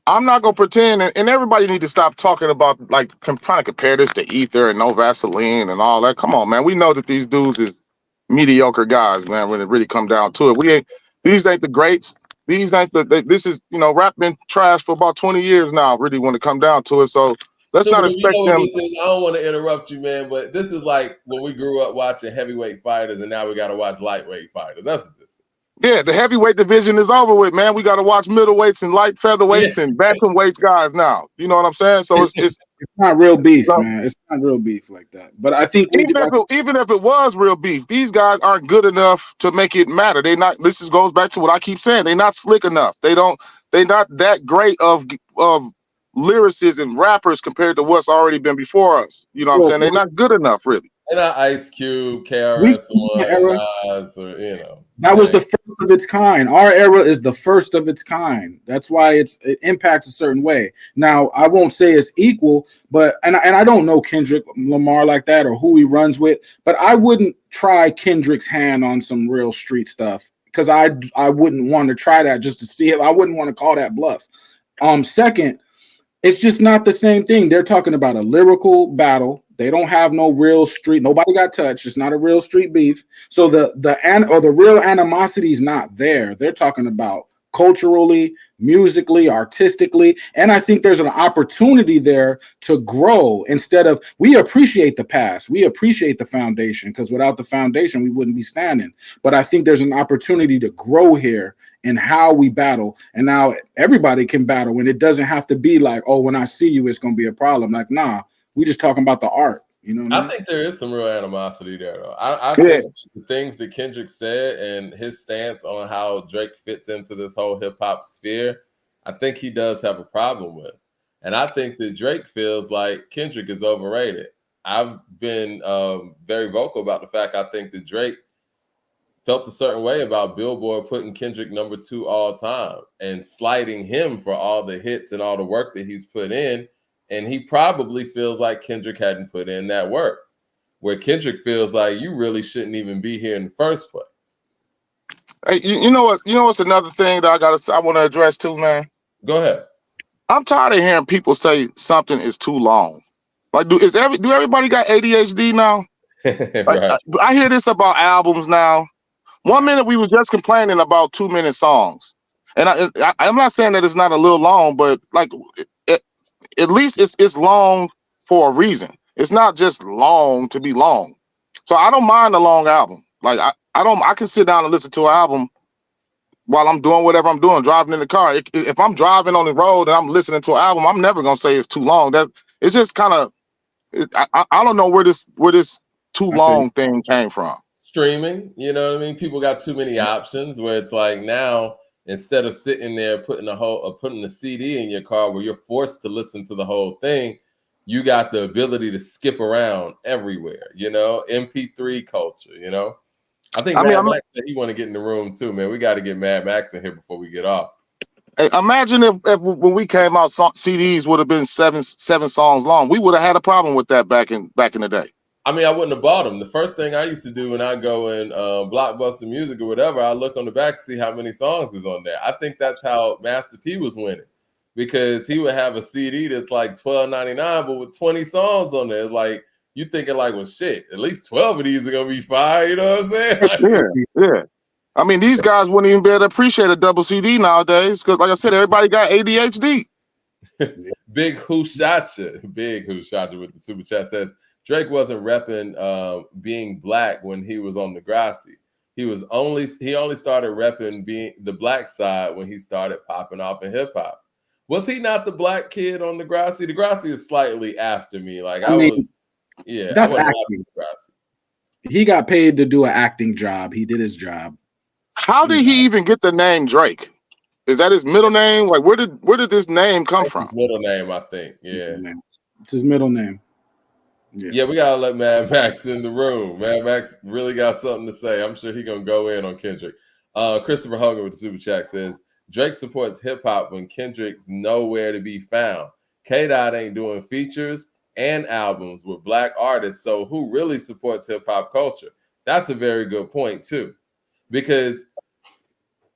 Speaker 10: I'm not gonna pretend, and everybody need to stop talking about trying to compare this to Ether and No Vaseline and all that. Come on, man. We know that these dudes is mediocre guys, man. When it really come down to it, these ain't the greats. These ain't this is rap been trash for about 20 years now. Really, when it come down to it, so let's not expect them.
Speaker 6: I don't want to interrupt you, man, but this is like when we grew up watching heavyweight fighters, and now we got to watch lightweight fighters. That's what this is.
Speaker 10: Yeah, the heavyweight division is over with, man. We got to watch middleweights and light featherweights and bantamweights guys now. You know what I'm saying? So it's
Speaker 7: not real beef, man. It's not real beef like that. But I think
Speaker 10: even if it was real beef, these guys aren't good enough to make it matter. They not. This goes back to what I keep saying. They're not slick enough. They're not that great of lyricists and rappers compared to what's already been before us. You know what I'm saying? They're not good enough, really.
Speaker 6: And Ice Cube, KRS-One, Nas, or
Speaker 7: that was the first of its kind. Our era is the first of its kind. That's why it impacts a certain way. Now, I won't say it's equal, but and I don't know Kendrick Lamar like that or who he runs with, but I wouldn't try Kendrick's hand on some real street stuff because I wouldn't want to try that just to see it. I wouldn't want to call that bluff. Second, it's just not the same thing. They're talking about a lyrical battle. They don't have no real street. Nobody got touched. It's not a real street beef. So the real animosity is not there. They're talking about culturally, musically, artistically, and I think there's an opportunity there to grow instead of we appreciate the past. We appreciate the foundation because without the foundation, we wouldn't be standing. But I think there's an opportunity to grow here in how we battle. And now everybody can battle, and it doesn't have to be like, oh, when I see you, it's going to be a problem. Like, nah. We just talking about the art,
Speaker 6: I think there is some real animosity there, though. I think the things that Kendrick said and his stance on how Drake fits into this whole hip hop sphere, I think he does have a problem with. And I think that Drake feels like Kendrick is overrated. I've been very vocal about the fact I think that Drake felt a certain way about Billboard putting Kendrick number 2 all time and slighting him for all the hits and all the work that he's put in. And he probably feels like Kendrick hadn't put in that work, where Kendrick feels like you really shouldn't even be here in the first place.
Speaker 10: Hey, you know what? You know what's another thing that I want to address too, man?
Speaker 6: Go ahead.
Speaker 10: I'm tired of hearing people say something is too long. Like, do everybody got ADHD now?
Speaker 6: Right.
Speaker 10: I hear this about albums now. 1 minute we were just complaining about 2-minute songs, and I'm not saying that it's not a little long, but like. At least it's long for a reason. It's not just long to be long. So I don't mind a long album. Like I can sit down and listen to an album while I'm doing whatever I'm doing, driving in the car. If I'm driving on the road and I'm listening to an album, I'm never gonna say it's too long. It's just kind of I don't know where this too long thing came from.
Speaker 6: Streaming, you know what I mean? People got too many options where it's like now. Instead of sitting there putting a CD in your car where you're forced to listen to the whole thing, you got the ability to skip around everywhere, MP3 culture, I think Mad Max said he want to get in the room too, man. We got to get Mad Max in here before we get off.
Speaker 10: Hey, imagine if when we came out, CDs would have been seven songs long. We would have had a problem with that back in the day.
Speaker 6: I mean, I wouldn't have bought them. The first thing I used to do when I go in Blockbuster Music or whatever, I look on the back to see how many songs is on there. I think that's how Master P was winning, because he would have a CD that's like $12.99, but with 20 songs on there. It's like you thinking like, well, shit, at least 12 of these are gonna be fire. You know what I'm saying?
Speaker 10: Yeah. I mean, these guys wouldn't even be able to appreciate a double CD nowadays because, like I said, everybody got ADHD.
Speaker 6: Big Who Shot Ya with the super chat says Drake wasn't repping being black when he was on Degrassi. He only started repping being the black side when he started popping off in hip hop. Was he not the black kid on Degrassi? Degrassi is slightly after me. Like I mean,
Speaker 7: that's acting. He got paid to do an acting job. He did his job.
Speaker 10: How did he even get the name Drake? Is that his middle name? Like, where did this name come from?
Speaker 6: His middle name, I think. Yeah,
Speaker 7: it's his middle name.
Speaker 6: Yeah, we gotta let Mad Max in the room. Mad Max really got something to say. I'm sure he gonna go in on Kendrick. Christopher Hogan with the super chat says Drake supports hip hop when Kendrick's nowhere to be found. K-Dot ain't doing features and albums with black artists, so who really supports hip hop culture? That's a very good point too, because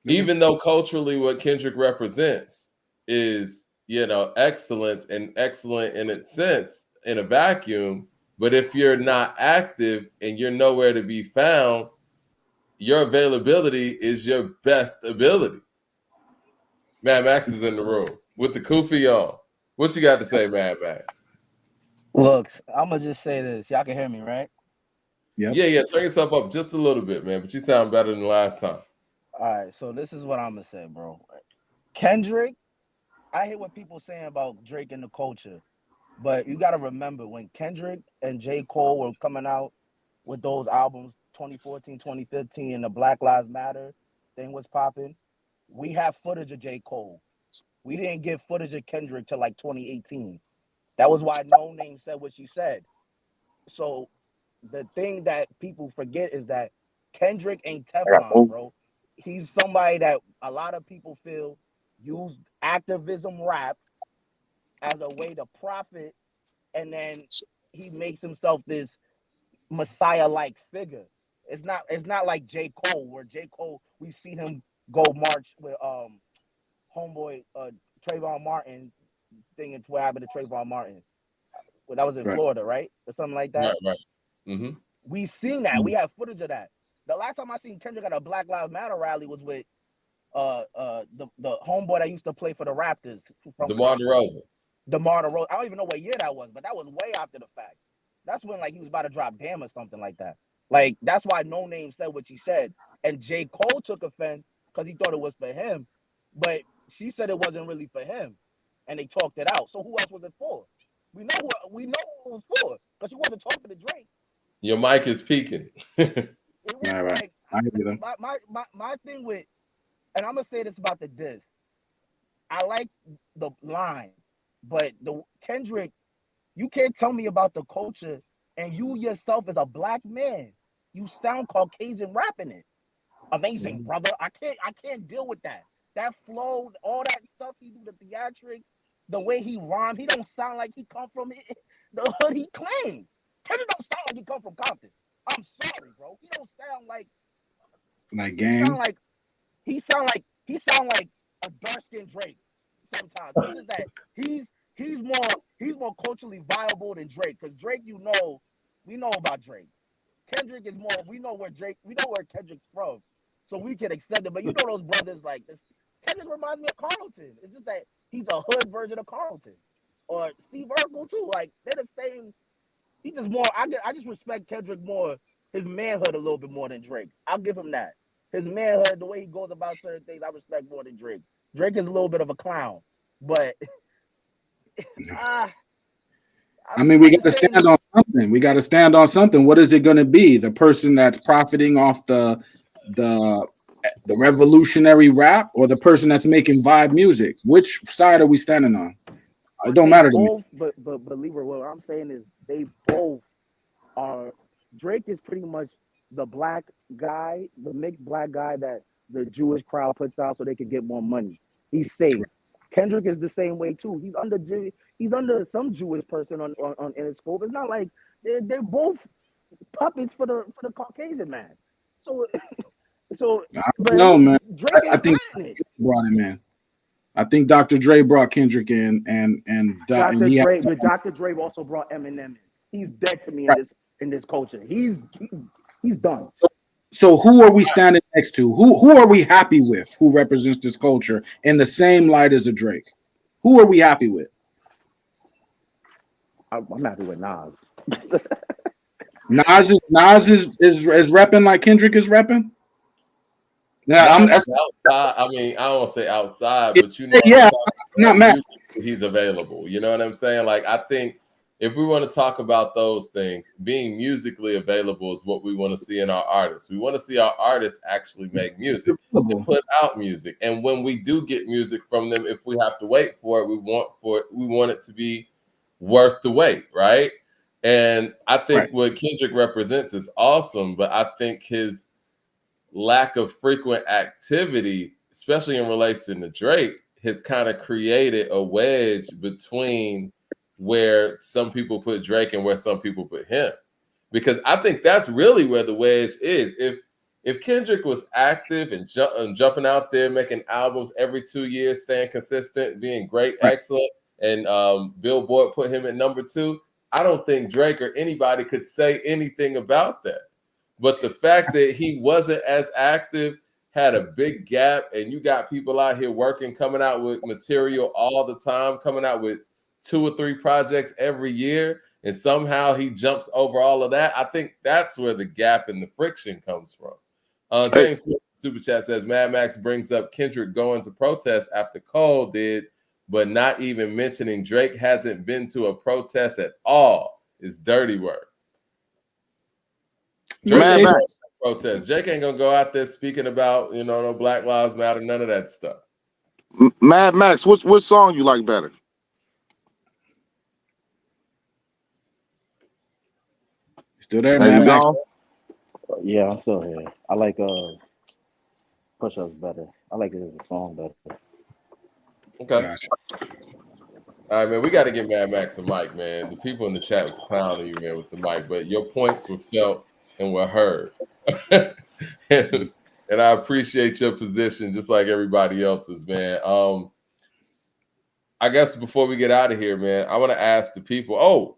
Speaker 6: even though culturally what Kendrick represents is, excellence and excellent in its sense in a vacuum, but if you're not active and you're nowhere to be found, your availability is your best ability. Mad Max is in the room with the kufi on. What you got to say, Mad Max?
Speaker 12: Look, I'm gonna just say this. Y'all can hear me, right?
Speaker 6: Yep. Yeah. Turn yourself up just a little bit, man. But you sound better than last time.
Speaker 12: All right. So this is what I'm gonna say, bro. Kendrick, I hear what people saying about Drake and the culture, but you gotta remember when Kendrick and J. Cole were coming out with those albums, 2014, 2015, and the Black Lives Matter thing was popping. We have footage of J. Cole. We didn't get footage of Kendrick till like 2018. That was why No Name said what she said. So the thing that people forget is that Kendrick ain't Teflon, bro. He's somebody that a lot of people feel used activism rap as a way to profit, and then he makes himself this Messiah-like figure. It's not like J. Cole, where J. Cole, we've seen him go march with homeboy Trayvon Martin thing into what happened to Trayvon Martin. Well, that was in Florida, right? Or something like that.
Speaker 6: Right. Mm-hmm.
Speaker 12: We seen that. We have footage of that. The last time I seen Kendrick at a Black Lives Matter rally was with the homeboy that used to play for the Raptors.
Speaker 6: DeMar DeRozan.
Speaker 12: DeMar DeRozan. I don't even know what year that was, but that was way after the fact. That's when like he was about to drop Damn or something like that. Like that's why No Name said what she said, and J. Cole took offense because he thought it was for him, but she said it wasn't really for him, and they talked it out. So who else was it for? We know who it was for, because she wasn't talking to Drake.
Speaker 6: Your mic is peaking.
Speaker 12: Like, my thing with, and I'm gonna say this about the diss. I like the line, but the Kendrick, you can't tell me about the culture, and you yourself as a black man, you sound Caucasian rapping it. Amazing, brother. I can't deal with that. That flow, all that stuff he do, the theatrics, the way he rhyme, he don't sound like he come from the hood he claims. Kendrick don't sound like he come from Compton. I'm sorry, bro. He don't sound like
Speaker 7: gang.
Speaker 12: He sound like a dark-skinned Drake sometimes. This is that he's more culturally viable than Drake, because Drake, we know about Drake. Kendrick is more, we know where Kendrick's from, so we can accept it. But you know those brothers like this. Kendrick reminds me of Carlton. It's just that he's a hood version of Carlton, or Steve Urkel too. Like they're the same. He just more. I just respect Kendrick more, his manhood a little bit more than Drake. I'll give him that. His manhood, the way he goes about certain things, I respect more than Drake. Drake is a little bit of a clown, but
Speaker 7: I mean, we got to stand on something. We got to stand on something. What is it going to be? The person that's profiting off the revolutionary rap, or the person that's making vibe music? Which side are we standing on? It don't matter to me.
Speaker 12: But Leroy, what I'm saying is they both are. Drake is pretty much the black guy, the mixed black guy that the Jewish crowd puts out so they can get more money. He's safe. Kendrick is the same way too. He's under some Jewish person on in his scope. It's not like they're both puppets for the Caucasian man. So
Speaker 7: no, man. I think Drake brought him in. I think Dr. Dre brought Kendrick in, and
Speaker 12: Dr. Dre also brought Eminem in. He's dead to me in this culture. He's done.
Speaker 7: So who are we standing next to? Who are we happy with? Who represents this culture in the same light as a Drake? Who are we happy with?
Speaker 12: I'm happy with Nas.
Speaker 7: Nas is repping like Kendrick is repping. Now,
Speaker 6: Nas is outside. I mean, I don't want to say outside, but you know,
Speaker 7: yeah,
Speaker 6: I'm
Speaker 7: not mad.
Speaker 6: He's available. You know what I'm saying? Like, I think if we want to talk about those things, being musically available is what we want to see in our artists. We want to see our artists actually make music and put out music. And when we do get music from them, if we have to wait for it, we want it to be worth the wait, right? And I think what Kendrick represents is awesome, but I think his lack of frequent activity, especially in relation to Drake, has kind of created a wedge between where some people put Drake and where some people put him. Because I think that's really where the wedge is. If Kendrick was active and jumping out there, making albums every 2 years, staying consistent, being great, excellent, and Billboard put him at number 2, I don't think Drake or anybody could say anything about that. But the fact that he wasn't as active, had a big gap, and you got people out here working, coming out with material all the time, coming out with 2 or 3 projects every year, and somehow he jumps over all of that. I think that's where the gap and the friction comes from. James Smith, Super Chat says, Mad Max brings up Kendrick going to protest after Cole did, but not even mentioning Drake hasn't been to a protest at all. It's dirty work. Drake ain't protest. Drake ain't gonna go out there speaking about, no Black Lives Matter, none of that stuff.
Speaker 10: Mad Max, which song you like better?
Speaker 7: Still there, Mad Max?
Speaker 12: Yeah, I'm still here. I like Push Ups better. I like it as a song better.
Speaker 6: Okay. Gotcha. All right, man. We got to get Mad Max a mic, man. The people in the chat was clowning you, man, with the mic, but your points were felt and were heard. and I appreciate your position, just like everybody else's, man. I guess before we get out of here, man, I want to ask the people. Oh,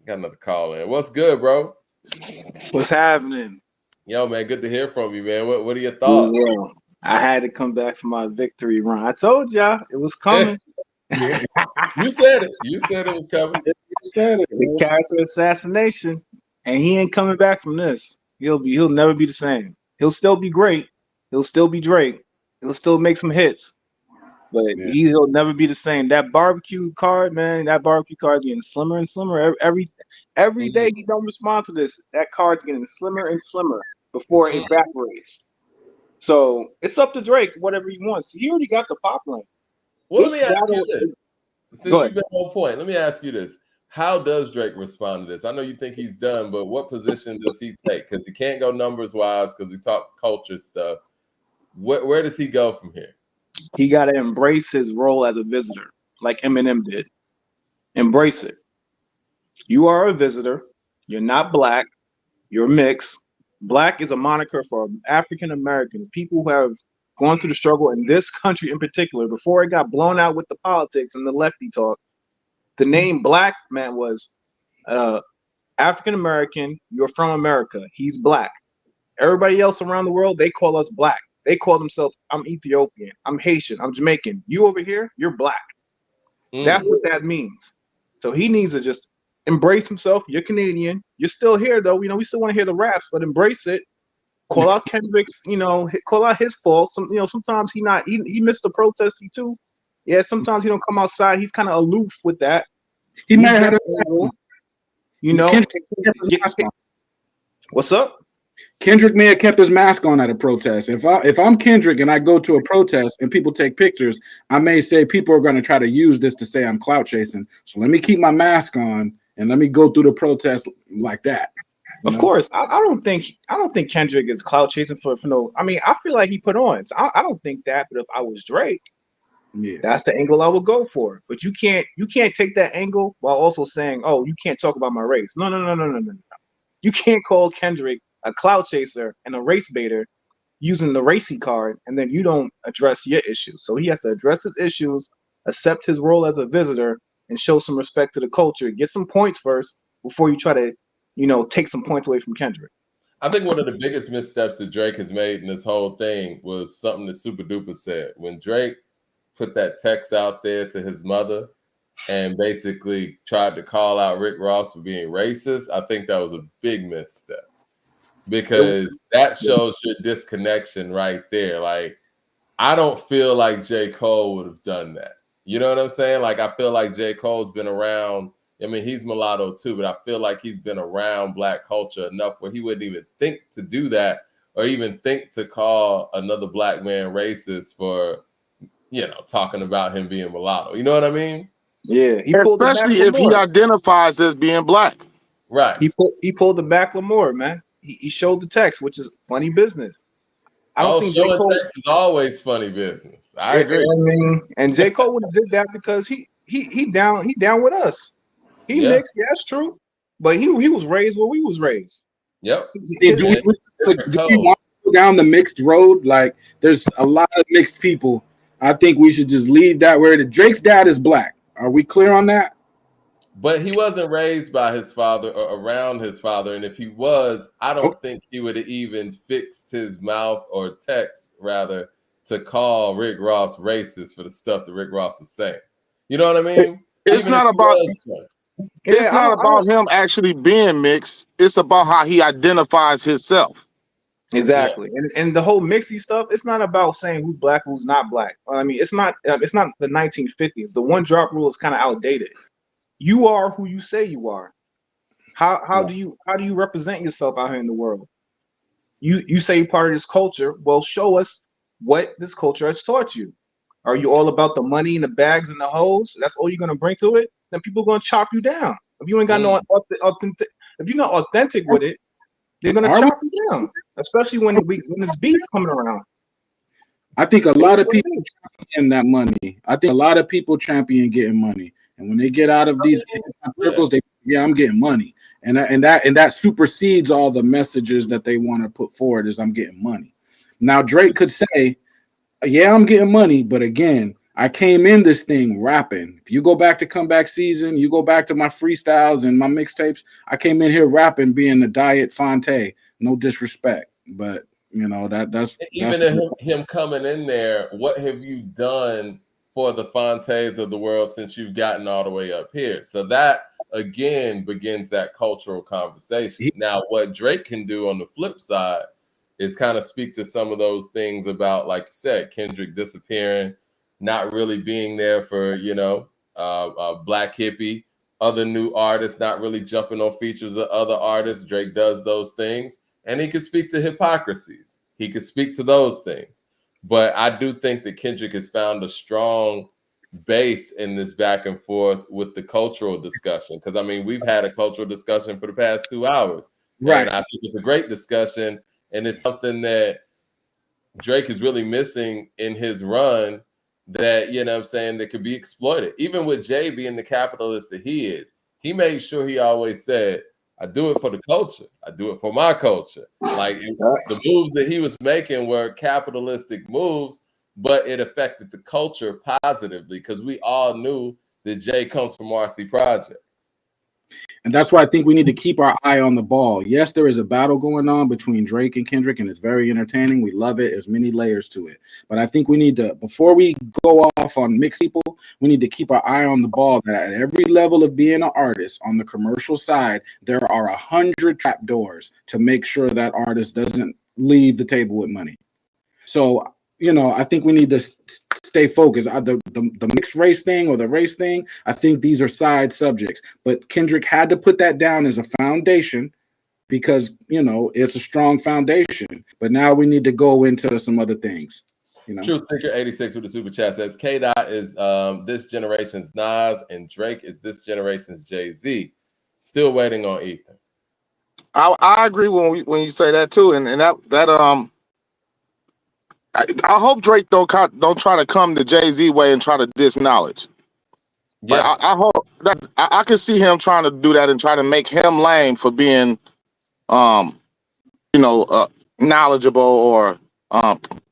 Speaker 6: got another call in. What's good, bro?
Speaker 13: What's happening?
Speaker 6: Yo, man, good to hear from you, man. What are your thoughts?
Speaker 13: Yeah. I had to come back for my victory run. I told y'all it was coming.
Speaker 6: You said it. You said it was coming.
Speaker 13: You said it. The character assassination, and he ain't coming back from this. He'll never be the same. He'll still be great. He'll still be Drake. He'll still make some hits, but he'll never be the same. That barbecue card, man. That barbecue card's getting slimmer and slimmer every day. He don't respond to this. That card's getting slimmer and slimmer before it evaporates. So it's up to Drake, whatever he wants. He already got the pop lane.
Speaker 6: Well, let me ask you this. Since you've been on point, let me ask you this. How does Drake respond to this? I know you think he's done, but what position does he take? Because he can't go numbers-wise because we talk culture stuff. Where does he go from here?
Speaker 13: He got to embrace his role as a visitor, like Eminem did. Embrace it. You are a visitor. You're not black. You're mixed. Black is a moniker for African American people who have gone through the struggle in this country in particular. Before it got blown out with the politics and the lefty talk, the name Black man was African American. You're from America. He's black. Everybody else around the world, they call us black. They call themselves, I'm Ethiopian, I'm Haitian, I'm Jamaican. You over here, you're black. That's what that means. So he needs to just embrace himself. You're Canadian. You're still here, though. We still want to hear the raps, but embrace it. Call out Kendrick's, call out his fault. Sometimes he missed the protesting too. Yeah, sometimes he don't come outside. He's kind of aloof with that.
Speaker 7: He may have
Speaker 13: What's up?
Speaker 7: Kendrick may have kept his mask on at a protest. If I'm Kendrick and I go to a protest and people take pictures, I may say people are going to try to use this to say I'm clout chasing. So let me keep my mask on and let me go through the protest like that.
Speaker 13: Of course, I don't think Kendrick is clout chasing for no. I mean, I feel like he put on. So I don't think that. But if I was Drake, that's the angle I would go for. But you can't take that angle while also saying, "Oh, you can't talk about my race." No. You can't call Kendrick a clout chaser and a race baiter using the racy card, and then you don't address your issues. So he has to address his issues, accept his role as a visitor, and show some respect to the culture. Get some points first before you try to, take some points away from Kendrick.
Speaker 6: I think one of the biggest missteps that Drake has made in this whole thing was something that Super Duper said. When Drake put that text out there to his mother and basically tried to call out Rick Ross for being racist, I think that was a big misstep because that shows your disconnection right there. Like, I don't feel like J. Cole would have done that. You know what I'm saying? Like, I feel like J. Cole's been around. I mean, he's mulatto too, but I feel like he's been around Black culture enough where he wouldn't even think to do that or even think to call another Black man racist for, talking about him being mulatto. You know what I mean?
Speaker 13: Yeah,
Speaker 10: especially if he identifies as being Black.
Speaker 6: Right.
Speaker 13: He pulled the Macklemore, man. He showed the text, which is funny business. I don't think
Speaker 6: showing
Speaker 13: J. Cole,
Speaker 6: text is always funny business. I agree.
Speaker 13: I mean, and J. Cole would have did that because he down with us. He mixed, yeah, that's true. But he was raised where we was raised.
Speaker 6: Yep.
Speaker 7: Do we want to go down the mixed road? Like, there's a lot of mixed people. I think we should just leave that where Drake's dad is Black. Are we clear on that?
Speaker 6: But he wasn't raised by his father or around his father. And if he was, I don't think he would have even fixed his mouth or text, rather, to call Rick Ross racist for the stuff that Rick Ross was saying. You know what I mean?
Speaker 10: It's not about him actually being mixed. It's about how he identifies himself.
Speaker 13: Exactly. Yeah. And the whole mixy stuff, it's not about saying who's Black, who's not Black. I mean, it's not the 1950s. The one drop rule is kind of outdated. You are who you say you are. How do you represent yourself out here in the world? You say you're part of this culture. Well, show us what this culture has taught you. Are you all about the money and the bags and the hoes? That's all you're gonna bring to it? Then people are gonna chop you down. If you ain't got no authentic, if you're not authentic with it, they're gonna chop you down. Especially when there's beef coming around.
Speaker 7: I think a lot of people champion that money. I think a lot of people champion getting money. And when they get out of these circles, I'm getting money, and that supersedes all the messages that they want to put forward. Is I'm getting money. Now Drake could say, "Yeah, I'm getting money," but again, I came in this thing rapping. If you go back to Comeback Season, you go back to my freestyles and my mixtapes. I came in here rapping, being the Diet Fonte. No disrespect, but that's
Speaker 6: him coming in there. What have you done for the Fontes of the world since you've gotten all the way up here? So that again begins that cultural conversation. Now, what Drake can do on the flip side is kind of speak to some of those things about, like you said, Kendrick disappearing, not really being there for, Black Hippie, other new artists, not really jumping on features of other artists. Drake does those things, and he could speak to hypocrisies. He could speak to those things. But I do think that Kendrick has found a strong base in this back and forth with the cultural discussion. Because, I mean, we've had a cultural discussion for the past 2 hours. Right. And I think it's a great discussion. And it's something that Drake is really missing in his run that, that could be exploited. Even with Jay being the capitalist that he is, he made sure he always said, I do it for the culture. I do it for my culture. Like, the moves that he was making were capitalistic moves, but it affected the culture positively because we all knew that Jay comes from RC Projects.
Speaker 7: And that's why I think we need to keep our eye on the ball. Yes, there is a battle going on between Drake and Kendrick, and it's very entertaining. We love it. There's many layers to it. But I think we need to, before we go off on mixed people, we need to keep our eye on the ball that at every level of being an artist on the commercial side, there are 100 trap doors to make sure that artist doesn't leave the table with money. So, I think we need to stay focused. The mixed race thing or the race thing, I think these are side subjects. But Kendrick had to put that down as a foundation because, it's a strong foundation. But now we need to go into some other things.
Speaker 6: Truth Thinker 86 with the super chat says, K-Dot is this generation's Nas and Drake is this generation's Jay-Z. Still waiting on Ethan.
Speaker 10: I agree when you say that too. And that I hope Drake don't try to come the Jay-Z way and try to diss knowledge. Yeah, like, I hope that I can see him trying to do that and try to make him lame for being, knowledgeable or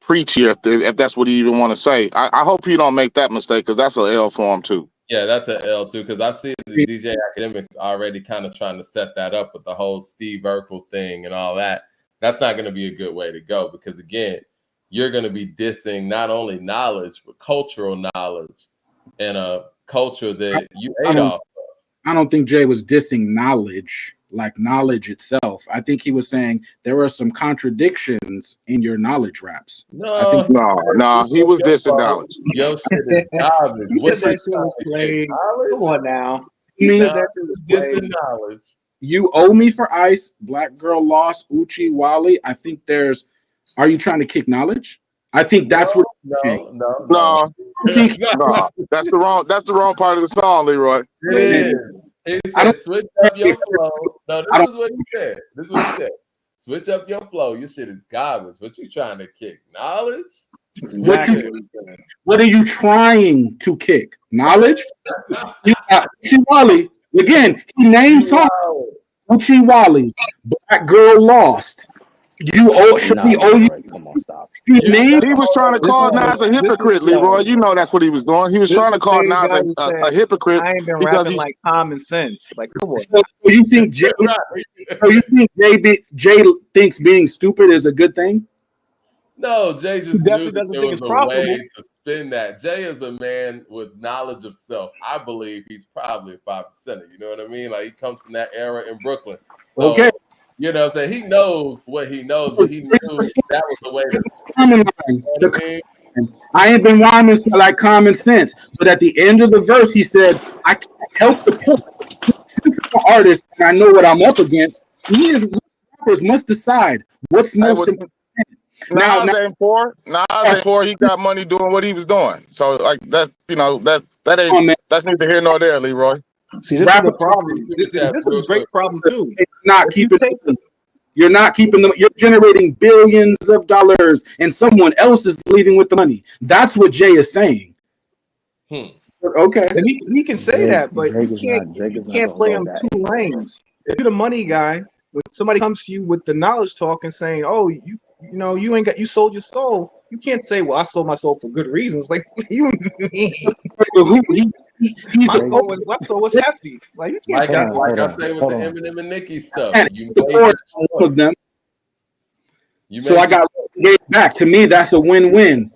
Speaker 10: preachy if that's what he even want to say. I hope he don't make that mistake because that's an L for him too.
Speaker 6: Yeah, that's an L too because I see the DJ Academics already kind of trying to set that up with the whole Steve Urkel thing and all that. That's not going to be a good way to go because, again, you're going to be dissing not only knowledge, but cultural knowledge and a culture that you ate off.
Speaker 7: I don't think Jay was dissing knowledge, like knowledge itself. I think he was saying there are some contradictions in your knowledge raps.
Speaker 6: No,
Speaker 10: he was dissing knowledge.
Speaker 6: Yo, shit is garbage.
Speaker 13: He said that shit was played. Come on now. He
Speaker 7: Me,
Speaker 13: said that shit was played.
Speaker 6: Dissing knowledge.
Speaker 7: You Owe Me for Ice, Black Girl Lost, Uchi Wally. I think there's. Are you trying to kick knowledge? I think that's what.
Speaker 10: No, that's the wrong part of the song, Leroy.
Speaker 6: It is. He said, switch up your flow. No, this is what he said. This is what he said. Switch up your flow. Your shit is garbage. What you trying to kick? Knowledge?
Speaker 7: What are you trying to kick? Knowledge? Uchi Wally. Again, he named songs. Uchi Wally, Black Girl Lost. You owe you.
Speaker 14: Come on, stop.
Speaker 10: He was trying to call Nas a hypocrite, Leroy. You know that's what he was doing. He was trying to call Nas a hypocrite
Speaker 13: I ain't been
Speaker 10: because
Speaker 13: rapping
Speaker 10: he's
Speaker 13: like common sense. Like, come on.
Speaker 7: So you think Jay thinks being stupid is a good thing?
Speaker 6: No, Jay just knew that there was a way
Speaker 13: profitable.
Speaker 6: to spin that. Jay is a man with knowledge of self. I believe he's probably a 5%. You know what I mean? Like he comes from that era in Brooklyn. So,
Speaker 7: Okay.
Speaker 6: You know what I'm saying? He knows what he knows, but he knew that was the way to spin it.
Speaker 7: I ain't been rhyming like common sense, but at the end of the verse, he said, I can't help the point. Since I'm an artist and I know what I'm up against, we as rappers must decide what's most important.
Speaker 10: Nas ain't poor. He got money doing what he was doing. So like that, that ain't that's neither here nor there, Leroy.
Speaker 13: See, this is the problem. This is a great problem too.
Speaker 7: You're not keeping them. You're generating billions of dollars, and someone else is leaving with the money. That's what Jay is saying. Okay,
Speaker 13: and he can say that, but you can't play on two lanes. If you're the money guy, when somebody comes to you with the knowledge talk and saying, "Oh, you sold your soul," you can't say, "Well, I sold my soul for good reasons." Like you, my soul was hefty. Like you can't.
Speaker 6: Like I say with the Eminem and Nicki stuff, you
Speaker 7: of them. So I got gave back. To me, that's a win-win.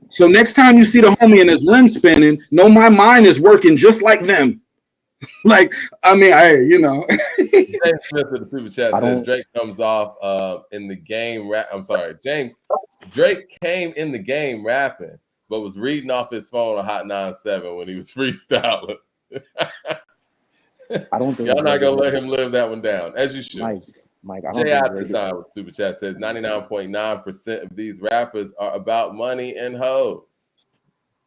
Speaker 7: So next time you see the homie and his rim spinning, know my mind is working just like them. Like, I mean,
Speaker 6: James Smith of the Super Chat says Drake comes off in the game rap. I'm sorry, Drake came in the game rapping, but was reading off his phone on Hot 97 when he was freestyling.
Speaker 14: I don't think
Speaker 6: y'all not gonna let him live that one down, as you should.
Speaker 14: Mike, I don't
Speaker 6: Jay
Speaker 14: think Drake
Speaker 6: Time with Super Chat says 99.9% of these rappers are about money and hoes.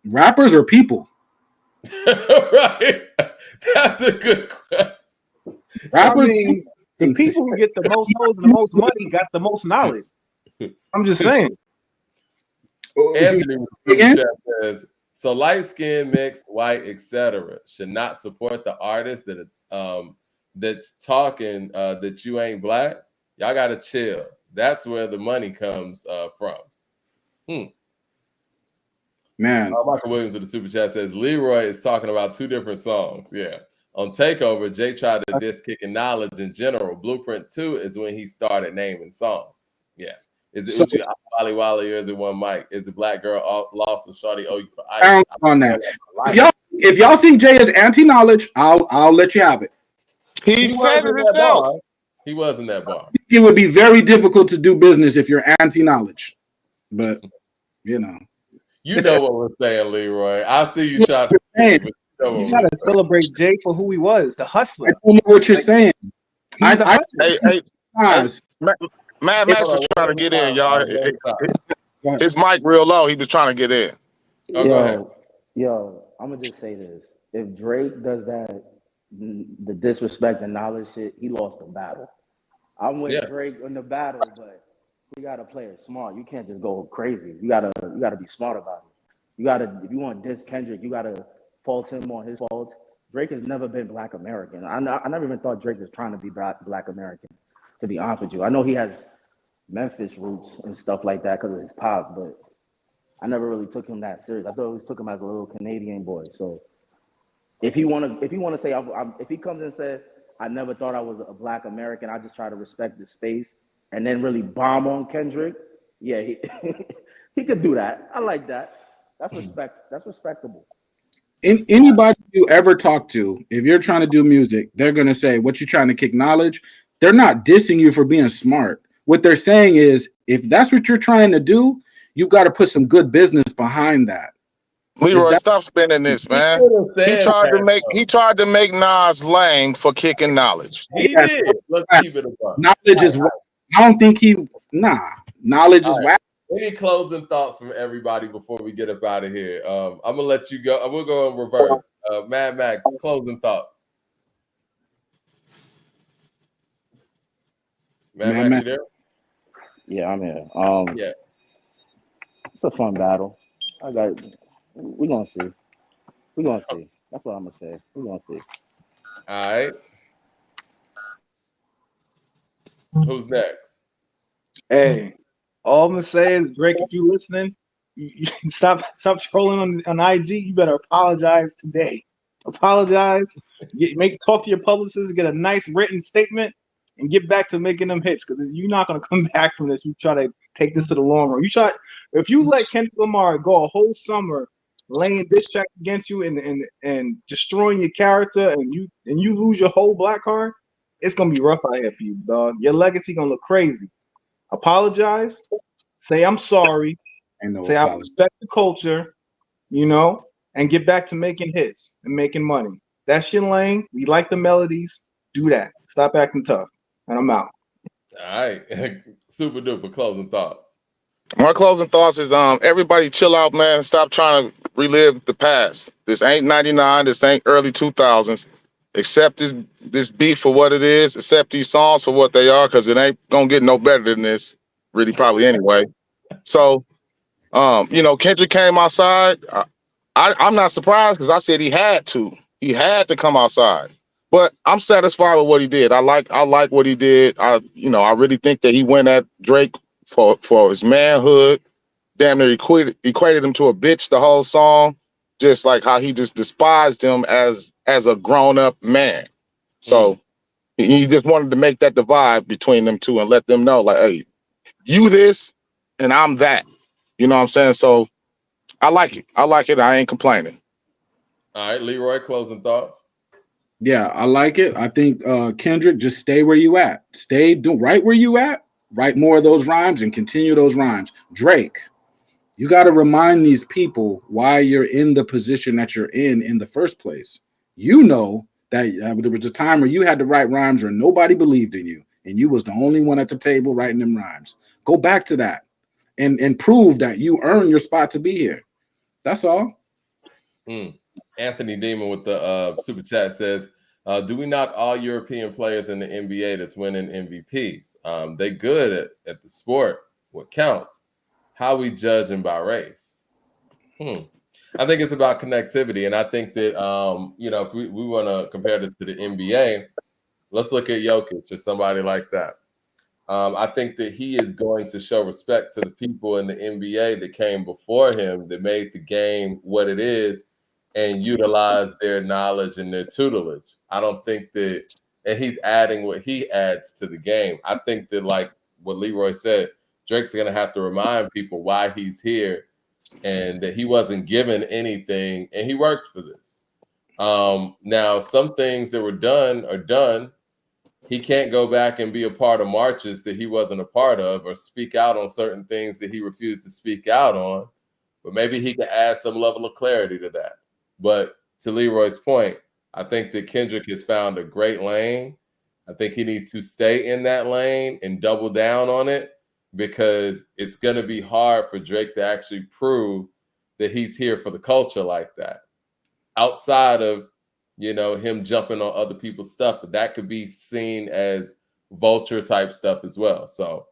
Speaker 7: Rappers or people?
Speaker 6: Right. That's a good question.
Speaker 13: I mean, the people who get the most hoes and the most money got the most knowledge. I'm just saying.
Speaker 6: Anthony with Super Chat says, so light skin, mixed, white, etc. should not support the artist that's talking that you ain't black. Y'all gotta chill. That's where the money comes from.
Speaker 7: Man,
Speaker 6: Michael Williams with the Super Chat says Leroy is talking about two different songs. Yeah. On Takeover, Jay tried to diss kicking knowledge in general. Blueprint 2 is when he started naming songs. Yeah. Is it Uchi Wally Wally or is it one Mike? Is it Black Girl Lost and Shawty Owe You for Ice?
Speaker 7: On that. If y'all think Jay is anti-knowledge, I'll let you have it.
Speaker 10: He said it himself.
Speaker 6: He wasn't that bar.
Speaker 7: It would be very difficult to do business if you're anti-knowledge. But
Speaker 6: you know what we're saying, Leroy. I see you trying to say.
Speaker 13: You try to celebrate Jay for who he was, the hustler.
Speaker 7: I don't know what you're saying.
Speaker 10: Mad Max was trying to get in, y'all. His mic real low. He was trying to get in.
Speaker 6: Go ahead.
Speaker 14: Yo, I'm gonna just say this: if Drake does that, the disrespect and knowledge shit, he lost the battle. I'm with Drake in the battle, but you gotta play it smart. You can't just go crazy. You gotta be smart about it. You gotta, if you want to diss Kendrick, you gotta fault him on his faults. Drake has never been Black American. I never even thought Drake was trying to be Black American, to be honest with you. I know he has Memphis roots and stuff like that because of his pop, but I never really took him that serious. I thought I always took him as a little Canadian boy. So if he want to say, if he comes and says, I never thought I was a Black American, I just try to respect the space, and then really bomb on Kendrick, yeah, he he could do that. I like that. That's respect. That's respectable.
Speaker 7: Anybody you ever talk to, if you're trying to do music, they're gonna say, "What you trying to kick knowledge?" They're not dissing you for being smart. What they're saying is, if that's what you're trying to do, you got to put some good business behind that.
Speaker 10: Leroy, stop spinning this, man. He tried to make Nas lame for kicking knowledge.
Speaker 6: He did. Let's keep it above.
Speaker 7: Knowledge is whack. I don't think knowledge is whack.
Speaker 6: Any closing thoughts from everybody before we get up out of here? I'm gonna let you go. We'll go in reverse. Mad Max, closing thoughts. Mad Max, you there?
Speaker 14: Yeah, I'm here.
Speaker 6: Yeah,
Speaker 14: it's a fun battle. We're gonna see. We're gonna see. That's what I'm gonna say. We're gonna see.
Speaker 6: All right. Who's next?
Speaker 13: Hey, all I'm gonna say is, Drake, if you listening, you stop trolling on IG. You better apologize today. Apologize. Talk to your publicist, get a nice written statement, and get back to making them hits. Because you're not gonna come back from this. You try to take this to the long run. If you let Kendrick Lamar go a whole summer laying diss tracks against you and destroying your character, and you lose your whole black card, it's gonna be rough out here for you, dog. Your legacy gonna look crazy. Apologize, say I'm sorry, say I respect the culture, and get back to making hits and making money. That's your lane. We like the melodies. Do that. Stop acting tough. And I'm out.
Speaker 6: All right. Super duper closing thoughts.
Speaker 10: My closing thoughts is everybody chill out, man. Stop trying to relive the past. This ain't 99, this ain't early 2000s. Accept this beef for what it is. Accept these songs for what they are, because it ain't gonna get no better than this, really, probably anyway. So, Kendrick came outside. I'm not surprised, because I said he had to. He had to come outside. But I'm satisfied with what he did. I like what he did. I really think that he went at Drake for his manhood. Damn near equated him to a bitch the whole song. Just like how he just despised him as a grown-up man. So he just wanted to make that divide between them two and let them know, like, hey, you this and I'm that. You know what I'm saying? So I like it. I ain't complaining.
Speaker 6: All right, Leroy, closing thoughts.
Speaker 7: Yeah, I like it. I think Kendrick, just stay where you at. Right where you at. Write more of those rhymes and continue those rhymes. Drake, you got to remind these people why you're in the position that you're in the first place. You know that there was a time where you had to write rhymes where nobody believed in you, and you was the only one at the table writing them rhymes. Go back to that and prove that you earned your spot to be here. That's all.
Speaker 6: Anthony Demon with the super chat says, do we knock all European players in the NBA that's winning MVPs? They good at the sport. What counts? How we judge them by race? I think it's about connectivity. And I think that, if we want to compare this to the NBA, let's look at Jokic or somebody like that. I think that he is going to show respect to the people in the NBA that came before him, that made the game what it is, and utilize their knowledge and their tutelage. I don't think that, and he's adding what he adds to the game. I think that, like what Leroy said, Drake's going to have to remind people why he's here and that he wasn't given anything and he worked for this. Now, some things that were done are done. He can't go back and be a part of marches that he wasn't a part of, or speak out on certain things that he refused to speak out on. But maybe he can add some level of clarity to that. But to Leroy's point, I think that Kendrick has found a great lane. I think he needs to stay in that lane and double down on it, because it's going to be hard for Drake to actually prove that he's here for the culture like that. Outside of, him jumping on other people's stuff, but that could be seen as vulture type stuff as well. So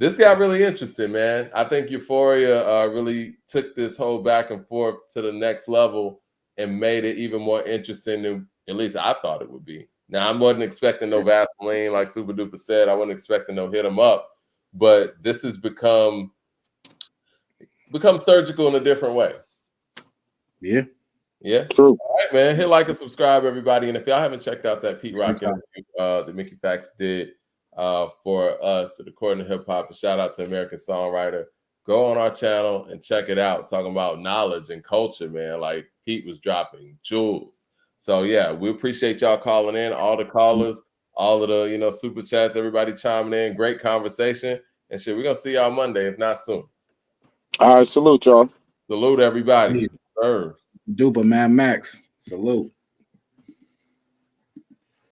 Speaker 6: this got really interesting, man. I think Euphoria really took this whole back and forth to the next level and made it even more interesting than at least I thought it would be. Now, I wasn't expecting no Vaseline, like Super Duper said. I wasn't expecting no hit 'em up, but this has become surgical in a different way. Yeah.
Speaker 10: True.
Speaker 6: All right, man. Hit like and subscribe, everybody. And if y'all haven't checked out that Pete Rock interview that Mickey Factz did, for us at According to Hip Hop. And shout out to American Songwriter. Go on our channel and check it out. Talking about knowledge and culture, man. Like Pete was dropping jewels. So yeah, we appreciate y'all calling in, all the callers, all of the super chats, everybody chiming in. Great conversation. And shit, we're gonna see y'all Monday, if not soon.
Speaker 10: All right, salute y'all.
Speaker 6: Salute everybody. Sir.
Speaker 7: Duper Mad Max. Salute.